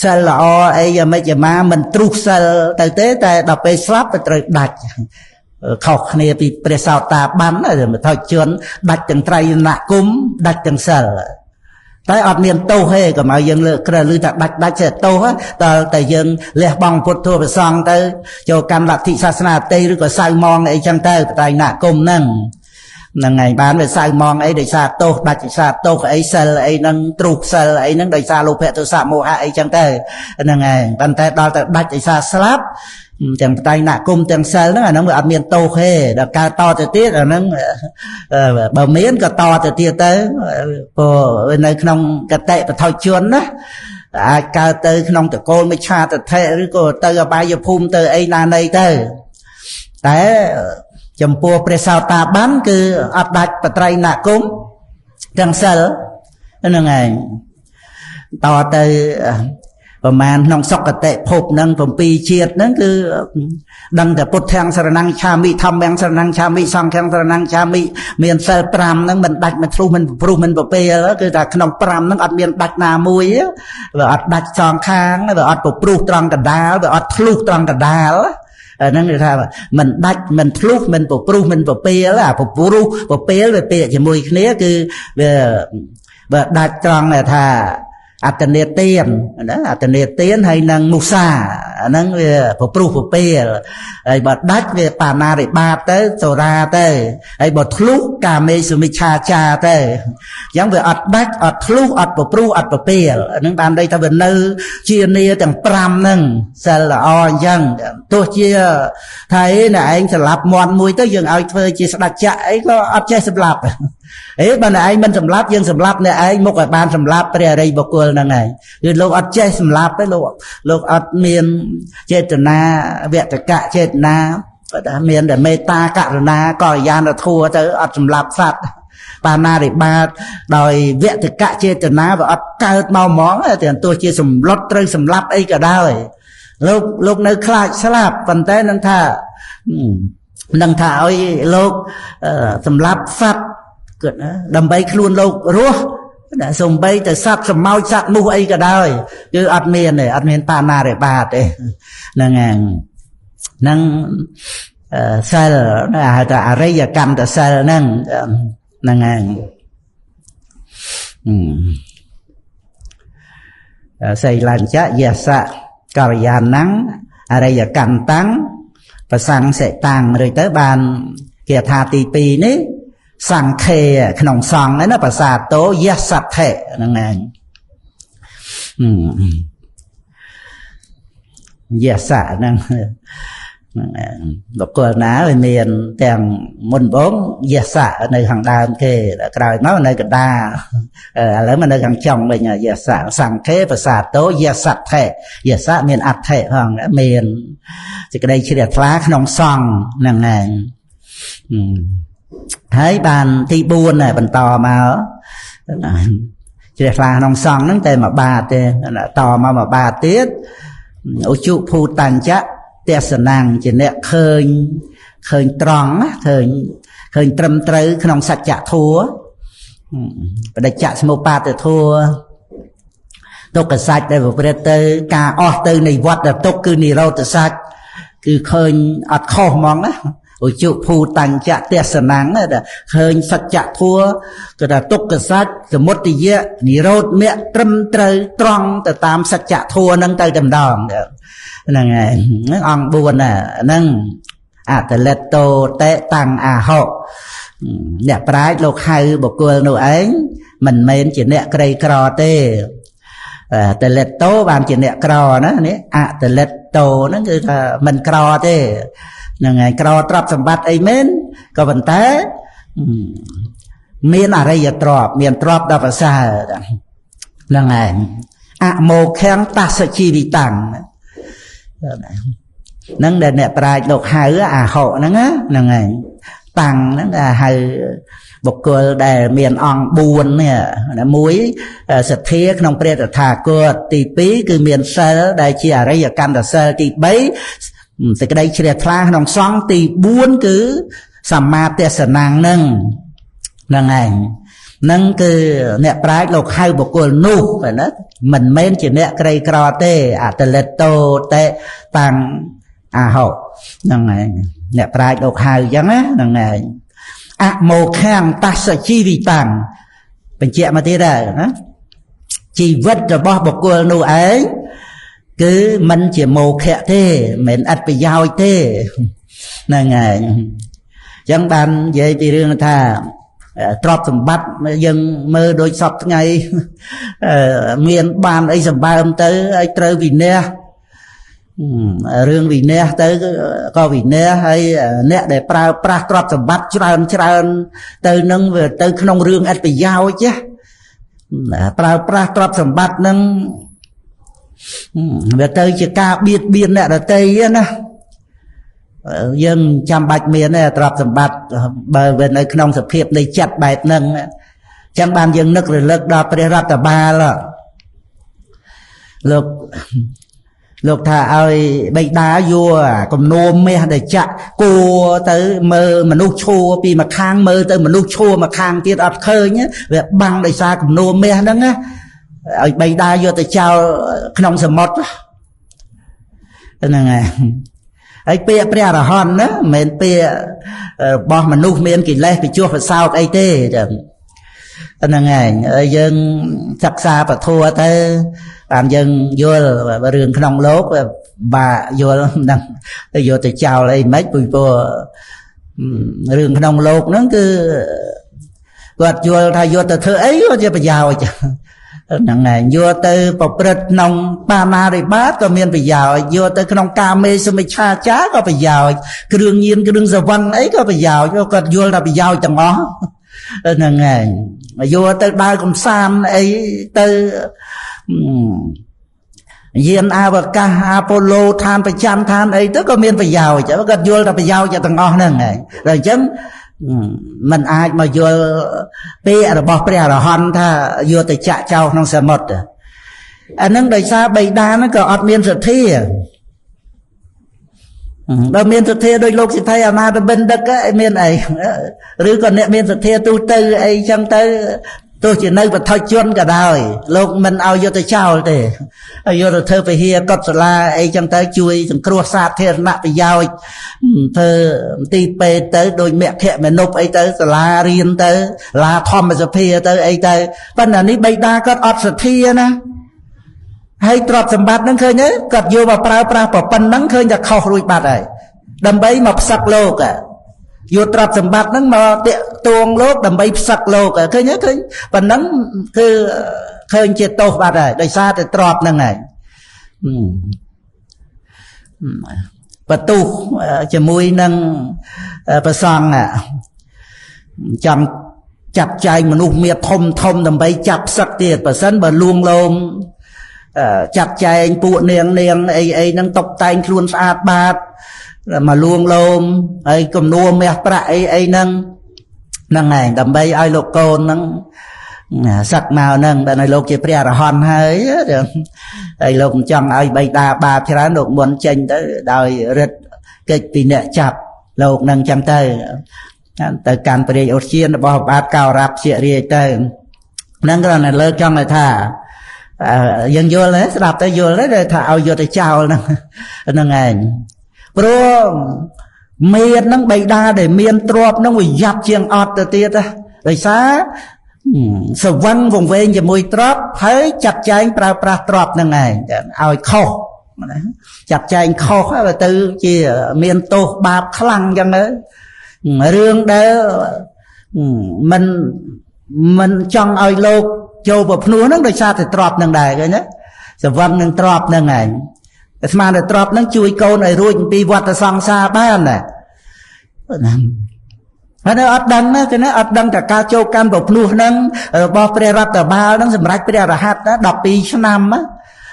សិលល្អអីយ៉ាងម៉េចយ៉ាងម៉ាមិនទ្រុះសិលទៅទេតែដល់ពេលស្លាប់ទៅត្រូវដាច់ខុសគ្នាពីព្រះសោតាបានវត្ថុជនដាច់ទាំងត្រៃណគុំដាច់ទាំងសិលតែអត់មានទោសទេកុំឲ្យយើងលើកក្រឹលឬថាដាច់ចេះទោសដល់តែយើងលះបង់ពុទ្ធប្រសង្ឃទៅចូលកាន់លទ្ធិសាសនាទេឬក៏សៅម៉ងអីចឹងទៅត្រៃណគុំហ្នឹងហើយបានវាសៅម៉ងអីដោយសារទោសដាច់ដោយសារទោសអីសិលអីហ្នឹងទ្រុះសិលអីហ្នឹងដោយសារលោភៈទោសៈមោហៈអីចឹងទៅហ្នឹងហើយប៉ុន្តែដល់ទៅដាច់ដោយសារស្លាប់ទាំងបតៃណគុំទាំងសិលហ្នឹងអាហ្នឹងវាអត់មានទោសទេដល់កើតតទៅទៀតអាហ្នឹងបើមានក៏តទៅទៀតទៅព្រោះនៅក្នុងកតិបថុជនណាអាចកើតទៅក្នុងតកូលមិច្ឆាទិដ្ឋិឬក៏ទៅអបាយភូមិទៅអីណាណីទៅតែចំពោះព្រះសោតាបានគឺអត់ដាច់បត្រៃណគុំទាំងសិលហ្នឹងឯងតទៅប្រមាណក្នុងសុគតិភពហ្នឹង7ជាតិហ្នឹងគឺដឹងតែពុទ្ធទាំងសរណង្ឆាមិធម្មទាំងសរណង្ឆាមិសង្ឃទាំងសរណង្ឆាមិមានសិល5ហ្នឹងមិនដាច់មិនធ្លុះមិនព្រោះមិនប្រពេលគឺថាក្នុង5ហ្នឹងអត់មានដាច់ណាមួយវាអត់ដាច់សងខាងវាអត់ប្រព្រោះត្រង់កណ្ដាលវាអត់ធ្លុះត្រង់កណ្ដាលហ្នឹងគេថាមិនដាច់មិនធ្លុះមិនប្រព្រោះមិនប្រពេលអាប្រព្រោះប្រពេលវាពាក្យជាមួយគ្នាគឺវាដាច់ត្រង់ថាអត្តនេទានណាអត្តនេទានហើយនឹងមុសាអាហ្នឹងវាប្រព្រោះប្រពេលហើយបើដាច់វាបាណារិបាតទៅសូរាទៅហើយបើធ្លុះកាមេសុមិច្ឆាចាទៅអញ្ចឹងវាអត់ដាច់អត់ធ្លុះអត់ប្រព្រោះអត់ប្រពេលអាហ្នឹងបានន័យថាវានៅជានីទាំង5ហ្នឹងសិលល្អអញ្ចឹងទោះជាថាឯងស្លាប់មន់មួយទៅយើងឲ្យធ្វើជាស្ដេចចក្រអីក៏អត់ចេះសម្លាប់បើអ្នកឯងមិនសម្លាប់យើងសម្លាប់អ្នកឯងមុខឲ្យបានសម្លាប់ព្រះអរិយបុគ្គលហ្នឹងហើយគឺលោកអត់ចេះសម្លាប់ទេលោកអត់មានចេតនាវតកៈចេតនាគាត់ថាមានតែមេត្តាករុណាកល្យាណធម៌ទៅអត់សម្លាប់សត្វ បាណារិបាតដោយវតិកៈចេតនាវាអត់កើតមកហ្មងតែទោះជាសម្លុតត្រូវសម្លាប់អីក៏ដោយលោកនៅខ្លាចស្លាប់ប៉ុន្តែនឹងថាឲ្យលោកសម្លាប់សត្វគឺដើម្បីខ្លួនលោករស់សំបីតែសត្វសម្ោចសត្វមូសអីក៏ដោយគឺអត់មានបាណារិបាតទេហ្នឹងហ្នឹងសិលហៅថាអរិយកម្មតសិលហ្នឹងហើយសីលញ្ចយសៈកល្យាណੰអរិយកម្មតាំងប្រសង្សិតាំងឬទៅបានគេថាទី2នេះសង្ខេក្នុងសង្ឃហ្នឹងណាភាសាតោយសត្ថិហ្នឹងឯងយសៈហ្នឹងបុគ្គលណាវាមានទាំងមុនបងយសៈនៅខាងដើមគេក្រោយមកនៅកណ្ដាលឥឡូវមកនៅខាងចុងវិញយសៈសង្ខេភាសាតោយសត្ថិយសៈមានអត្ថិផងមានសេចក្តីជ្រះថ្លាក្នុងសង្ឃហ្នឹងឯងហើយបានទី4ដែរបន្តមកជ្រះថ្លាក្នុងសង្ឃហ្នឹងតែមួយបាតទេតមកមួយបាតទៀតឧជុភូតញ្ចៈទេសនាងជាអ្នកឃើញត្រង់ឃើញត្រឹមត្រូវក្នុងសច្ចធម៌បដិច្ចសមុបាទធម៌ទុក្ខសច្ចដែលប្រព្រឹត្តទៅការអស់ទៅនៃវដ្តទុក្ខគឺនិរោធសច្ចគឺឃើញអត់ខុសហ្មងណាឧជុភូតញ្ចៈទេសនាងឃើញសច្ចធម៌គឺថាទុក្ខសច្ចសមុទយៈនិរោធមគ្គត្រឹមត្រូវត្រង់ទៅតាមសច្ចធម៌ហ្នឹងទៅតម្ដងហ្នឹងហើយហ្នឹងអង្គ4ហ្នឹងអតលិតតោតេតាំងអាហុអ្នកប្រាជ្ញលោកហៅបុគ្គលនោះឯងមិនមែនជាអ្នកក្រីក្រទេតលិតតោបានជាអ្នកក្រណានេះអតលិតតោហ្នឹងគឺថាមិនក្រទេហ្នឹងហើយក្រទ្រព្យសម្បត្តិអីមែនក៏ប៉ុន្តែមានអរិយទ្រព្យមានទ្រព្យដល់ប្រសើរហ្នឹងហើយអមោខំតសជីវិតាំងហ្នឹងដែលអ្នកប្រាជ្ញលោកហៅអាហុហ្នឹងហ្នឹងហើយតាំងហ្នឹងគេហៅបុគ្គលដែលមានអង្គ4នេះមួយសទ្ធាក្នុងព្រះតថាគតទី2គឺមានសិលដែលជាអរិយកម្មតសិលទី3សេចក្តីជ្រះថ្លាក្នុងសង្ឃទី4គឺសម្មាទេសនាងហ្នឹងហើយហ្នឹងគឺអ្នកប្រាជ្ញលោកហៅបុគ្គលនោះណាមិនមែនជាអ្នកក្រីក្រទេអតលិតតោតេតាំងអាហុហ្នឹងហើយអ្នកប្រាជ្ញលោកហៅអញ្ចឹងណាហ្នឹងហើយអមោខំតសជីវិតាំងបញ្ជាក់មកទៀតដែរណាជីវិតរបស់បុគ្គលនោះឯងគឺមិនជាមោខៈទេមិនអត់ប្រយោជន៍ទេហ្នឹងហើយអញ្ចឹងបាននិយាយពីរឿងថាទ្រព្យសម្បត្តិយើងមើលដូចសពថ្ងៃមានបានអីសម្បើមទៅឲ្យត្រូវវិន័យរឿងវិន័យទៅក៏វិន័យហើយអ្នកដែលប្រើប្រាស់ទ្រព្យសម្បត្តិច្រើនទៅនឹងវាទៅក្នុងរឿងអត្ថប្រយោជន៍ប្រើប្រាស់ទ្រព្យសម្បត្តិនឹងវាទៅជាការបៀតបៀនអ្នកដទៃណាយើងចាំបាច់មានទេទ្រព្យសម្បត្តិបើវានៅក្នុងសភាពនៃចិត្តបែបហ្នឹងចឹងបានយើងនឹករលឹកដល់ព្រះរដ្ឋបាលលោកថាឲ្យបិតាយកគំនុំមាសដែលចាក់គួរទៅមើលមនុស្សឈួរពីម្ខាងមើលទៅមនុស្សឈួរម្ខាងទៀតអត់ឃើញវាបាំងដោយសារគំនុំមាសហ្នឹងណាឲ្យបិតាយកទៅចោលក្នុងសមុទ្រហ្នឹងហើយពាក្យព្រះអរហន្តណាមិនមែនពាក្យរបស់មនុស្សមានកិលេសពិជួសប្រសោតអីទេហ្នឹងហើយយើងសិក្សាពធទៅបានយើងយល់រឿងក្នុងលោកបាយល់ហ្នឹងទៅយកទៅចោលអីមិនពីព្រោះរឿងក្នុងលោកហ្នឹងគឺគាត់យល់ថាយកទៅធ្វើអីក៏ជាប្រយោជន៍ហ្នឹងហើយយកទៅប្រព្រឹត្តក្នុងបាណារិបាតក៏មានប្រយោជន៍យកទៅក្នុងកាមេសមិច្ឆាចារក៏ប្រយោជន៍គ្រឿងញៀនគ្រឿងសវណ្ណអីក៏ប្រយោជន៍គាត់យល់ថាប្រយោជន៍ទាំងអស់ហ្នឹងហើយយកទៅដើរកំសាន្តអីទៅយានអវកាសអាប៉ូឡូឋានប្រចាំឋានអីទៅក៏មានប្រយោជន៍គាត់យល់ថាប្រយោជន៍ទាំងអស់ហ្នឹងហើយដល់អញ្ចឹង มันអាចមកយល់ពាក្យរបស់ព្រះអរហន្តថាយកទៅចាក់ចោលក្នុងសមុទ្រអានឹងដោយសារបិតាហ្នឹងក៏អត់មានសទ្ធាបើមានសទ្ធាដោយលោកសិទ្ធិអាមាត្យបិណ្ឌិកមានអីឬក៏អ្នកមានសទ្ធាទូទៅអីចឹងទៅទោះជានៅបឋិជនក៏ដោយលោកមិនឲ្យយកទៅចោលទេឲ្យយកទៅធ្វើពហិកុសលាអីចឹងទៅជួយសង្គ្រោះសាធារណប្រយោជន៍ធ្វើទីពេទ្យទៅដោយមគ្គមនុស្សអីទៅសាលារៀនទៅសាលាធម្មសភាទៅអីទៅប៉ុន្តែនេះបិតាគាត់អត់សទ្ធាណាហើយទ្រព្យសម្បត្តិហ្នឹងឃើញទេគាត់យកមកប្រើប្រាស់ប្រប៉ុណ្ណឹងឃើញតែខុសរួចបាត់ហើយដើម្បីមកផ្សឹកលោកយកទ្រព្យសម្បត្តិហ្នឹងមកតាក់ទងលោកដើម្បីផ្សឹកលោកឃើញទេឃើញប៉ុណ្ណឹងគឺឃើញជាទោសបាត់ហើយដោយសារតែទ្រព្យហ្នឹងហើយបន្ទុះជាមួយនឹងប្រសង់ចាំចាត់ចែងមនុស្សមានធំដើម្បីចាប់ផ្សឹកទៀតបើសិនបើលួងលោមចាត់ចែងពួកនាងអីហ្នឹងតុបតែងខ្លួនស្អាតបាតមកលួងលោមហើយគំនួរមាសប្រាក់អីហ្នឹងឯងដើម្បីឲ្យលោកកូនហ្នឹងសឹកមកហ្នឹងតែឲ្យលោកជាព្រះអរហន្តហើយលោកមិនចង់ឲ្យបិតាបាបច្រើនលោកមុនចេញទៅដោយរិទ្ធកិច្ចពីអ្នកចាប់លោកហ្នឹងចឹងទៅកាន់ព្រះរាជឧទ្យានរបស់បាទកោរ៉ាប់ជារាជទៅហ្នឹងគ្រាន់តែលើកចង់ឲ្យថាយើងយល់ទេស្ដាប់ទៅយល់ទេថាឲ្យយកទៅចោលហ្នឹងឯងព្រោះមានហ្នឹងបិតាដែលមានទ្រព្យហ្នឹងវាយ៉ាប់ជាងអត់ទៅទៀតដោយសារសវឹងវង្វេងជាមួយទ្រព្យហើយចាត់ចែងប្រើប្រាស់ទ្រព្យហ្នឹងឯងឲ្យខុសចាត់ចែងខុសទៅជាមានទោសបាបខ្លាំងអញ្ចឹងទៅរឿងដែលមិនចង់ឲ្យលោកចូលប្រភ្នោះហ្នឹងដោយសារតែទ្រព្យហ្នឹងដែរឃើញទេសវឹងនឹងទ្រព្យហ្នឹងឯងតែស្មានតែទ្រព្យហ្នឹងជួយកូនឲ្យរួចពីវដ្តសង្សារបានណាហើយអត់ដឹងណាគេណាអត់ដឹងតែការចូលកាន់ប្រភ្នោះហ្នឹងរបស់ព្រះរដ្ឋបាលហ្នឹងសម្រាប់ព្រះរហ័តណា12ឆ្នាំ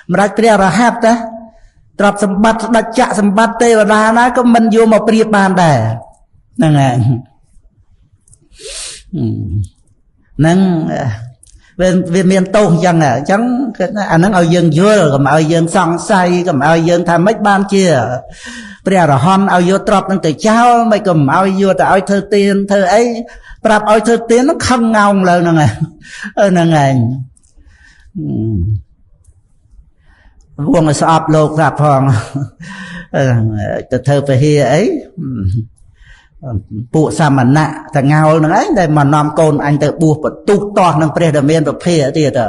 សម្រាប់ព្រះរហ័តណាទ្រព្យសម្បត្តិស្ដេចចក្រសម្បត្តិទេវតាណាក៏មិនយកមកប្រៀបបានដែរហ្នឹងហើយហ្នឹងវាមានទោសអញ្ចឹងអាហ្នឹងឲ្យយើងយល់កុំឲ្យយើងសង្ស័យកុំឲ្យយើងថាម៉េចបានជាព្រះអរហន្តឲ្យយកទ្រព្យនឹងទៅចោលមិនក៏មិនឲ្យយកទៅឲ្យធ្វើទានធ្វើអីប្រាប់ឲ្យធ្វើទានហ្នឹងខឹងងោងលើហ្នឹងហ្នឹងឯងវងឲ្យស្អប់លោកប្រាប់ផងទៅធ្វើពហិអីពួកសាមណៈតងោលហ្នឹងឯងដែលមកនាំកូនអញទៅបួសបន្ទុះតោះនឹងព្រះដែលមានប្រភេទទៀត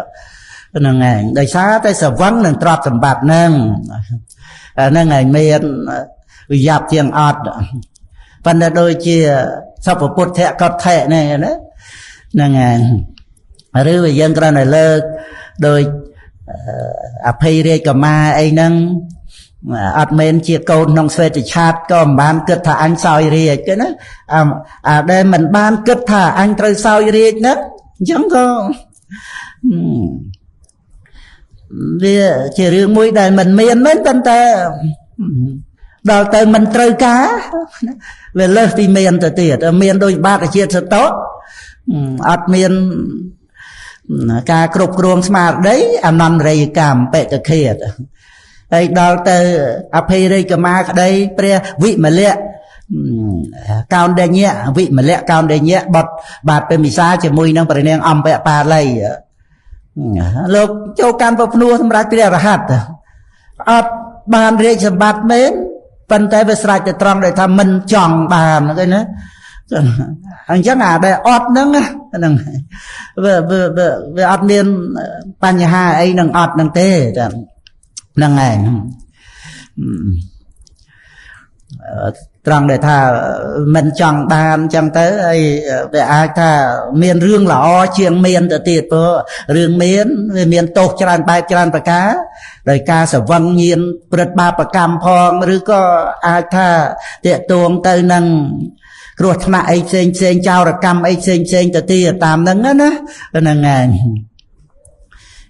ហ្នឹងឯងដោយសារតែសវឹងនឹងទ្រព្យសម្បត្តិហ្នឹងហ្នឹងឯងមានវិយាប់ជាងអត់ប៉ុន្តែដូចជាសពពុទ្ធកថៈហ្នឹងណាហ្នឹងឯងឬវាយើងគ្រាន់តែលើកដោយអភ័យរាជកម្មាអីហ្នឹងអត់មែនជាកូនក្នុងស្វេតឆាតក៏មិនបានគិតថាអញសោយរាជទេណាអាដែលមិនបានគិតថាអញត្រូវសោយរាជហ្នឹងអញ្ចឹងក៏វាជារឿងមួយដែលមិនមានមែនប៉ុន្តែដល់ទៅមិនត្រូវការវាលើសពីមានទៅទៀតមានដូចបាតុជាតិសតោអត់មានការគ្រប់គ្រងស្មារតីអនន្តរិយកម្មបេតិឃាតហើយដល់ទៅអភ័យរាជកម្មាក្តីព្រះវិមលៈកោណ្ឌញ្ញៈវិមលៈកោណ្ឌញ្ញៈបត់បាទពេលមិសាជាមួយនឹងព្រះនាងអំពៈបាលីលោកចូលកាន់ប្រភ្នួសម្រាប់ព្រះអរហន្តអត់បានរាជសម្បត្តិមែនប៉ុន្តែវាស្រេចតែត្រង់ដែលថាមិនចង់បានឃើញណាអញ្ចឹងអាដែលអត់ហ្នឹងវាអត់មានបញ្ហាអីនឹងអត់ហ្នឹងទេហ្នឹងឯងត្រង់ដែលថាមិនចង់បានអញ្ចឹងទៅហើយវាអាចថាមានរឿងល្អជាងមានទៅទៀតព្រោះរឿងមានវាមានទោសច្រើនបែបច្រើនប្រការដោយការសវឹងញៀនព្រឹត្តបាបកម្មផងឬក៏អាចថាតាកទួងទៅនឹងគ្រោះថ្នាក់អីផ្សេងចោរកម្មអីផ្សេងទៅទៀតតាមហ្នឹងណាហ្នឹងឯង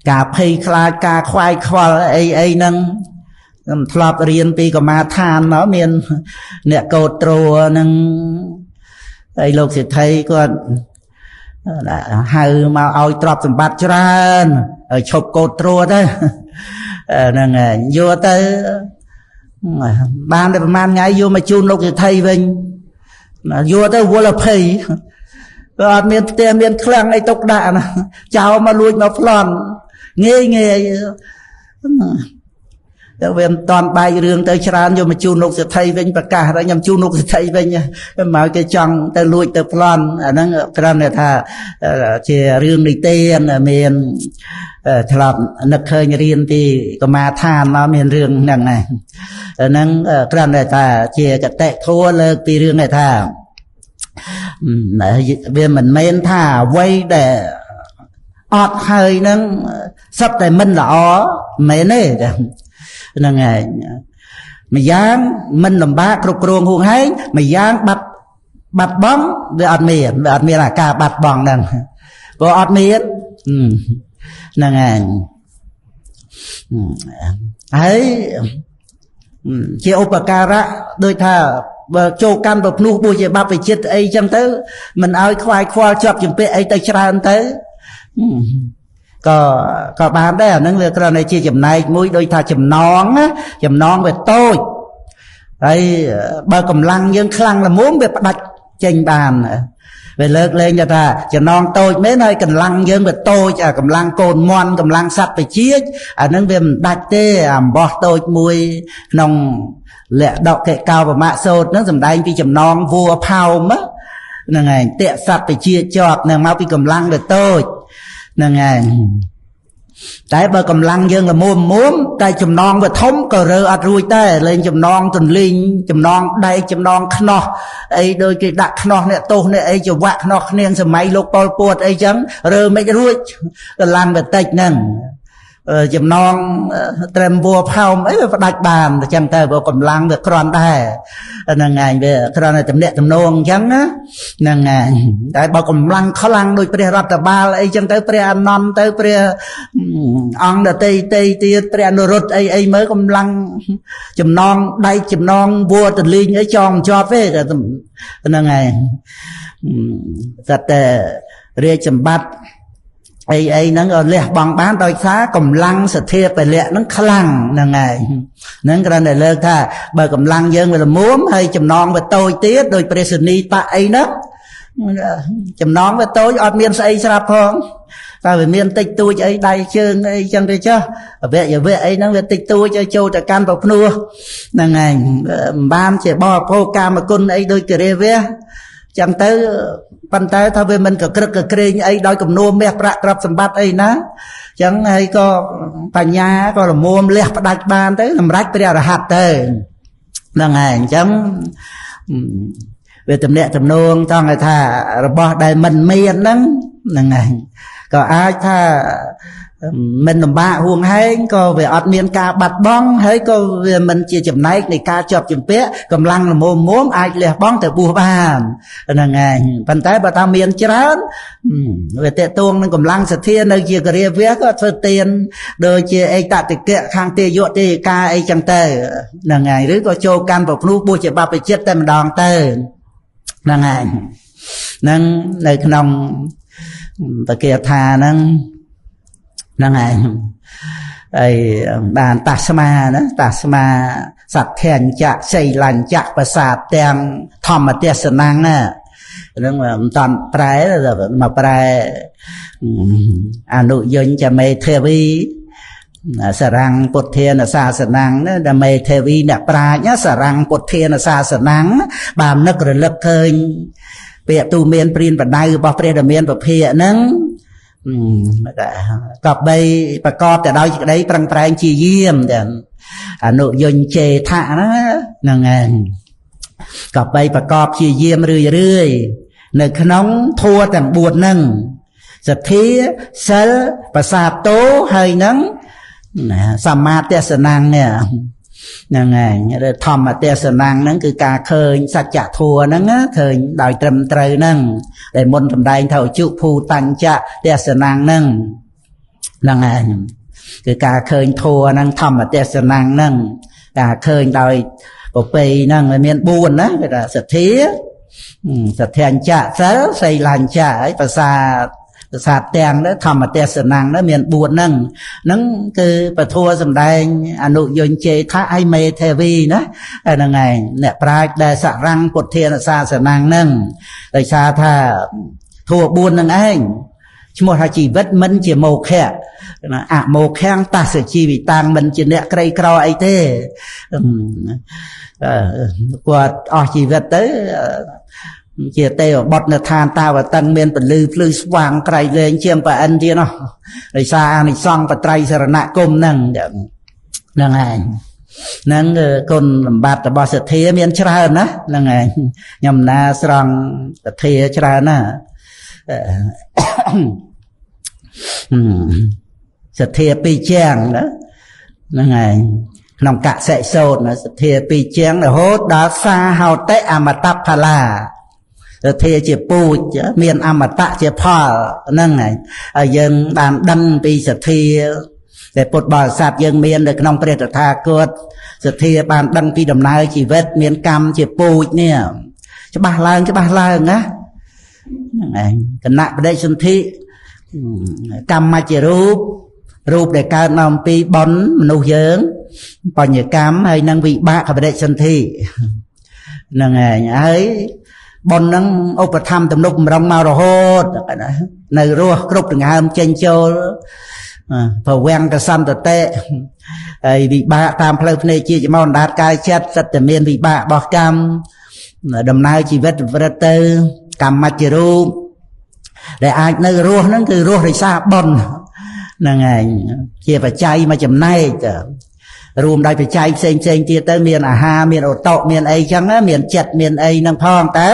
ការភ័យខ្លាចការខ្វាយខ្វល់អីហ្នឹងខ្ញុំធ្លាប់រៀនពីកម្មាឋានមកមានអ្នកកោតទ្រនឹង ហើយលោកសិទ្ធិគាត់ហៅមកឲ្យទ្រព្យសម្បត្តិច្រើនឲ្យឈប់កោតត្រួតទៅហ្នឹងហើយយកទៅបានតែប្រហែលថ្ងៃយកមកជូនលោកសិទ្ធិវិញយកទៅវល់ភ័យក៏អត់មានផ្ទះមានឃ្លាំងអីទុកដាក់ណាចោលមកលួចមកប្លន់ងាយតែវាមិនតាន់បែករឿងទៅច្រើនយកមកជូនលោកសិទ្ធិវិញប្រកាសថាខ្ញុំជូនលោកសិទ្ធិវិញមកគេចង់ទៅលួចទៅប្លន់អាហ្នឹងគ្រាន់តែថាជារឿងនិទានមានធ្លាប់នឹកឃើញរៀនពីកម្មាឋានមកមានរឿងហ្នឹងណាហ្នឹងគ្រាន់តែថាជាកតិធម៌លើកពីរឿងនេះថាវាមិនមែនថាអ្វីដែលអត់ហើយហ្នឹងសិតតែមិនល្អមែនទេហ្នឹងហើយម្យ៉ាងមិនលំបាកគ្រប់គ្រងហួងហែងម្យ៉ាងបាត់បង់វាអត់មានអាការបាត់បង់ហ្នឹងព្រោះអត់មានហ្នឹងហើយជាឧបការៈដូចថាបើចូលកាន់ប្រភ្នោះពោះជាបព្វជិតអីចឹងទៅមិនឲ្យខ្វាយខ្វល់ជាប់ជំពាក់អីទៅច្រើនទៅក៏បានដែរអាហ្នឹងវាគ្រាន់តែជាចំណែកមួយដូចថាចំណងវាតូចហើយបើកម្លាំងយើងខ្លាំងល្មមវាផ្ដាច់ចេញបានវាលើកលែងថាចំណងតូចមែនហើយកម្លាំងយើងវាតូចកម្លាំងកូនមន់កម្លាំងសត្វបជាចអាហ្នឹងវាមិនដាច់ទេអំបោះតូចមួយក្នុងលក្ខដកេកោបមៈសូត្រហ្នឹងសំដែងពីចំណងវัวផោមហ្នឹងហើយតេសត្វបជាជាប់នឹងមកពីកម្លាំងវាតូចហ្នឹងហើយតែបើកម្លាំងយើងល្មមតែចំណងវាធំក៏រើអត់រួចដែរលេងចំណងទន្លីងចំណងដែកចំណងខ្នោះអីដូចគេដាក់ខ្នោះអ្នកទោសអ្នកអីចវាក់ខ្នោះគ្នាសម័យលោកប៉ុលពតអីចឹងរើមិនរួចកម្លាំងវាតិចហ្នឹងចំណងត្រឹមវัวផោមអីវាផ្ដាច់បានអញ្ចឹងទៅបើកម្លាំងវាក្រាន់ដែរហ្នឹងហើយវាគ្រាន់តែតំណាក់តំណងអញ្ចឹងណាហ្នឹងហើយតែបើកម្លាំងខ្លាំងដូចព្រះរដ្ឋបាលអីចឹងទៅព្រះអនន្តទៅព្រះអង្គដតីទៀតព្រះអនុរុទ្ធអីមើលកម្លាំងចំណងដៃចំណងវัวទលីងអីចងជាប់ទេហ្នឹងហើយតែតែរាជសម្បត្តិអីហ្នឹងក៏លះបង់បានដោយសារកម្លាំងសទ្ធាពលៈហ្នឹងខ្លាំងហ្នឹងហើយហ្នឹងគ្រាន់តែលើកថាបើកម្លាំងយើងវាល្មមហើយចំណងវាតូចទៀតដោយព្រះសនីបៈអីហ្នឹងចំណងវាតូចអត់មានស្អីស្រាប់ផងតែវាមានតិចតួចអីដៃជើងអីចឹងទៅចុះអវយវៈអីហ្នឹងវាតិចតួចឲ្យចូលទៅកាន់ប្រភ្នោះហ្នឹងហើយមិនបានជាបរិភោគកាមគុណអីដូចគិរិវៈចឹងទៅប៉ុន្តែថាវាមិនក៏ក្រឹកក៏ក្រែងអីដោយគំនួមមាសប្រាក់ទ្រព្យសម្បត្តិអីណាចឹងហើយក៏បញ្ញាក៏ល្មមលះផ្ដាច់បានទៅសម្រាប់ព្រះអរហន្តទៅហ្នឹងហើយអញ្ចឹងវាទំនាក់ទំនងចង់ឲ្យថារបស់ដែលមិនមានហ្នឹងហើយក៏អាចថាមិនលំបាកហួងហែងក៏វាអត់មានការបាត់បង់ហើយក៏វាមិនជាចំណែកនៃការជាប់ជំពាក់កម្លាំងល្មមអាចលះបង់ទៅបួសបានហ្នឹងហើយប៉ុន្តែបើថាមានច្រើនវាតេតួងនឹងកម្លាំងសទ្ធានៅជាគរិយាវៈក៏ធ្វើទានដូចជាឯកតតិកៈខាងទេយៈទេយិកាអីចឹងទៅហ្នឹងហើយឬក៏ចូលកាន់ប្រភ្នោះបួសជាបព្វជិតតែម្ដងទៅហ្នឹងហើយហ្នឹងនៅក្នុងបកាថាហ្នឹងហើយហើយបានតាស្មាណាតាស្មាសត្វធានចៈសីលញ្ចៈប្រសាទទាំងធម្មទេសនាងណាហ្នឹងមិនតាន់ប្រែមកប្រែអនុយញ្ញមេធាវីសរាំងពុទ្ធានសាសនាងណាមេធាវីអ្នកប្រាជ្ញសរាំងពុទ្ធានសាសនាងបាននឹករលឹកឃើញពាក្យទូមានព្រានបដៅរបស់ព្រះដ៏មានពភាកហ្នឹងក៏បីប្រកបទៅដោយសេចក្តីប្រឹងប្រែងជាយាមទាំងអនុយញ្ញចេថៈហ្នឹងហើយក៏បីប្រកបជាយាមរឿយនៅក្នុងធัวទាំង4ហ្នឹងសទ្ធាសិលប្រសាទោហើយហ្នឹងសម្មាទេសនាងនេះហ្នឹងហើយធម្មទេសនាងហ្នឹងគឺការឃើញសច្ចធម៌ហ្នឹងឃើញដោយត្រឹមត្រូវហ្នឹងដែលមុនសម្ដែងថាឧជុភូតញ្ចៈទេសនាងហ្នឹងហើយគឺការឃើញធម៌ហ្នឹងធម្មទេសនាងហ្នឹងការឃើញដោយប្រពៃហ្នឹងវាមាន4ណាគេថាសទ្ធា សទ្ធាញ្ចៈសិលសីលាញ្ចៈហើយភាសាទាំងហ្នឹងធម្មទេសនាងហ្នឹងមាន4ហ្នឹងគឺពធសម្ដែងអនុយញ្ជេថាអីមេទេវីណាហ្នឹងឯងអ្នកប្រាជ្ញដែលសរੰពុទ្ធានុសាសនាហ្នឹងដោយសារថាធัว4ហ្នឹងឯងឈ្មោះថាជីវិតមិនជាមោខៈអមោខៈតសជីវិតាំងមិនជាអ្នកក្រីក្រអីទេគាត់អស់ជីវិតទៅជាទេវបុត្រនៅឋានតាវតឹងមានពលឺភ្លឺស្វាងក្រៃលែងជាងប្រអិនទៀតនោះដោយសារអានិសង្សបត្រៃសរណគមហ្នឹងឯងហ្នឹងគុណសម្បត្តិរបស់សទ្ធាមានច្រើនណាហ្នឹងឯងខ្ញុំណាស្រង់សទ្ធាច្រើនណាសទ្ធាពីរជាងណាហ្នឹងឯងក្នុងកសិសោតណាសទ្ធាពីរជាងរហូតដល់សាហោតិអមតផលាសទ្ធាជាពូជមានអមតៈជាផលហ្នឹងហើយយើងបានដឹងពីសទ្ធាដែលពុទ្ធបរិស័ទយើងមាននៅក្នុងព្រះតថាគតសទ្ធាបានដឹងពីដំណើរជីវិតមានកម្មជាពូជនេះច្បាស់ឡើងណាហ្នឹងឯងគណៈបដិសន្ធិកម្មជារូបដែលកើតមកអំពីបុណ្យមនុស្សយើងបញ្ញកម្មហើយនឹងវិបាកបដិសន្ធិហ្នឹងឯងហើយបុណ្យហ្នឹងឧបត្ថម្ភទំនុកបំរុងមករហូតនៅរស់គ្រប់ដង្ហើមចេញចូលប្រវាំងកសន្តតិហើយវិបាកតាមផ្លូវភ្នែកជាចំអណ្ដាតកាយចិត្តសិតតែមានវិបាករបស់កម្មដំណើរជីវិតវិរិតទៅកម្មជារូបដែលអាចនៅរស់ហ្នឹងគឺរស់ដោយសារបុណ្យហ្នឹងឯងជាបច្ច័យមួយចំណែករួមដោយបច្ច័យផ្សេងទៀតទៅមានអាហារមានអូតូមានអីចឹងមានចិត្តមានអីហ្នឹងផងតែ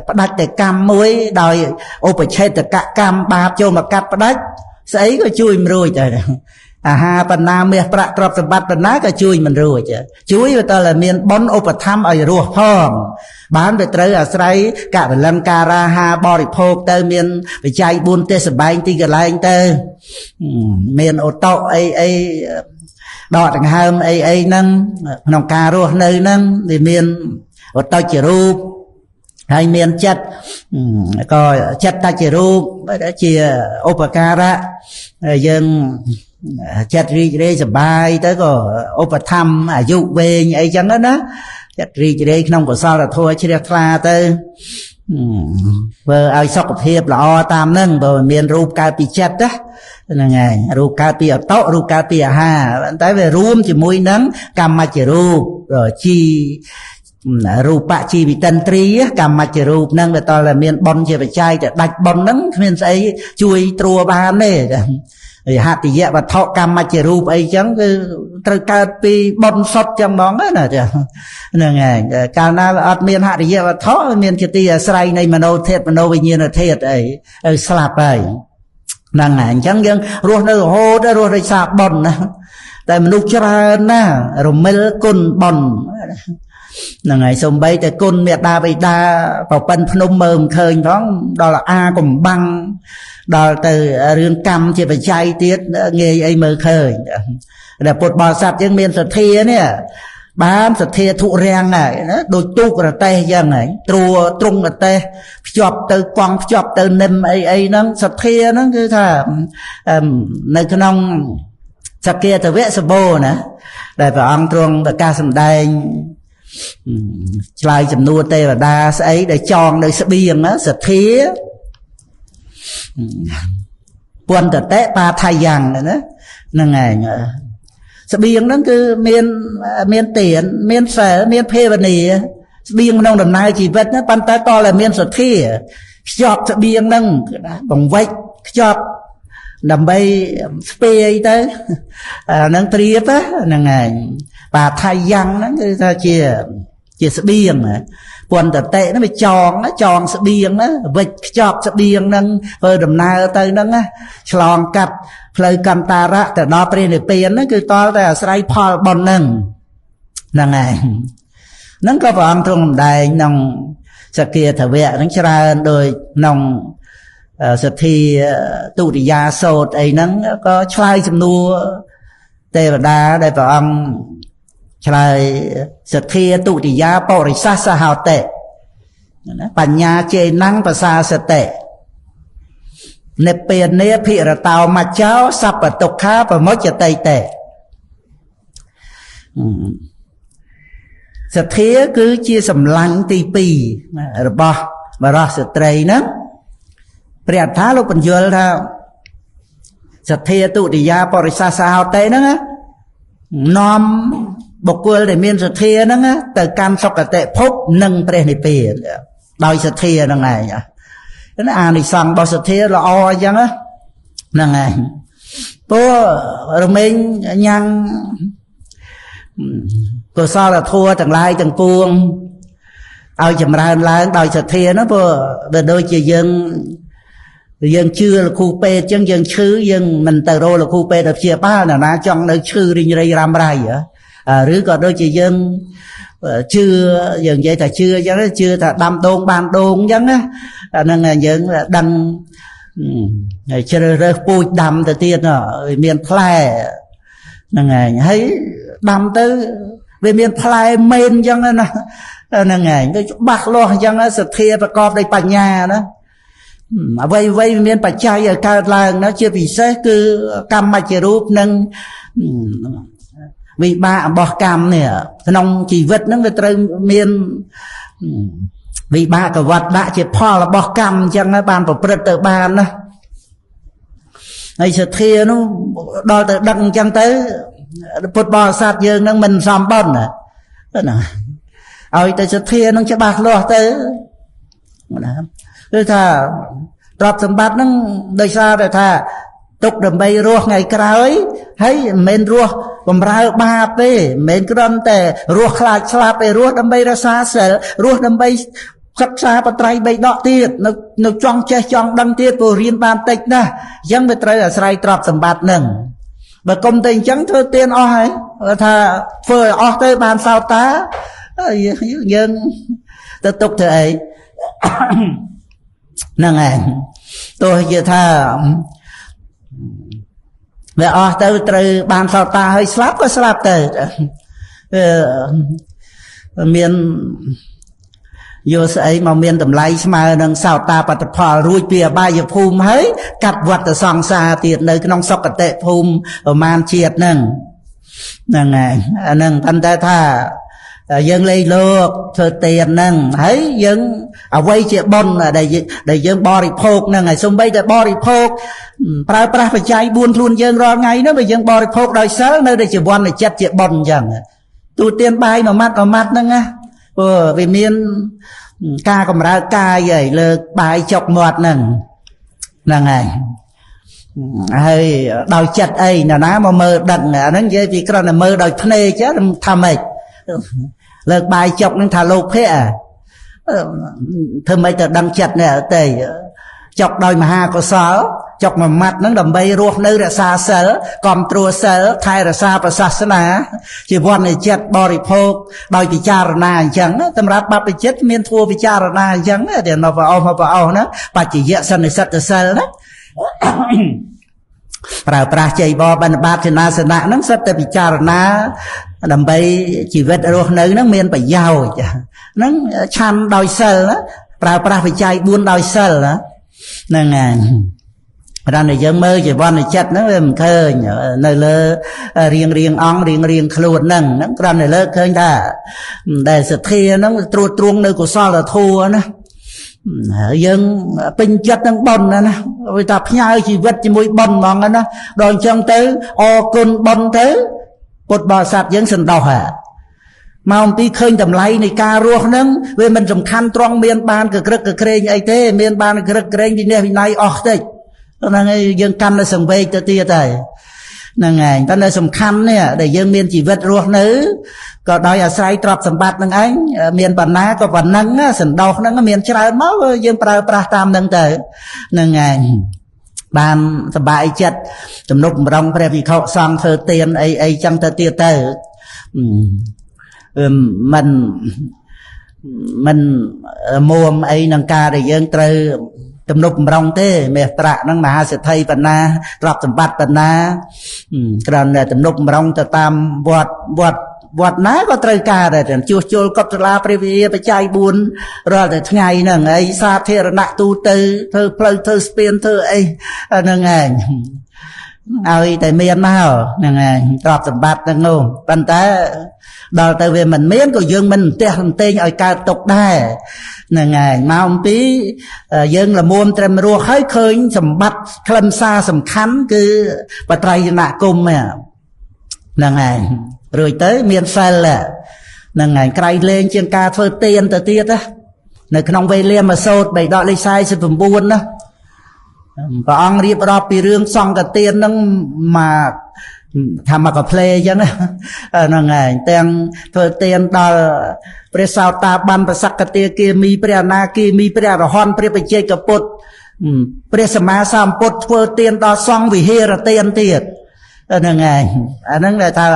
ផ្ដាច់តែកម្មមួយដោយឧបច្ឆេតកកម្មបាបចូលមកកាត់ផ្ដាច់ស្អីក៏ជួយមិនរួចដែរអាហារបណ្ណាមាសប្រាក់ទ្រព្យសម្បត្តិបណ្ណាក៏ជួយមិនរួចជួយតែមានបុណ្យឧបត្ថម្ភឲ្យរស់ផងបានវាត្រូវអាស្រ័យកលង្ការាហាបរិភោគទៅមានបច្ច័យ4ទេសបែងទីកន្លែងទៅមានអូតូអីដកដង្ហើមអីហ្នឹងក្នុងការរស់នៅហ្នឹងវាមានអូតូជារូបហើយមានចិត្តក៏ចិត្តតជារូបជាឧបការៈយើងចិត្តរីករាយសប្បាយទៅក៏ឧបត្ថម្ភអាយុវែងអីចឹងណាចិត្តរីករាយក្នុងកុសលធម៌ជ្រះថ្លាទៅធ្វើឲ្យសុខភាពល្អតាមហ្នឹងបើមានរូបកើតពីចិត្តហ្នឹងហើយរូបកើតពីអតោរូបកើតពីអាហារតែវារួមជាមួយនឹងកម្មជារូបជីរូបជីវិតិន្ទ្រីកម្មជារូបហ្នឹងវាតតែមានបុណ្យជាបច្ច័យតែដាច់បុណ្យហ្នឹងគ្មានស្អីជួយត្រួតបានទេហតិយវត្ថុកម្មជារូបអីចឹងគឺត្រូវកើតពីបុណ្យសុទ្ធចឹងហ្មងណាចាហ្នឹងហើយកាលណាអត់មានហតិយវត្ថុមានជាទីអាស្រ័យនៃមโนធាតុមโนវិញ្ញាណធាតុអីស្លាប់ហើយហ្នឹងហើយអញ្ចឹងយើងរស់នៅរហូតរស់ដោយសារបុណ្យណាតែមនុស្សច្រើនណារមិលគុណបុណ្យហ្នឹងហើយសំបីតែគុណមេត្តាបិតាប្រពន្ធភ្នំមើលមិនឃើញផងដល់អាកំបាំងដល់ទៅរឿងកម្មជាបច្ច័យទៀតងាយអីមើលឃើញតែពុទ្ធបរិស័ទយើងមានសទ្ធានេះបានសទ្ធាធុរាំងហើយណាដូចទូករតេះយ៉ាងហ្នឹងទ្រង់រតេះភ្ជាប់ទៅកង់ភ្ជាប់ទៅនិមអីហ្នឹងសទ្ធាហ្នឹងគឺថានៅក្នុងសក្គាតវៈសបោណាដែលព្រះអង្គទ្រង់ប្រកាសសម្ដែងឆ្លើយចំនួនទេវតាស្អីដែលចងនៅស្បៀងសទ្ធាពន្ធតេបាថាយ៉ាងណាហ្នឹងឯងស្បៀងហ្នឹងគឺមានទានមានសិលមានភាវនាស្បៀងក្នុងដំណើរជីវិតហ្នឹងប៉ុន្តែតតែមានសទ្ធាខ្ជាប់ស្បៀងហ្នឹងបង្វិចខ្ជាប់ដើម្បីស្ពាយទៅហ្នឹងត្រៀបហ្នឹងឯងបាថាយ៉ាងហ្នឹងគឺថាជាស្បៀងពន្ធតេហ្នឹងវាចងស្បៀងណាវិចខ្ជាប់ស្បៀងហ្នឹងធ្វើដំណើរទៅហ្នឹងឆ្លងកាត់ផ្លូវកន្តារៈទៅដល់ព្រះនិព្វានហ្នឹងគឺតលតែអាស្រ័យផលបុណ្យហ្នឹងហ្នឹងឯងហ្នឹងក៏ព្រះអង្គទ្រង់សម្ដែងក្នុងសក្គាធវៈហ្នឹងច្រើនដោយក្នុងសទ្ធាទុតិយាសូត្រអីហ្នឹងក៏ឆ្លើយសំណួរទេវតាដែលព្រះអង្គឆ្លើយសទ្ធាទុតិយាបរិសាសហោតិ បញ្ញាចេណੰភាសាសតិនិព្វានាភិរតោមច្ចោសព្វទុក្ខាប្រមុចតៃតេសទ្ធាគឺជាសម្លាញ់ទី2របស់បរិសុស្ត្រីហ្នឹងព្រះអត្ថាលោកបញ្យល់ថាសទ្ធាទុតិយាបរិសាសហោតេហ្នឹងនាំបុគ្គលដែលមានសទ្ធាហ្នឹងទៅកាន់សុគតិភពនិងព្រះនិព្វានដោយសទ្ធាហ្នឹងឯងអានិសង្ឃរបស់សទ្ធាល្អអញ្ចឹងហ្នឹងឯងព្រោះរមែងញ៉ាំងកុសលធម៌ទាំងឡាយទាំងពួងឲ្យចម្រើនឡើងដោយសទ្ធាហ្នឹងព្រោះវាដូចជាយើងជឿលោកគ្រូពេទ្យអញ្ចឹងយើងឈឺយើងមិនទៅរកលោកគ្រូពេទ្យទៅព្យាបាលណាចង់នៅឈឺរីងរៃរ៉ាំរ៉ៃឬក៏ដូចជាយើងជឿយើងនិយាយថាជឿអញ្ចឹងជឿថាដាំដូងបានដូងអញ្ចឹងណាអាហ្នឹងយើងដឹងជ្រើសរើសពូជដាំទៅទៀតមានផ្លែហ្នឹងឯងហើយដាំទៅវាមានផ្លែមែនអញ្ចឹងណាហ្នឹងឯងដូចច្បាស់លាស់អញ្ចឹងសទ្ធាប្រកបដោយបញ្ញាណាអ្វីមានបច្ច័យឲ្យកើតឡើងណាជាពិសេសគឺកម្មជារូបនិងវិបាករបស់កម្មនេះក្នុងជីវិតហ្នឹងវាត្រូវមានវិបាកវត្តដាក់ជាផលរបស់កម្មអញ្ចឹងបានប្រព្រឹត្តទៅបានណាហើយសទ្ធានោះដល់ទៅដឹកអញ្ចឹងទៅពុទ្ធបរិស័ទយើងហ្នឹងមិនសំបុណ្យណាឲ្យតែសទ្ធានឹងច្បាស់លាស់ទៅណាគឺថាទ្រព្យសម្បត្តិហ្នឹងដោយសារតែថាទុកដើម្បីរស់ថ្ងៃក្រោយហើយមិនមែនរស់បំរើបាបទេមិនមែនគ្រាន់តែរស់ខ្លាចស្លាប់ទេរស់ដើម្បីរក្សាសិលរស់ដើម្បីសិក្សាបត្រៃបីដកទៀតនៅចង់ចេះចង់ដឹងទៀតព្រោះរៀនបានតិចណាស់អញ្ចឹងវាត្រូវអាស្រ័យទ្រព្យសម្បត្តិហ្នឹងបើគុំតែអញ្ចឹងធ្វើទានអស់ហើយថាធ្វើឲ្យអស់ទៅបានសោតាយើងទៅទុកធ្វើអីហ្នឹងឯងទោះជាថាវាអស់ទៅត្រូវបានសោតាហើយស្លាប់ក៏ស្លាប់ទៅមានយកស្អីមកមានតម្លៃស្មើនឹងសោតាបត្តផលរួចពីអបាយភូមិហើយកាត់វត្តសង្សារទៀតនៅក្នុងសុគតិភូមិប្រមាណជាតិហ្នឹងហ្នឹងហើយអាហ្នឹងប៉ុន្តែថាយើងលេងលោកធ្វើទានហ្នឹងហើយយើងអ្វីជាបុណ្យដែលយើងបរិភោគហ្នឹងហើយសូម្បីតែបរិភោគប្រើប្រាស់បច្ច័យ4ខ្លួនយើងរាល់ថ្ងៃហ្នឹងបើយើងបរិភោគដោយសិលនៅតែជាវណ្ណចិត្តជាបុណ្យអញ្ចឹងទូទានបាយមួយម៉ាត់ហ្នឹងណាព្រោះវាមានការកម្រើកកាយហើយលើបាយចុកមាត់ហ្នឹងហើយហើយដោយចិត្តអីណាមកមើលដឹងអាហ្នឹងនិយាយពីគ្រាន់តែមើលដោយភ្នែកថាម៉េចលើកបាយចុកហ្នឹងថាលោភៈធ្វើម៉េចទៅដឹងចិត្តនេះទេចុកដោយមហាកុសលចុកមួយម៉ាត់ហ្នឹងដើម្បីរស់នៅរក្សាសិលគ្រប់គ្រងសិលថែរក្សាព្រះសាសនាជីវ័ននៃចិត្តបរិភោគដោយពិចារណាអញ្ចឹងសម្រាប់បព្វជិតមានធัวពិចារណាអញ្ចឹងតែនៅប្រអស់ណាបច្ចយៈសន្និសិទ្ធសិលណាប្រើប្រាស់ចៃបបិណ្ឌបាតសេនាសនៈហ្នឹងសិតតែពិចារណាដើម្បីជីវិតរស់នៅហ្នឹងមានប្រយោជន៍ហ្នឹងឆាន់ដោយសិលណាប្រើប្រាស់បច្ច័យ4ដោយសិលណាហ្នឹងហើយដល់តែយើងមើលជីវ័នចិត្តហ្នឹងវាមិនឃើញនៅលើរៀងអង្គរៀងខ្លួនហ្នឹងគ្រាន់តែលើកឃើញថាដែលសទ្ធាហ្នឹងត្រួតត្រងនៅកុសលធម៌ណាយើងពេញចិត្តនឹងបុណ្យណាវាថាផ្ញើជីវិតជាមួយបុណ្យហ្មងណាដល់អញ្ចឹងទៅអរគុណបុណ្យទៅពុទ្ធបរិស័ទយើងសន្តោសមកអំពីឃើញតម្លៃនៃការរស់ហ្នឹងវាមិនសំខាន់ត្រង់មានបានកក្រឹកកក្រែងអីទេមានបានក្រឹកក្រែងវិន័យអស់តិចហ្នឹងហើយយើងកាន់តែសង្វេគទៅទៀតហើយហ្នឹងហើយតែនៅសំខាន់នេះដែលយើងមានជីវិតរស់នៅក៏ដោយអាស្រ័យទ្រព្យសម្បត្តិនឹងឯងមានបណ្ណាក៏ប៉ុណ្ណឹងសន្តោសហ្នឹងមានច្រើនមកយើងប្រើប្រាស់តាមហ្នឹងទៅហ្នឹងហើយបានសប្បាយចិត្តទំនុកបំរុងព្រះវិខុសង្ឃធ្វើទានអីចឹងទៅទៀតទៅមិនមួមអីនឹងការដែលយើងត្រូវទំនុកបំរុងទេមេត្រាហ្នឹងមហាសិទ្ធិបណ្ណាទ្រព្យសម្បត្តិបណ្ណាគ្រាន់តែទំនុកបំរុងទៅតាមវត្ត វត្តណាក៏ត្រូវការដែរជួសជុលកុដិសាលាព្រះវិហារបច្ច័យ4រាល់តែថ្ងៃហ្នឹងហើយសាធារណៈទូទៅធ្វើផ្លូវធ្វើស្ពានធ្វើអីហ្នឹងឯងឲ្យតែមានមកហ្នឹងឯងទ្រព្យសម្បត្តិហ្នឹងនោះប៉ុន្តែដល់ទៅវាមិនមានក៏យើងមិនផ្ទះសន្ទែងឲ្យកើតទុកដែរហ្នឹងឯងមកអំពីយើងល្មមត្រឹមរស់ហើយឃើញសម្បត្តិខ្លឹមសារសំខាន់គឺបត្រៃណគុំហ្នឹងឯងរួចទៅមានសិលហ្នឹងឯងក្រៃលែងជាងការធ្វើទានទៅទៀតនៅក្នុងវេលាមសូត្របៃដកលេខ49ណាព្រះអង្គរៀបរាប់ពីរឿងសង្ឃទានហ្នឹងមកថាមកកាផ្លេអញ្ចឹងហ្នឹងឯងទាំងធ្វើទានដល់ព្រះសោតាបានប្រសក្កទាគាមីព្រះអនាគាមីព្រះអរហន្តព្រះបច្ចេកពុទ្ធព្រះសម្មាសម្ពុទ្ធធ្វើទានដល់សង្ឃវិហារទានទៀតហ្នឹងឯងអាហ្នឹងដែលថា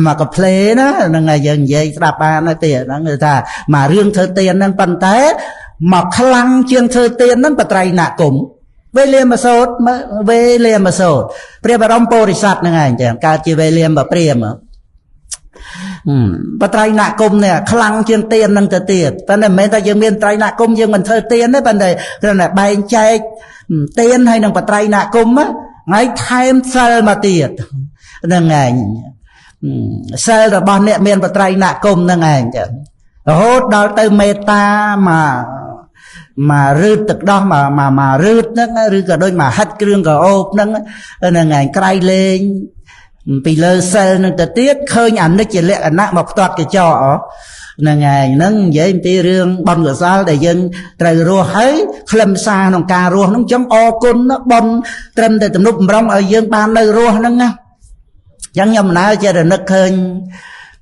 មកកាផ្លេណាហ្នឹងឯងយើងនិយាយស្ដាប់បានទេហ្នឹងគឺថាមករឿងធ្វើទានហ្នឹងប៉ុន្តែមកខ្លាំងជាងធ្វើទានហ្នឹងបត្រៃណគុំវេលាមសូត្រវេលាមសូត្រព្រះបរមពុរិស័ទហ្នឹងឯងចឹងកើតជាវេលាមព្រាមបត្រៃណគុំនេះខ្លាំងជាងទានហ្នឹងទៅទៀតប៉ុន្តែមិនមែនថាយើងមានត្រៃណគុំយើងមិនធ្វើទានទេប៉ុន្តែគ្រាន់តែបែងចែកទានហើយនឹងបត្រៃណគុំហើយថែមសិលមកទៀតហ្នឹងឯងសិលរបស់អ្នកមានបត្រៃណគុំហ្នឹងឯងចឹងរហូតដល់ទៅមេត្តាមករឺតទឹកដោះមករឺតហ្នឹងឬក៏ដូចមកហិតគ្រឿងកោបហ្នឹងហ្នឹងឯងក្រៃលែងពីលើសិលហ្នឹងទៅទៀតឃើញអនិច្ចលក្ខណៈមកផ្ទាត់កញ្ចក់ហ្នឹងឯងហ្នឹងនិយាយអំពីរឿងបុណ្យកុសលដែលយើងត្រូវរស់ហើយខ្លឹមសារក្នុងការរស់ហ្នឹងចឹងអរគុណបុណ្យត្រឹមតែទំនុកបំរុងឲ្យយើងបាននៅរស់ហ្នឹងណាចឹងខ្ញុំមិនដើរចេះតែនឹកឃើញ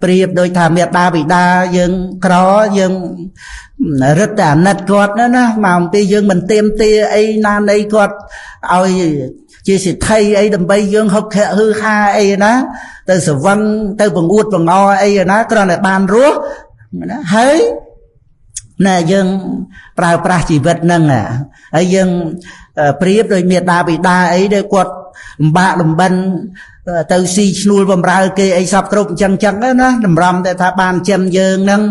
ប្រៀបដូចថាមេដាបិតាយើងក្រយើងរឹតតែអាណិតគាត់ណាមកអំពីយើងមិនទៀមទាអីណានៃគាត់ឲ្យជាសិទ្ធិអីដើម្បីយើងហុកខៈហឺហាអីណាទៅសវឹងទៅបង្អួតបង្អអីណាគ្រាន់តែបានរស់ណាហើយណែយើងប្រើប្រាស់ជីវិតហ្នឹងហើយយើងប្រៀបដូចមេដាបិតាអីដែលគាត់លំបាកលំបិនទៅស៊ីឈ្នួលបំរើគេអីសពគ្រប់អញ្ចឹងណាតម្រាំតែថាបានចិនយើងហ្នឹង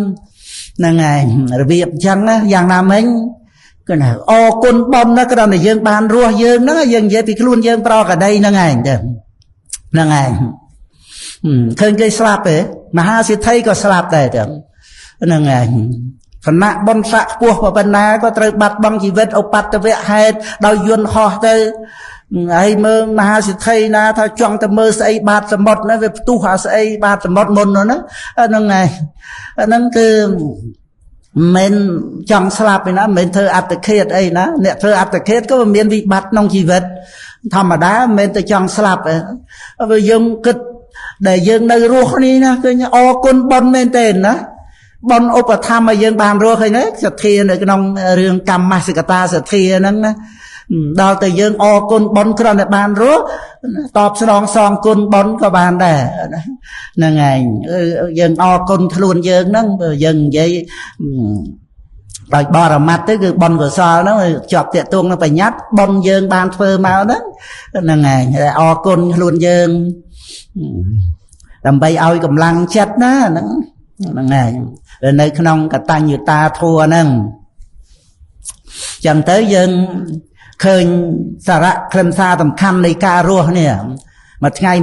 ឯងរបៀបអញ្ចឹងណាយ៉ាងណាមិញគឺណាអរគុណបំណាគ្រាន់តែយើងបានរស់យើងហ្នឹងយើងនិយាយពីខ្លួនយើងប្រកដីហ្នឹងឯងទៅហ្នឹងឯងឃើញគេស្លាប់ទេមហាសិទ្ធិក៏ស្លាប់ដែរទៅហ្នឹងឯងគណៈបុណ្យស័ក្តិខ្ពស់ប៉ុណ្ណាក៏ត្រូវបាត់បង់ជីវិតឧបទ្ទវហេតុដោយយន្តហោះទៅហើយមើលមហាសិទ្ធិណាថាចង់ទៅមើលស្អីបាតសមុទ្រណាវាផ្ទុះអាស្អីបាតសមុទ្រមុនណាហ្នឹងឯងហ្នឹងគឺមិនចង់ស្លាប់ឯណាមិនធ្វើអត្តឃាតអីណាអ្នកធ្វើអត្តឃាតក៏មានវិបត្តិក្នុងជីវិតធម្មតាមិនទៅចង់ស្លាប់ព្រោះយើងគិតដែលយើងនៅរស់នេះណាគឺអរគុណបុណ្យមែនទេណាបុណ្យឧបត្ថម្ភឲ្យយើងបានរស់ឃើញទេសទ្ធានៅក្នុងរឿងកម្មសិកតាសទ្ធាហ្នឹងណាដល់តែយើងអរគុណបុណ្យគ្រាន់តែបានរស់តបស្នងសងគុណបុណ្យក៏បានដែរហ្នឹងឯងយើងអរគុណខ្លួនយើងហ្នឹងយើងនិយាយដោយបរមត្តទៅគឺបុណ្យកុសលហ្នឹងជាប់តាក់ទងនឹងបញ្ញត្តិបុណ្យយើងបានធ្វើមកហ្នឹងឯងអរគុណខ្លួនយើងដើម្បីឲ្យកម្លាំងចិត្តណាហ្នឹងឯងនៅក្នុងកតញ្ញូតាធម៌ហ្នឹងចឹងទៅយើងឃើញសារៈខ្លឹមសារសំខាន់នៃការរស់នេះមួយថ្ងៃ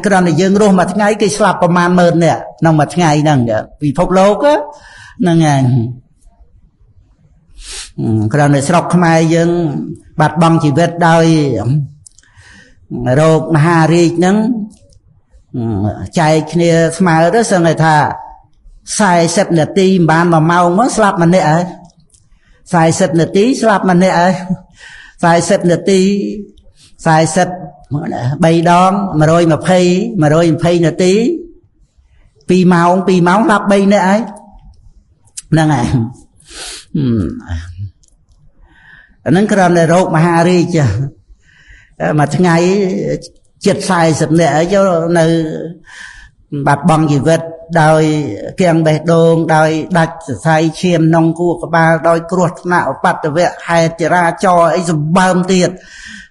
គ្រាន់តែយើងរស់មួយថ្ងៃគេស្លាប់ប្រមាណ10000នាក់ក្នុងមួយថ្ងៃហ្នឹងពិភពលោកហ្នឹងឯងគ្រាន់តែស្រុកខ្មែរយើងបាត់បង់ជីវិតដោយរោគមហារីកហ្នឹងចែកគ្នាស្មើទៅសឹងតែថា40នាទីមិនបាន1ម៉ោងមកស្លាប់ម្នាក់ហើយ40នាទីស្លាប់ម្នាក់ហើយ40នាទី40 3ដង120នាទី2ម៉ោងស្លាប់3នាក់ហើយហ្នឹងហើយអាហ្នឹងគ្រាន់តែរោគមហារីកមួយថ្ងៃជិត40នាក់ហើយនៅបាត់បង់ជីវិតដោយគៀងបេះដូងដោយដាច់សរសៃឈាមក្នុងខួរក្បាលដោយគ្រោះថ្នាក់ឧបទ្ទវហេតុចរាចរណ៍អីសម្បើមទៀត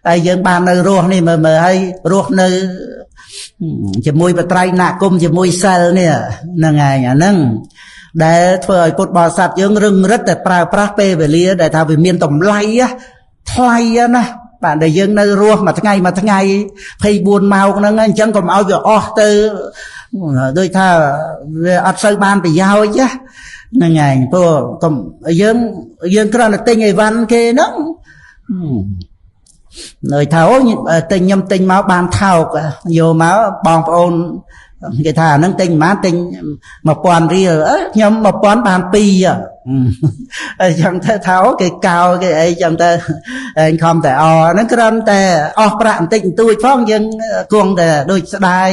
ហើយយើងបាននៅរស់នេះមើលឲ្យរស់នៅជាមួយបត្រៃណគុំជាមួយសិលនេះហ្នឹងឯងអាហ្នឹងដែលធ្វើឲ្យពុទ្ធបរិស័ទយើងរឹងរិតតែប្រើប្រាស់ពេលវេលាដែលថាវាមានតម្លៃថ្លៃណាបាទដែលយើងនៅរស់មួយថ្ងៃ24ម៉ោងហ្នឹងអញ្ចឹងកុំឲ្យវាអស់ទៅដូចថាវាអត់សូវបានប្រយោជន៍ហ្នឹងឯងព្រោះកុំយើងគ្រាន់តែទិញអីវ៉ាន់គេហ្នឹងនៅថាអូទិញខ្ញុំទិញមកបានថោកយកមកបងប្អូនគេថាអាហ្នឹងទិញប៉ុន្មានទិញ1000រៀលខ្ញុំ1000បាន2អញ្ចឹងទៅថាអូគេកោគេអីចឹងទៅឯងខំតែហ្នឹងគ្រាន់តែអស់ប្រាក់បន្តិចបន្តួចផងយើងគង់តែដូចស្ដាយ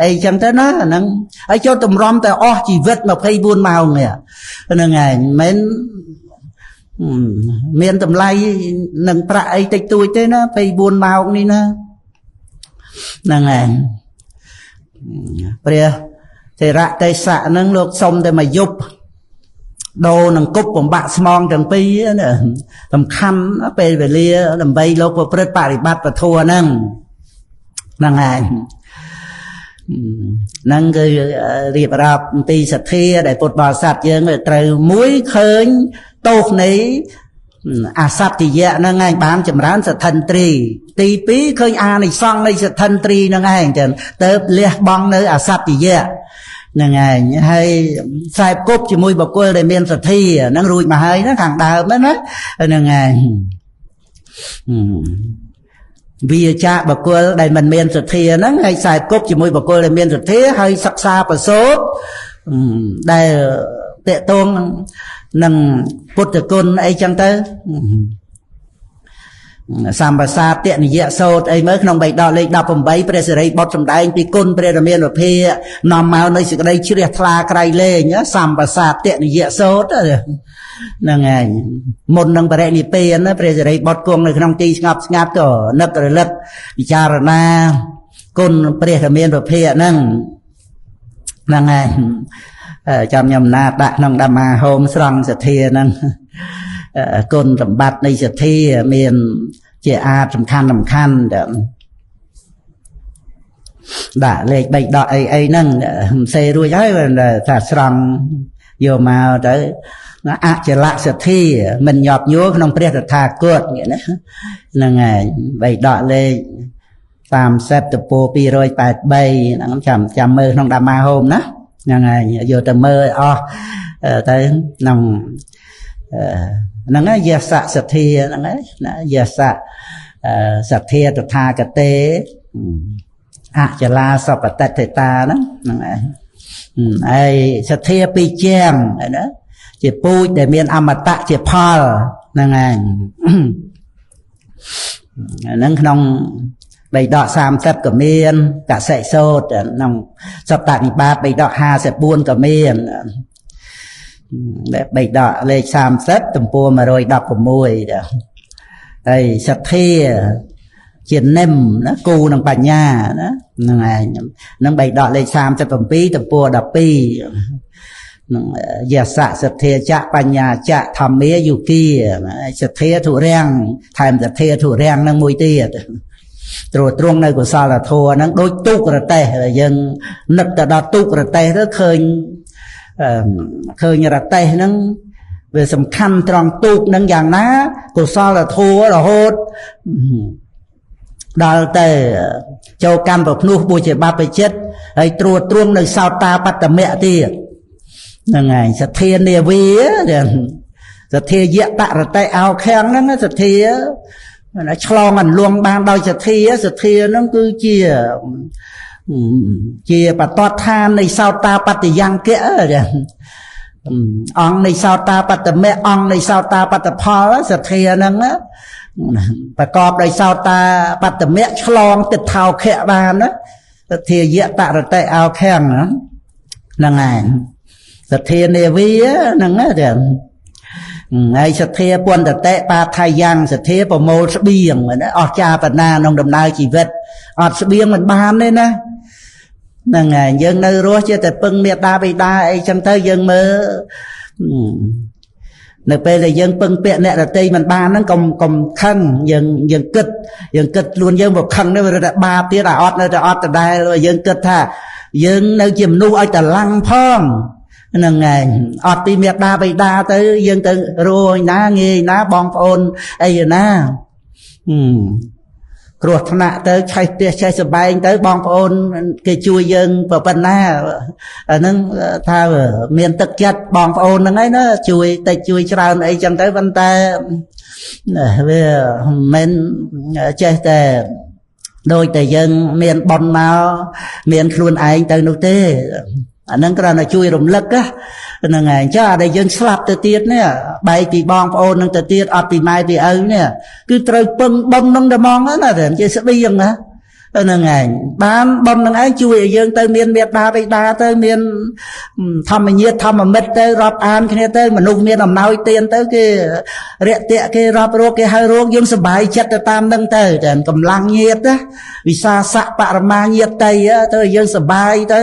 អីចឹងទៅណាហ្នឹងហើយចូលតម្រាំតែអស់ជីវិត24ម៉ោងនេះហ្នឹងឯងមិនមានតម្លៃនឹងប្រាក់អីតិចតួចទេណា24ម៉ោងនេះណាហ្នឹងឯងព្រះថេរៈទេសៈហ្នឹងលោកសុំតែមកយប់ដូរនឹងគប់បំបាក់ស្មងទាំងពីរណាសំខាន់ពេលវេលាដើម្បីលោកប្រព្រឹត្តបរិបត្តិពធហ្នឹងហ្នឹងឯងហ្នឹងគឺរៀបរាប់អំពីសទ្ធាដែលពុទ្ធបរិស័ទយើងត្រូវមួយឃើញទោសនៃអសត្យយៈហ្នឹងឯងបានចម្រើនសទ្ធិន្ទ្រីទី2ឃើញអានិសង្ឃនៃសទ្ធិន្ទ្រីហ្នឹងឯងចឹងទៅលះបង់នៅអសត្យយៈហ្នឹងឯងហើយខ្សែគប់ជាមួយបុគ្គលដែលមានសទ្ធាហ្នឹងរួចមកហើយណាខាងដើមណាហ្នឹងឯងវាចាបុគ្គលដែលមិនមានសទ្ធាហ្នឹងហើយខ្សែគប់ជាមួយបុគ្គលដែលមានសទ្ធាហើយសិក្សាប្រសូតដែលតេតងនឹងពុទ្ធគុណអីចឹងទៅសម្បសាទនិយសោតអីមើលក្នុងបៃដកលេខ18ព្រះសិរីបុត្រសម្ដែងពីគុណព្រះរាមានុភានាំមកនៅសេចក្តីជ្រះថ្លាក្រៃលែងសម្បសាទនិយសោតហ្នឹងឯងមុននឹងបរិនិព្វានព្រះសិរីបុត្រគង់នៅក្នុងទីស្ងប់ស្ងាត់ក៏នឹករលឹកពិចារណាគុណព្រះរាមានុភាហ្នឹងឯងចាំខ្ញុំណាដាក់ក្នុងဓម္មាហោមស្រង់សទ្ធាហ្នឹងគុណសម្បត្តិនៃសទ្ធាមានជាអាចសំខាន់ដាក់លេខ3ដកអីហ្នឹងសេរួចហើយថាស្រង់យកមកទៅអចលសទ្ធាមិនញាប់ញួរក្នុងព្រះតថាគតណាហ្នឹងហើយ3ដកលេខ30តពោ283ហ្នឹងចាំមើលក្នុងဓម္មាហោមណាហ្នឹងហើយយកទៅមើលឲ្យអស់ទៅក្នុងហ្នឹងហើយយសសទ្ធាហ្នឹងហើយណាយសសទ្ធាតថាគតេអចលាសពតតិតាហ្នឹងហើយសទ្ធាពីជាងណាជាពូជដែលមានអមតៈជាផលហ្នឹងឯងហ្នឹងក្នុងបៃដក30ក៏មានកសិសោតក្នុងសប្តនិបាតបៃដក54ក៏មានបៃដកលេខ30ទំព័រ116ហើយសទ្ធាជានិមណាគូនឹងបញ្ញាណាហ្នឹងឯងហ្នឹងបៃដកលេខ37ទំព័រ12នឹងយសៈសទ្ធាចៈបញ្ញាចៈធម្មាយុគីសទ្ធាធុរាំងថែមសទ្ធាធុរាំងហ្នឹងមួយទៀតត្រួតត្រងនៅកុសលធម៌ហ្នឹងដូចទុករតេះយើងនឹកទៅដល់ទុករតេះទៅឃើញរតេះហ្នឹងវាសំខាន់ត្រង់ទូកហ្នឹងយ៉ាងណាកុសលធម៌រហូតដល់ទៅចូលកម្មប្រភ្នោះបុជាបព្វជិតហើយត្រួតត្រងនៅសោតាបត្តមៈទៀតហ្នឹងហើយសទ្ធានាវីសទ្ធាយៈបរតេអោខាំងហ្នឹងសទ្ធាឆ្លងអន្លង់បានដោយសទ្ធាហ្នឹងគឺជាបតតឋាននៃសោតាបត្តយ៉ាងកៈអង្គនៃសោតាបត្តមៈអង្គនៃសោតាបត្តផលសទ្ធាហ្នឹងប្រកបដោយសោតាបត្តមៈឆ្លងទិដ្ឋោខៈបានណាសទ្ធាយៈបរតេអោខាំងហ្នឹងហើយសទ្ធានាវីហ្នឹងណាហើយសទ្ធាពន្ធតេបាថាយ៉ាងសទ្ធាប្រមូលស្បៀងអស់ចាបណាក្នុងដំណើរជីវិតអត់ស្បៀងមិនបានទេណាហ្នឹងហើយយើងនៅរស់ជាតែពឹងមេត្តាបិតាអីចឹងទៅយើងមើល នៅពេលដែលយើងពឹងពាក់អ្នកដទៃមិនបានហ្នឹងកុំខឹងយើងគិតខ្លួនយើងមកខឹងនេះវារត់តែបាបទៀតអត់នៅតែអត់ដដែលយើងគិតថាយើងនៅជាមនុស្សឲ្យតឡាំងផងហ្នឹងឯងអត់ពីមេដាបៃតាទៅយើងទៅរួយណាងាយណាបងប្អូនអីណាគ្រោះថ្នាក់ទៅឆេះផ្ទះឆេះសបែងទៅបងប្អូនគេជួយយើងប៉ុណ្ណាអាហ្នឹងថាមានទឹកចិត្តបងប្អូនហ្នឹងឯណាជួយតិចជួយច្រើនអីចឹងទៅប៉ុន្តែវាមិនចេះតែដោយតែយើងមានបនមកមានខ្លួនឯងទៅនោះទេអាហ្នឹងគ្រាន់តែជួយរំលឹកហ្នឹងឯងចាដែលយើងស្លាប់ទៅទៀតនេះបែកពីបងប្អូននឹងទៅទៀតអត់ពីម៉ែពីឪនេះគឺត្រូវពឹងបននឹងតែហ្មងណាជាស្បៀងណាហ្នឹងឯងបានបននឹងឯងជួយឲ្យយើងទៅមានមេត្តាបិតាទៅមានធម្មញាតិធម្មមិត្តទៅរាប់អានគ្នាទៅមនុស្សមានអំណោយទានទៅគេរាក់ទាក់គេរាប់រកគេហៅរកយើងសុបាយចិត្តទៅតាមនឹងទៅតែកម្លាំងញាតិវិសាសៈបរមាញាតិទៅយើងសុបាយទៅ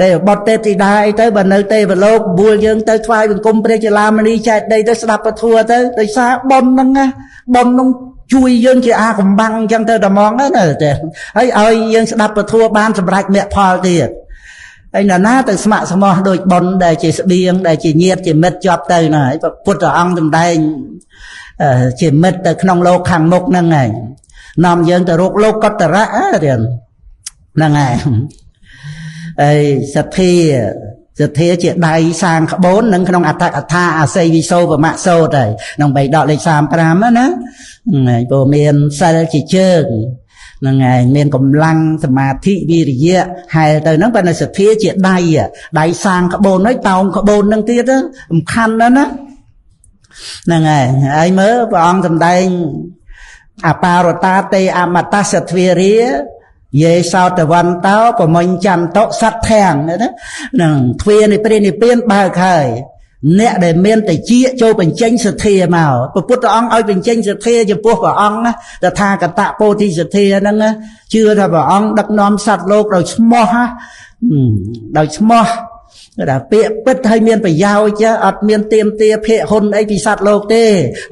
តែបត់ទេពធីតាអីទៅបើនៅទេវលោកបួលយើងទៅថ្វាយបង្គំព្រះចលាមនីចែកដីទៅស្ដាប់ពធัวទៅដោយសារបនហ្នឹងបនហ្នឹងជួយយើងជាអាកំបាំងអញ្ចឹងទៅតែហ្មងណាតែហើយឲ្យយើងស្ដាប់ពធัวបានសម្រេចមគ្គផលទៀតហើយណាទៅស្ម័គ្រស្មោះដូចបនដែលជាស្បៀងដែលជាញាតិជាមិត្តជាប់ទៅណាហើយពុទ្ធអង្គសម្ដែងជាមិត្តទៅក្នុងលោកខាងមុខហ្នឹងឯងនាំយើងទៅរកលោកកតរៈហ្នឹងឯងហើយសទ្ធាជាដៃសាងក្បូននឹងក្នុងអត្តកថាអាស័យវិសូបមៈសោតហើយក្នុងបៃដកលេខ35ណាព្រោះមានសិលជាជើងហ្នឹងហើយមានកម្លាំងសមាធិវិរិយៈហែលទៅហ្នឹងបើនៅសទ្ធាជាដៃសាងក្បូនហើយតោងក្បូនហ្នឹងទៀតសំខាន់ណាស់ណាហ្នឹងហើយមើលព្រះអង្គសម្ដែងអបារតាទេអមតសទ្វារាយេសោតវន្តោប្រមញ្ញចន្តសត្វធាំងណានឹងទ្វានៃព្រះនិព្វានបើកហើយអ្នកដែលមានតិចចូលបញ្ចេញសទ្ធាមកព្រះពុទ្ធអង្គឲ្យបញ្ចេញសទ្ធាចំពោះព្រះអង្គតថាគតពោធិសទ្ធាហ្នឹងជឿថាព្រះអង្គដឹកនាំសត្វលោកដោយឈ្មោះតែពាក្យពិតឲ្យមានប្រយោជន៍អត់មានទាមទារភ័យហ៊ុនអីពីសត្វលោកទេ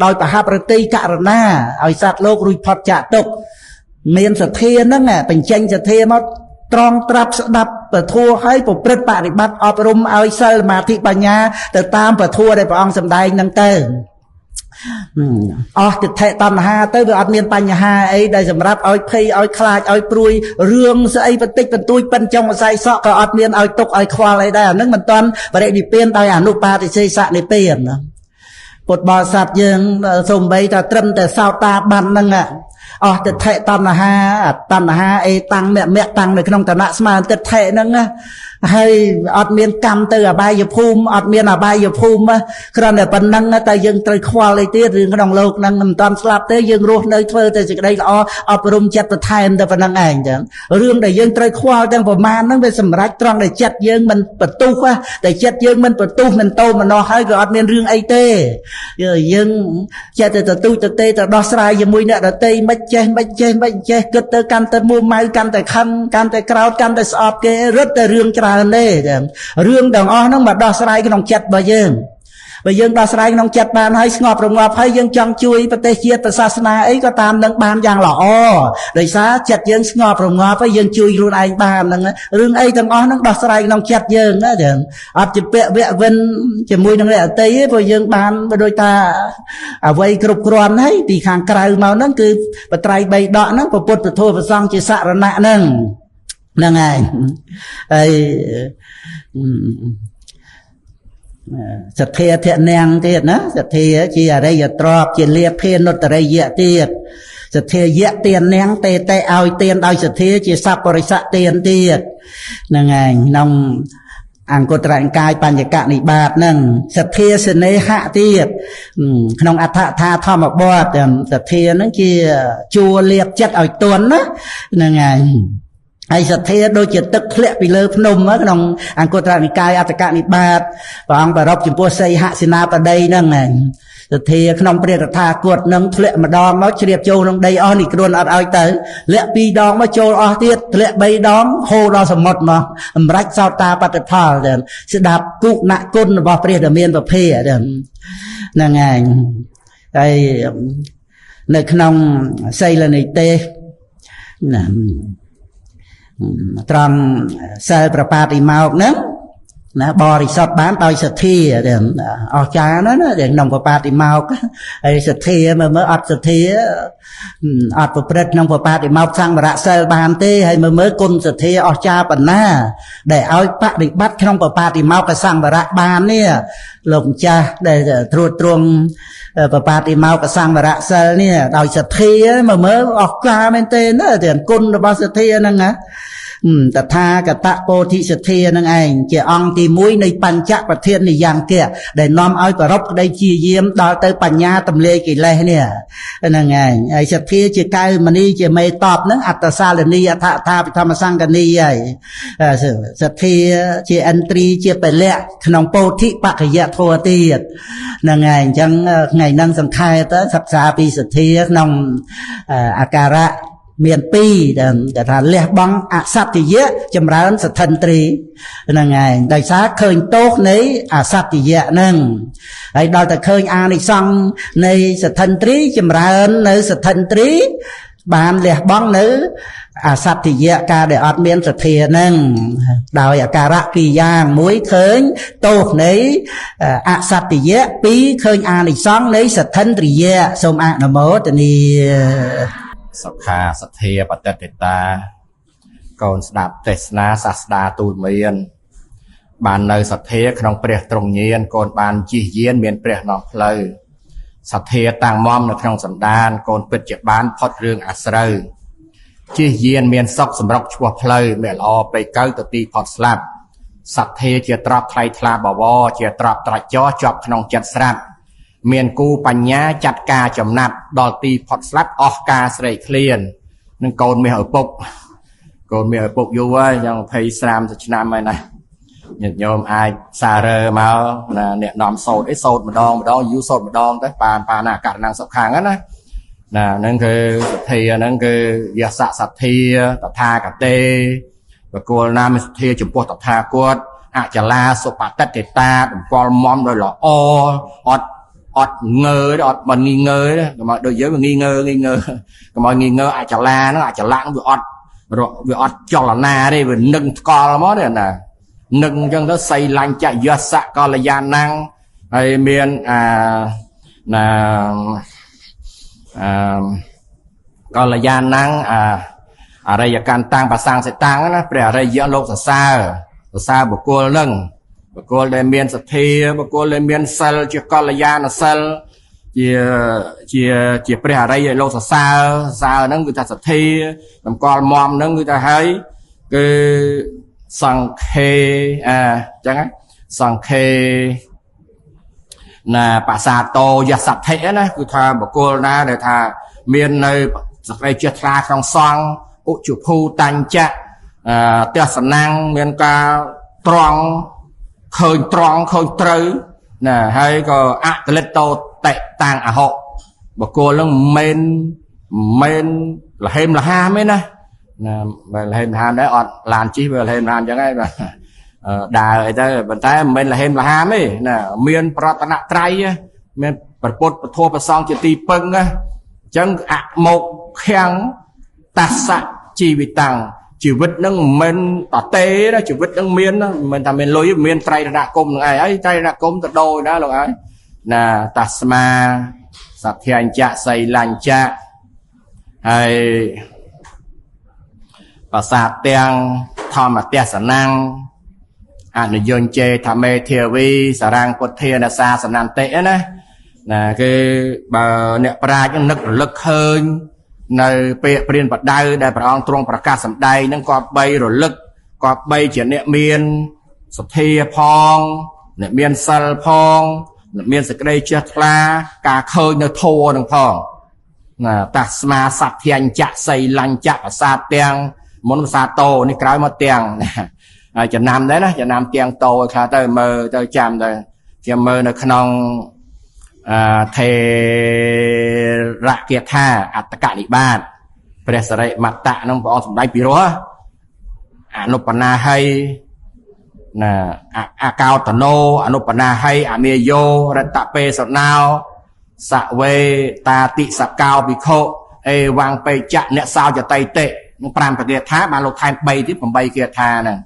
ដោយបហប្រតិករណាឲ្យសត្វលោករួចផុតចាកទុក្ខមានសទ្ធាហ្នឹងបញ្ចេញសទ្ធាមកត្រង់ត្រាប់ស្ដាប់ពធัวឲ្យប្រព្រឹត្តបរិបត្តិអប់រំឲ្យសិលសមាធិបញ្ញាទៅតាមពធัวដែលព្រះអង្គសម្ដែងហ្នឹងទៅអស់ទិដ្ឋិតណ្ហាទៅវាអត់មានបញ្ហាអីដែលសម្រាប់ឲ្យភ័យឲ្យខ្លាចឲ្យព្រួយរឿងស្អីបន្តិចបន្តួចប៉ិនចុងអស័យសក់ក៏អត់មានឲ្យទុកឲ្យខ្វល់អីដែរអាហ្នឹងមិនតាន់បរិនិព្វានដោយអនុបាទិសេសនិព្វានពុទ្ធបរិស័ទយើងសូម្បីតែត្រឹមតែសោតាបានហ្នឹងអស់ទិដ្ឋិតណ្ហាអេតាំងមគ្គតាំងនៅក្នុងឋានៈស្មើទិដ្ឋិហ្នឹងហើយអត់មានកម្មទៅអបាយភូមិអត់មានអបាយភូមិគ្រាន់តែប៉ុណ្្នឹងតែយើងត្រូវខ្វល់អីទៀតរឿងក្នុងលោកហ្នឹងមិនតាន់ស្លាប់ទេយើងរស់នៅធ្វើតែសេចក្តីល្អអប់រំចិត្តបន្ថែមតែប៉ុណ្្នឹងឯងចឹងរឿងដែលយើងត្រូវខ្វល់ទាំងប្រមាណហ្នឹងវាសម្រេចត្រង់ដែលចិត្តយើងមិនបន្ទុះតែចិត្តយើងមិនបន្ទុះមិនតោមនោះហើយក៏អត់មានរឿងអីទេយើងចិត្តទៅទូចទៅទៅដោះស្រាយជាមួយអ្នកដទៃមិនចេះគិតទៅកាន់តែមួម៉ៅកាន់តែខឹងកាន់តែក្រោធកាន់តែស្អប់គេរត់តែរឿងច្រើនទេរឿងទាំងអស់ហ្នឹងមកដោះស្រាយក្នុងចិត្តរបស់យើងបើយើងដោះស្រាយក្នុងចិត្តបានហើយស្ងប់រងាប់ហើយយើងចង់ជួយប្រទេសជាតិសាសនាអីក៏តាមនឹងបានយ៉ាងល្អដោយសារចិត្តយើងស្ងប់រងាប់ហើយយើងជួយខ្លួនឯងបានហ្នឹងរឿងអីទាំងអស់ហ្នឹងដោះស្រាយក្នុងចិត្តយើងណាចឹងអត់ជាពាក់វៈវិនជាមួយនឹងអ្នកអតីទេព្រោះយើងបានដូចថាអ្វីគ្រប់គ្រាន់ហើយពីខាងក្រៅមកហ្នឹងគឺបត្រៃបីដកហ្នឹងពុទ្ធពធប្រសង្ឃជាសរណៈហ្នឹងហើយហើយសទ្ធាធនាងទៀតណាសទ្ធាជាអរិយទ្រព្យជាលាភេនុត្តរិយៈទៀតសទ្ធាយៈទាននាងទេឲ្យទានដោយសទ្ធាជាសัพពរិស័កទានទៀតហ្នឹងហើយក្នុងអង្គត្រនិកាយបញ្ញកនិបាតហ្នឹងសទ្ធាសេនេហៈទៀតក្នុងអដ្ឋថាធម្មបទសទ្ធាហ្នឹងជាជួលលាបចិត្តឲ្យទន់ណាហ្នឹងហើយសទ្ធាដូចជាទឹកធ្លាក់ពីលើភ្នំក្នុងអង្គត្រនិកាយអត្តកនិបាតព្រះអង្គប្ររពចំពោះសីហសេនាបតីហ្នឹង សទ្ធាក្នុងព្រះតថាគតនឹងធ្លាក់ម្ដងមកជ្រាបចូលក្នុងដីអស់នេះគ្រួនអត់ឲ្យទៅលាក់2 ដងមកចូលអស់ទៀតធ្លាក់3 ដងហូរដល់សមុទ្រមកអំរេចសោតាបត្តផលទៅស្ដាប់គុណគុណរបស់ព្រះដ៏មានប្រភេទហ្នឹងឯងហើយនៅក្នុងសីលនិទេសណាត្រង់សិលប្របាតិម៉ោកហ្នឹងណាបរិសុទ្ធបានដោយសទ្ធាអស្ចារ្យណាស់ណាក្នុងប្របាតិម៉ោកហើយសទ្ធាមើលអត់សទ្ធាអត់ប្រព្រឹត្តក្នុងប្របាតិម៉ោកសង្វរៈសិលបានទេហើយមើលគុណសទ្ធាអស្ចារ្យប៉ុណ្ណាដែលឲ្យបប្រតិបត្តិក្នុងប្របាតិម៉ោកសង្វរៈបាននេះលោកម្ចាស់ដែលត្រួតត្រងប្របាតិម៉ោកសង្វរៈសិលនេះដោយសទ្ធាមើលអស្ចារ្យមែនទេណាទាំងគុណរបស់សទ្ធាហ្នឹងណាតថាគតពោធិសទ្ធានឹងឯងជាអង្គទី1នៃបញ្ចប្រធាននិយ៉ាងគៈដែលនាំឲ្យប្ររពក្តីជាយាមដល់ទៅបញ្ញាទម្លាយកិលេសនេះហ្នឹងឯងហើយសទ្ធាជាកៅមនីជាមេតបហ្នឹងអត្តសាលនីអដ្ឋថាពិធម្មសង្កនីហើយសទ្ធាជាឥន្ទ្រីជាពលៈក្នុងពោធិបក្ខយធម៌ទៀតហ្នឹងឯងអញ្ចឹងថ្ងៃហ្នឹងសង្ខេបទៅសិក្សាពីសទ្ធាក្នុងអាការៈមាន2ដែលថាលះបង់អសត្យយៈចម្រើនសទ្ធិន្ទ្រីហ្នឹងឯងដោយសារឃើញទោសនៃអសត្យយៈហ្នឹងហើយដល់តែឃើញអានិសង្សនៃសទ្ធិន្ទ្រីចម្រើននៅសទ្ធិន្ទ្រីបានលះបង់នៅអសត្យយៈការដែលអត់មានសទ្ធាហ្នឹងដោយអាការៈ2យ៉ាង1ឃើញទោសនៃអសត្យយៈ2ឃើញអានិសង្សនៃសទ្ធិន្ទ្រិយៈសូមអនុមោទនាសុខាសទ្ធាបតិតតាកូនស្ដាប់ទេសនាសាស្តាទូលមានបាននៅសទ្ធាក្នុងព្រះទ្រង់ញាណកូនបានជិះយានមានព្រះនាំផ្លូវសទ្ធាតាំងមមនៅក្នុងសន្តានកូនពិតជាបានផុតរឿងអាស្រូវជិះយានមានសុខសម្រុកឆ្ពោះផ្លូវមានល្អពេកទៅទីផុតស្លាប់សទ្ធាជាទ្រព្យថ្លៃថ្លាបវរជាទ្រព្យត្រាច់ចោជាប់ក្នុងចិត្តស្រាប់មានគូបញ្ញាចាត់ការចំណាត់ដល់ទីផុតស្លាប់អស់ការស្រេកឃ្លាននឹងកូនមាសឪពុកយូរហើយយ៉ាង20-30 ឆ្នាំហើយណាញាតិញោមអាចសាររើមកណាអ្នកនាំសូត្រសូត្រម្ដងយូរសូត្រម្ដងទៅបានណាករណងសុខាហ្នឹងណាហ្នឹងគឺសទ្ធាហ្នឹងគឺយសសទ្ធាតថាគតេបកុលណាមសទ្ធាចំពោះតថាគតអចលាសុបតិតតាតម្កល់មមដោយល្អអត់ងើអត់មិនងើកុំឲ្យដូចយើងងើកុំឲ្យងើអចលាហ្នឹងអចលៈវាអត់ចលនាទេវានឹងថ្កល់មកទេណានឹងអញ្ចឹងទៅសីលាញ់ចយសៈកល្យាណੰហើយមានកល្យាណੰអរិយកានតាំងប្រសាំងសិតាំងណាព្រះអរិយលោកសរសើរបុគ្គលនឹងបុគ្គលដែលមានសទ្ធាបុគ្គលដែលមានសិលជាកល្យាណសិលជាព្រះអរិយលោកសរសើរហ្នឹងគឺថាសទ្ធាតម្កល់មមហ្នឹងគឺថាហើយគឺសង្ឃេអញ្ចឹងសង្ឃេណាបសាតោយសទ្ធិណាគឺថាបុគ្គលណាដែលថាមាននៅសក្តិជ្រះថ្លាក្នុងសង្ឃឧជភូតញ្ចៈទេសនាងមានការត្រង់ឃើញត្រូវណាហើយក៏អកលិតោតេតាំងអហុបុគ្គលនឹងមិនលហេមលហាមទេណាបើលហេមលហាមដែរអត់ឡានជិះបើលហេមលហាមអញ្ចឹងហើយបាទដើរអីទៅប៉ុន្តែមិនមែនលហេមលហាមទេណាមានប្រតនត្រ័យមានព្រះពុទ្ធពធព្រះសង្ឃជាទីពឹងណាអញ្ចឹងអមុខខាំងតស្សៈជីវិតាំងជីវិតនឹងមិនតទេណាជីវិតនឹងមានមិនថាមានលុយមានត្រៃរណគមនឹងឯងហើយត្រៃរណគមទៅដូរណាលោកហើយណាតស្មាសទ្ធាញ្ចៈសីលាញ្ចៈហើយបសាទាំងធម្មទេសនាងអនុយញ្ជេធមេធាវីសារังពុទ្ធានសាសនន្តិណាគឺបើអ្នកប្រាជ្ញនឹករលឹកឃើញនៅពាក្យព្រានបដៅដែលព្រះអង្គទ្រង់ប្រកាសសម្ដែងនឹងក៏បីរលឹកក៏បីជាអ្នកមានសទ្ធាផងអ្នកមានសិលផងអ្នកមានសេចក្តីជ្រះថ្លាការឃើញនៅធម៌នឹងផងណាតាស្មាសទ្ធាញ្ចៈសីលាញ្ចៈប្រសាទទាំងមុនប្រសាទតោនេះក្រោយមកទាំងហើយចំណាំដែរណាចំណាំទាំងតោឲ្យខ្លះទៅមើលទៅចាំទៅជាមើលនៅក្នុង ថេរគាថាអត្តកនិបាតព្រះសរិមត្តៈនឹងព្រះអង្គសម្ដែងពីរោះអនុបណាហីណាអាកោតណូអនុបណាហីអមេយោរតពេសណោសវេតាតិសកោភិក្ខុអេវង្បេចៈអ្នកសោចតៃតិនឹង5ប្រគាថាបានលោកថែម3ទៀត8គាថាហ្នឹង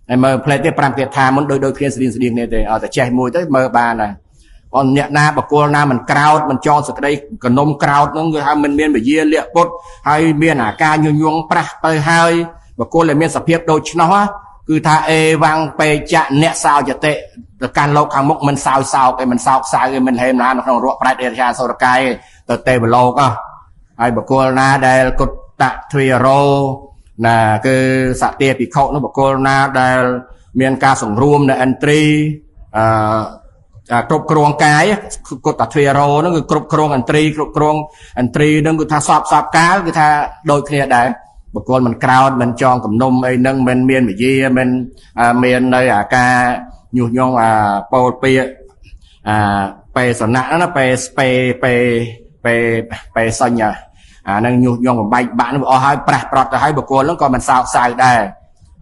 ហើយមើលផ្លេតទៀត5គាថាមុនដូចគ្នាស្រៀងគ្នាទេឲ្យតែចេះមួយទៅមើលបានហើយបងអ្នកណាបកគលណាមិនក្រោតមិនចោលសក្តីកណ្ដុំក្រោតហ្នឹងគឺហៅមិនមានវិជាលក្ខពុតហើយមានអាការញុយងប្រាស់ទៅហើយបកគលដែលមានសភាពដូចឆ្នោះគឺថាអេវង្បេចៈអ្នកសោចតិទៅកាន់លោកខាងមុខមិនសោយសោកឯមិនសោកសៅឯមិនហេមណានៅក្នុងរកប្រែតអេរជាសូរកាយទៅទេវលោកហើយបកគលណាដែលគុតតទ្វារោណាគឺសតិភិក្ខុនោះបកគលណាដែលមានការសង្រួមនៅឥន្ទ្រីគ្រប់គ្រងកាយគុតតទ្វារោនោះគឺគ្រប់គ្រងឥន្ទ្រីគ្រប់គ្រងឥន្ទ្រីនឹងគឺថាសពកាលគឺថាដូចគ្នាដែរបុគ្គលមិនក្រោតមិនចងគំនុំអីនឹងមិនមានវិជាមិនមាននៅអាការញុះញង់ពោលពាកបេសណៈណាបេសញ្ញាអានឹងញុះញង់បំបែកបាក់នោះអស់ហើយប្រាស់ប្រត់ទៅហើយបុគ្គលហ្នឹងក៏មិនសោកសៅដែរ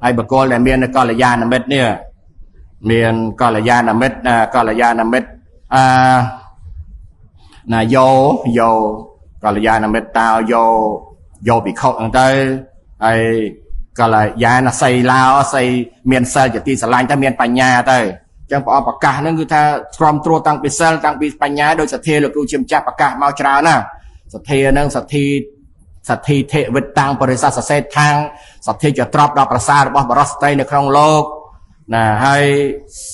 ហើយបុគ្គលដែលមានកល្យាណមិត្តនេះមានកល្យាណមិត្តណាយោកល្យាណមិត្តតើយោភិក្ខុហ្នឹងទៅហើយកល្យាណសីឡោសីមានសិលជាទីស្រឡាញ់ទៅមានបញ្ញាទៅអញ្ចឹងព្រះអង្គប្រកាសហ្នឹងគឺថាទ្រាំទ្រួតាំងពីសិលតាំងពីបញ្ញាដោយសទ្ធាលោកគ្រូជាម្ចាស់ប្រកាសមកច្រើនណាសទ្ធាហ្នឹងសទ្ធីធិវិតតាំងបរិស័ទសសេថាំងសទ្ធាជាទ្រព្យដល់ប្រសើររបស់បរិសុទ្ធនៅក្នុងលោកណាហើយ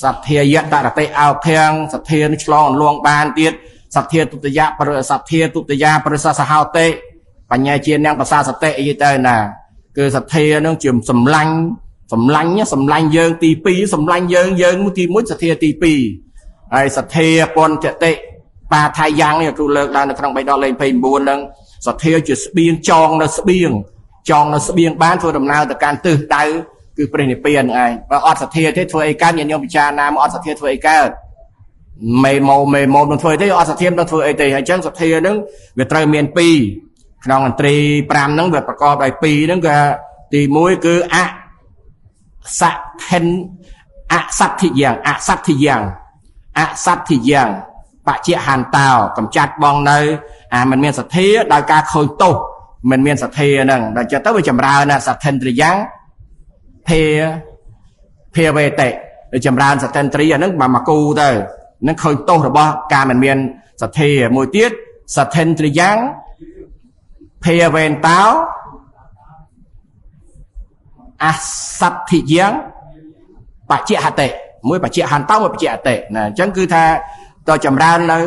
សទ្ធាយតរតិអោខៀងសទ្ធានឹងឆ្លងលួងបានទៀតសទ្ធាទុតិយៈសទ្ធាទុតិយាបរិស័ទសហោតិបញ្ញាជានាងប្រសាសតិអីទៅណាគឺសទ្ធានឹងជាសម្លាញ់យើងទី2សម្លាញ់យើងទី1សទ្ធាទី2ហើយសទ្ធាពន្ធតិបាថាយ៉ាងនេះគ្រូលើកឡើងនៅក្នុងបៃដកលេខ29ហ្នឹងសទ្ធាជាស្បៀងចងនៅស្បៀងបានធ្វើដំណើរទៅកាន់ទិសដៅគឺព្រះនិព្វានឯងបើអត់សទ្ធាទេធ្វើអីកើតញាតិញោមពិចារណាមកអត់សទ្ធាធ្វើអីកើតមេម៉ូនឹងធ្វើទេអត់សទ្ធានឹងធ្វើអីទេហើយអញ្ចឹងសទ្ធានឹងវាត្រូវមាន2ក្នុងអន្ត្រី5ហ្នឹងវាប្រកបដោយ2ហ្នឹងគឺទី1គឺអសទ្ធិយ៉ាងបច្ចៈហន្តោកំចាត់បងនៅមិនមានសទ្ធាដោយការខូចទោសមិនមានសទ្ធាហ្នឹងដល់ចិត្តទៅវាចម្រើនសទ្ធិន្ទ្រិយ៉ាងភាវេតិចម្រើនសទ្ធិន្ទ្រីអាហ្នឹងមកគូទៅនឹងឃើញទោសរបស់ការមិនមានសទ្ធាមួយទៀតសទ្ធិន្ទ្រិយ៉ាងភាវេន្តោអសទ្ធិយ៉ាងបច្ចៈហតិមួយបច្ចៈហន្តោមួយបច្ចៈហតិណាអញ្ចឹងគឺថាតចម្រើននៅ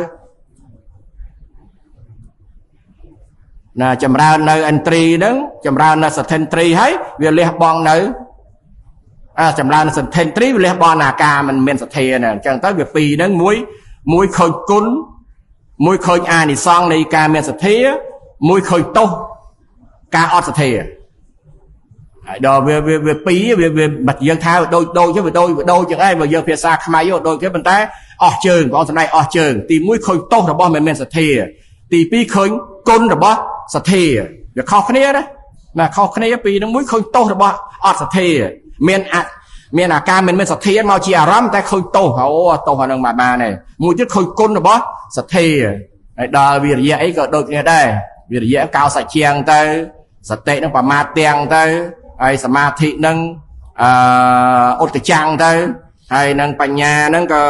ឥន្ទ្រីហ្នឹងចម្រើននៅសទ្ធិន្ទ្រីហើយវាលះបង់នៅចម្រើនសទ្ធិន្ទ្រីវាលះបង់អាការមិនមានសទ្ធាណាអញ្ចឹងទៅវាពីរហ្នឹងមួយឃើញគុណមួយឃើញអានិសង្សនៃការមានសទ្ធាមួយឃើញទោសការអត់សទ្ធាហើយដល់វាពីរវាបាត់យើងថាដូចចឹងវាដូចចឹងឯងបើយើងភាសាខ្មែរដូចគេប៉ុន្តែអស់ជើងបងសម្ដែងអស់ជើងទី1ឃើញទោសរបស់មិនមានសទ្ធាទី2ឃើញគុណរបស់សទ្ធាវាខុសគ្នាណាខុសគ្នាពីនឹងមួយឃើញទោសរបស់អត់សទ្ធាមានអាការមិនមានសទ្ធាមកជាអារម្មណ៍តែឃើញទោសទោសអានឹងមកបានហើយមួយទៀតឃើញគុណរបស់សទ្ធាហើយដល់វិរិយៈអីក៏ដូចគ្នាដែរវិរិយៈកោសច្ជាងទៅសតិនឹងប្រមាទទាំងទៅហើយសមាធិនឹងឧត្តចាំងទៅហើយនឹងបញ្ញានឹងក៏